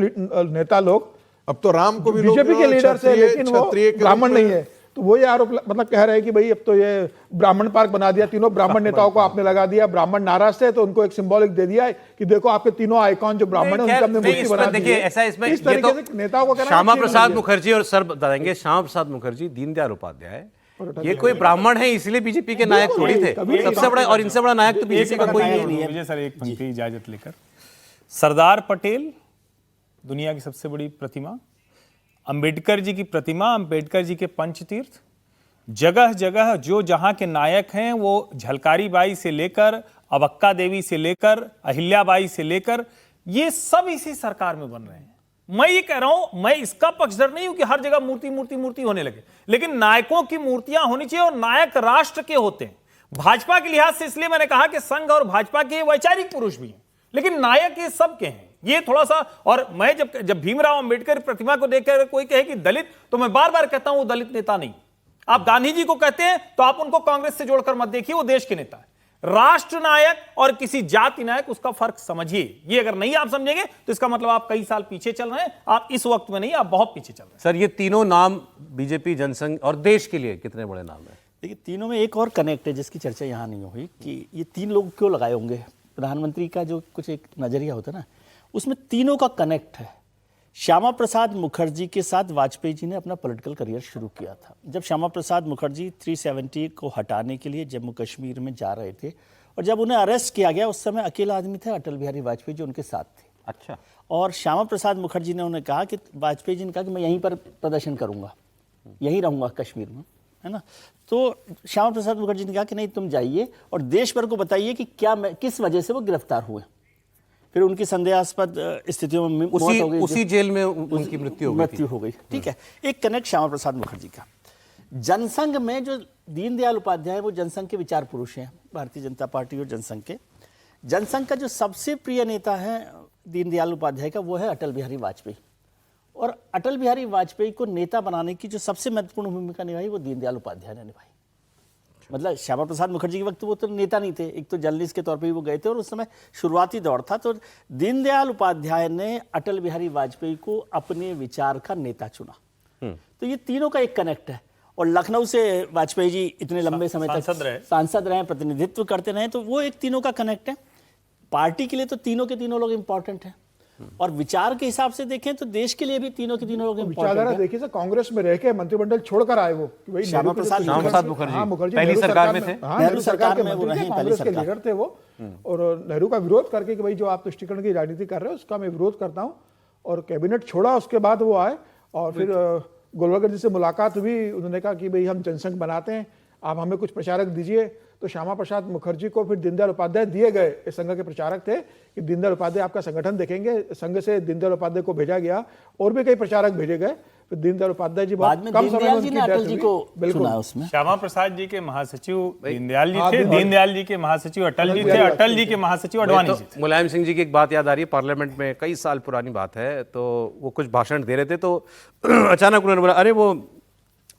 नेता लोग, अब तो राम को भी बीजेपी के लीडर से, लेकिन वो ब्राह्मण नहीं है, तो वो ये आरोप मतलब कह रहे हैं कि भाई अब तो ये ब्राह्मण पार्क बना दिया, तीनों ब्राह्मण नेताओं को आपने लगा दिया, ब्राह्मण नाराज थे तो उनको एक सिंबॉलिक दे दिया है कि देखो आपके तीनों आइकॉन जो ब्राह्मण है उनकी हमने मूर्ति बना दी है। देखिए ऐसा इसमें इस तरीके से नेताओं को कहना श्यामा प्रसाद मुखर्जी और सर बताएंगे, श्यामा प्रसाद मुखर्जी, दीनदयाल उपाध्याय, ये कोई ब्राह्मण है इसलिए बीजेपी के नायक थोड़ी थे, सबसे बड़ा और इनसे बड़ा नायक तो बीजेपी का कोई नहीं है। मुझे सर एक पंक्ति इजाजत लेकर, सरदार पटेल दुनिया की सबसे बड़ी प्रतिमा, अंबेडकर जी की प्रतिमा, अंबेडकर जी के पंचतीर्थ, जगह जगह जो जहां के नायक हैं वो झलकारी बाई से लेकर अबक्का देवी से लेकर अहिल्याबाई से लेकर ये सब इसी सरकार में बन रहे हैं। मैं ये कह रहा हूं, मैं इसका पक्षधर नहीं हूं कि हर जगह मूर्ति मूर्ति मूर्ति होने लगे, लेकिन नायकों की मूर्तियां होनी चाहिए और नायक राष्ट्र के होते हैं। भाजपा के लिहाज से इसलिए मैंने कहा कि संघ और भाजपा के वैचारिक पुरुष भी हैं, लेकिन नायक ये सबके हैं। ये थोड़ा सा, और मैं जब भीमराव अंबेडकर प्रतिमा को देखकर कोई कहे कि दलित, तो मैं बार बार कहता हूं वो दलित नेता नहीं। आप गांधी जी को कहते हैं तो आप उनको कांग्रेस से जोड़कर मत देखिए, वो देश के नेता है। राष्ट्र नायक और किसी जाति नायक, उसका फर्क समझिए। ये अगर नहीं आप समझेंगे तो इसका मतलब आप कई साल पीछे चल रहे हैं। आप इस वक्त में नहीं, आप बहुत पीछे चल रहे हैं। सर ये तीनों नाम बीजेपी, जनसंघ और देश के लिए कितने बड़े नाम हैं? देखिए तीनों में एक और कनेक्ट है जिसकी चर्चा यहाँ नहीं हुई कि ये तीन लोग क्यों लगाए होंगे। प्रधानमंत्री का जो कुछ एक नजरिया होता है ना, उसमें तीनों का कनेक्ट है। श्यामा प्रसाद मुखर्जी के साथ वाजपेयी जी ने अपना पॉलिटिकल करियर शुरू किया था। जब श्यामा प्रसाद मुखर्जी 370 को हटाने के लिए जम्मू कश्मीर में जा रहे थे और जब उन्हें अरेस्ट किया गया, उस समय अकेला आदमी था अटल बिहारी वाजपेयी जो उनके साथ थे। अच्छा। और श्यामा प्रसाद मुखर्जी ने उन्हें कहा कि वाजपेयी जी ने कहा कि मैं यहीं पर प्रदर्शन करूंगा, यहीं रहूंगा कश्मीर में, है ना। तो श्यामा प्रसाद मुखर्जी ने कहा कि नहीं, तुम जाइए और देश भर को बताइए कि किस वजह से वो गिरफ्तार हुए। फिर उनकी संदेहास्पद स्थितियों में मौत हो गई, उसी जेल में उनकी मृत्यु हो गई। ठीक है, एक कनेक्ट श्यामा प्रसाद मुखर्जी का जनसंघ में, जो दीनदयाल उपाध्याय वो जनसंघ के विचार पुरुष हैं, भारतीय जनता पार्टी और जनसंघ के। जनसंघ का जो सबसे प्रिय नेता है दीनदयाल उपाध्याय का, वो है अटल बिहारी वाजपेयी। और अटल बिहारी वाजपेयी को नेता बनाने की जो सबसे महत्वपूर्ण भूमिका निभाई वो दीनदयाल उपाध्याय ने निभाई। मतलब श्यामा प्रसाद मुखर्जी के वक्त वो तो नेता नहीं थे, एक तो जर्नलिस्ट के तौर पे ही वो गए थे और उस समय शुरुआती दौर था। तो दीनदयाल उपाध्याय ने अटल बिहारी वाजपेयी को अपने विचार का नेता चुना। तो ये तीनों का एक कनेक्ट है। और लखनऊ से वाजपेयी जी इतने लंबे समय तक सांसद रहे, प्रतिनिधित्व करते रहे, तो वो एक तीनों का कनेक्ट है। पार्टी के लिए तो तीनों के तीनों लोग इंपॉर्टेंट हैं, और विचार के हिसाब से देखें तो देश के लिए भी तीनों के तीनों लोग विचारधारा इंपॉर्टेंट देखिए सर, कांग्रेस में रह के मंत्रिमंडल छोड़कर आए वो कि भाई श्यामा प्रसाद मुखर्जी पहली सरकार में थे, नेहरू सरकार में वो रहे, कांग्रेस के लीडर थे वो। और नेहरू का विरोध करके कि भाई जो आप तुष्टीकरण की राजनीति कर रहे हो उसका मैं विरोध करता हूँ, और कैबिनेट छोड़ा। उसके बाद वो आए और फिर गोलवलकर जी से मुलाकात हुई, उन्होंने कहा कि भाई हम जनसंघ बनाते हैं, आप हमें कुछ प्रचारक दीजिए। तो श्यामा प्रसाद मुखर्जी को फिर दीनदयाल उपाध्याय दिए गए, इस संघ के प्रचारक थे कि दीनदयाल उपाध्याय आपका संगठन देखेंगे। संघ से दीनदयाल उपाध्याय को भेजा गया और भी कई प्रचारक भेजे गए। फिर दीनदयाल उपाध्याय जी बहुत कम समय में उनकी डेथ हुई। बिल्कुल, श्यामा प्रसाद जी के महासचिव दीनदयाल जी थे, दीनदयाल जी के महासचिव अटल जी थे, अटल जी के महासचिव अडवाणी जी थे। मुलायम सिंह जी की एक बात याद आ रही है, पार्लियामेंट में कई साल पुरानी बात है, तो वो कुछ भाषण दे रहे थे, तो अचानक उन्होंने बोला, अरे वो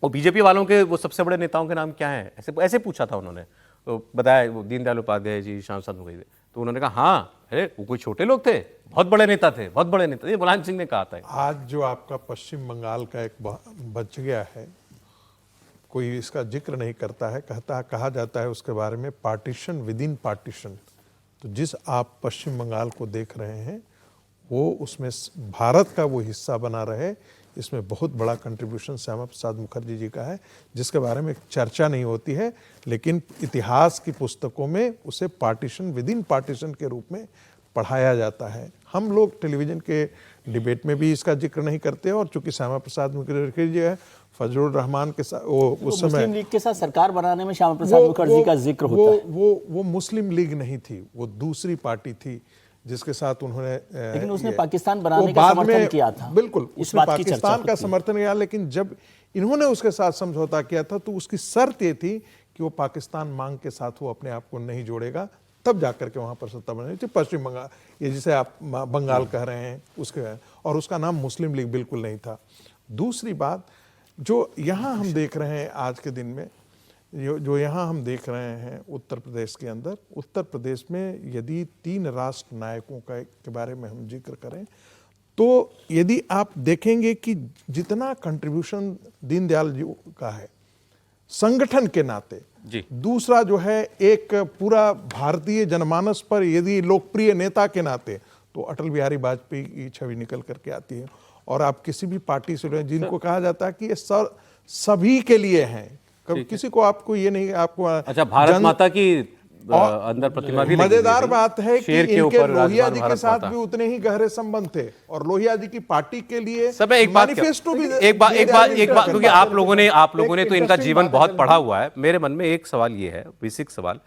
बीजेपी वालों के वो सबसे बड़े नेताओं के नाम क्या हैं, ऐसे पूछा था उन्होंने। तो बताया वो दीनदयाल उपाध्याय जी, श्यामा प्रसाद मुखर्जी। तो उन्होंने कहा हाँ, अरे वो कोई छोटे लोग थे, बहुत बड़े नेता थे, बहुत बड़े नेता। ये मुलायम सिंह ने कहा था। आज जो आपका पश्चिम बंगाल का एक बच गया है, कोई इसका जिक्र नहीं करता है, कहा जाता है उसके बारे में पार्टीशन विद इन पार्टीशन। तो जिस आप पश्चिम बंगाल को देख रहे हैं वो उसमें भारत का वो हिस्सा बना रहे, इसमें बहुत बड़ा कंट्रीब्यूशन श्यामा प्रसाद मुखर्जी जी का है, जिसके बारे में चर्चा नहीं होती है, लेकिन इतिहास की पुस्तकों में उसे पार्टीशन विद इन पार्टीशन के रूप में पढ़ाया जाता है। हम लोग टेलीविज़न के डिबेट में भी इसका जिक्र नहीं करते, और चूंकि श्यामा प्रसाद मुखर्जी जी है, फजलुर रहमान के साथ वो उस समय मुस्लिम लीग के साथ सरकार बनाने में श्यामा प्रसाद मुखर्जी का जिक्र होता है। वो मुस्लिम लीग नहीं थी, वो दूसरी पार्टी थी जिसके साथ उन्होंने, लेकिन उसने पाकिस्तान बनाने का समर्थन किया था। बिल्कुल, उसने पाकिस्तान का समर्थन किया, लेकिन जब इन्होंने उसके साथ समझौता किया था तो उसकी शर्त ये थी कि वो पाकिस्तान मांग के साथ वो अपने आप को नहीं जोड़ेगा, तब जाकर के वहां पर सत्ता बनी थी। पश्चिम बंगाल, ये जिसे आप बंगाल कह रहे हैं, उसके, और उसका नाम मुस्लिम लीग बिल्कुल नहीं था। दूसरी बात जो यहाँ हम देख रहे हैं आज के दिन में, जो यहाँ हम देख रहे हैं उत्तर प्रदेश के अंदर, उत्तर प्रदेश में यदि 3 राष्ट्र नायकों के बारे में हम जिक्र करें, तो यदि आप देखेंगे कि जितना कंट्रीब्यूशन दीनदयाल जी का है संगठन के नाते जी, दूसरा जो है एक पूरा भारतीय जनमानस पर यदि लोकप्रिय नेता के नाते, तो अटल बिहारी वाजपेयी की छवि निकल करके आती है। और आप किसी भी पार्टी से जिनको कहा जाता है कि ये सभी के लिए हैं, कभी किसी को आपको ये नहीं, आपको अच्छा भारत माता की अंदर प्रतिमा भी मजेदार बात है कि इनके लोहिया जी के साथ भी उतने ही गहरे संबंध थे, और लोहिया जी की पार्टी के लिए सब एक बात क्योंकि आप लोगों ने तो इनका जीवन बहुत पढ़ा हुआ है। मेरे मन में एक सवाल ये है, बेसिक सवाल,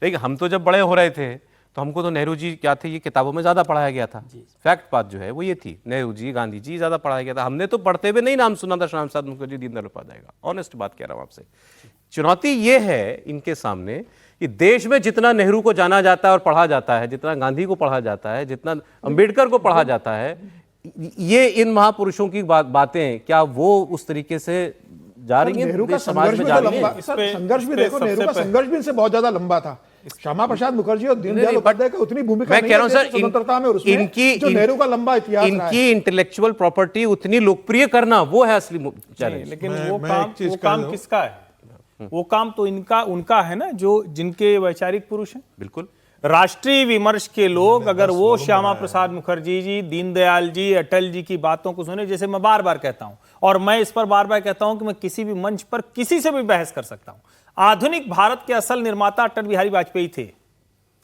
देखिए हम तो जब बड़े हो रहे थे तो हमको तो नेहरू जी क्या थे ये किताबों में ज्यादा पढ़ाया गया था। फैक्ट बात जो है वो ये थी, नेहरू जी, गांधी जी ज्यादा पढ़ाया गया था। हमने तो पढ़ते हुए नहीं नाम सुना था श्यामा प्रसाद मुखर्जी, दीनदयाल उपाध्याय का। ऑनेस्ट बात कह रहा हूं आपसे। चुनौती ये है इनके सामने कि देश में जितना नेहरू को जाना जाता है और पढ़ा जाता है, जितना गांधी को पढ़ा जाता है, जितना अंबेडकर को पढ़ा जाता है, ये इन महापुरुषों की बातें क्या वो उस तरीके से जा रही है समाज में? संघर्ष भी देखो, नेहरू का संघर्ष भी इनसे बहुत ज्यादा लंबा था। श्यामा प्रसाद मुखर्जी और दीनदयाल उपाध्याय का उतनी भूमिका मैं कह रहा हूं सर, स्वतंत्रता में जो नेहरू का लंबा इतिहास, इनकी इंटेलेक्चुअल प्रॉपर्टी उतनी लोकप्रिय करना, वो है असली चैलेंज। लेकिन वो काम किसका है? वो काम तो उनका है ना, जो जिनके वैचारिक पुरुष हैं। बिल्कुल, राष्ट्रीय विमर्श के लोग अगर वो श्यामा प्रसाद मुखर्जी जी, दीनदयाल जी, अटल जी की बातों को सुने, जैसे मैं बार बार कहता हूं, और मैं इस पर बार बार कहता हूं कि मैं किसी भी मंच पर किसी से भी बहस कर सकता हूं, आधुनिक भारत के असल निर्माता अटल बिहारी वाजपेयी थे।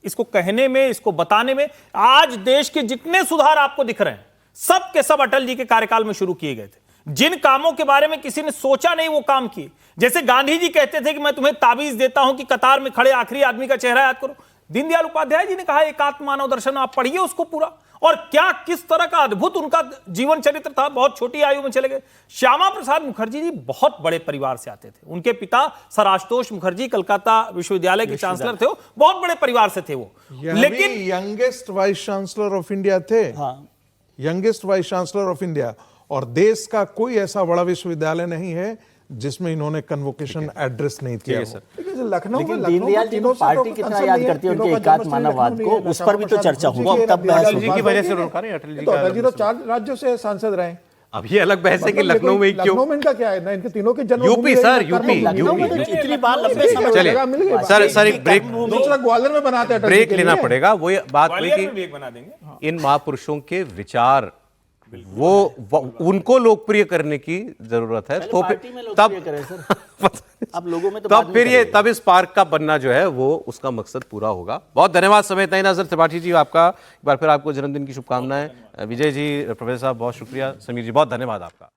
इसको कहने में, इसको बताने में। आज देश के जितने सुधार आपको दिख रहे हैं, सब के सब अटल जी के कार्यकाल में शुरू किए गए थे। जिन कामों के बारे में किसी ने सोचा नहीं, वो काम किए। जैसे गांधी जी कहते थे कि मैं तुम्हें ताबीज देता हूं कि कतार में खड़े आखिरी आदमी का चेहरा याद करो। दीनदयाल उपाध्याय जी ने कहा एकात्म मानव दर्शन, आप पढ़िए उसको पूरा। और क्या किस तरह का अद्भुत उनका जीवन चरित्र था, बहुत छोटी आयु में चले गए। श्यामा प्रसाद मुखर्जी जी बहुत बड़े परिवार से आते थे। उनके पिता सर आशुतोष मुखर्जी कलकत्ता विश्वविद्यालय के चांसलर थे, वो बहुत बड़े परिवार से थे वो। लेकिन youngest vice chancellor of India थे। Youngest vice chancellor of India. और देश का कोई ऐसा बड़ा विश्वविद्यालय नहीं है जिसमें इन्होंने कन्वोकेशन एड्रेस नहीं किया। लखनऊ लेकिन दीनदयाल जी को पार्टी कितना याद करती है उनके एकात्म मानववाद को, उस पर भी तो चर्चा होगी। तब बहस अटल जी की वजह से रोका नहीं, अटल जी का 4 राज्यों से सांसद रहे। अब ये अलग बहस है कि लखनऊ में क्यों, लखनऊ में इनका क्या है ना, इनके तीनों के जन्म यूपी सर, यूपी इतनी बार लंबे समय चलिए सर एक ब्रेक, दूसरा ग्वालियर में बनाते हैं, ब्रेक लेना पड़ेगा। वो बात हुई ग्वालियर में भी एक बना देंगे। कि इन महापुरुषों के विचार वो उनको लोकप्रिय करने की जरूरत है। तो अब लोगों में तो तब फिर ये तब इस पार्क का बनना जो है वो उसका मकसद पूरा होगा। बहुत धन्यवाद समय तय नजर त्रिपाठी जी, आपका एक बार फिर आपको जन्मदिन की शुभकामनाएं। विजय जी, प्रोफेसर साहब बहुत शुक्रिया, समीर जी बहुत धन्यवाद आपका।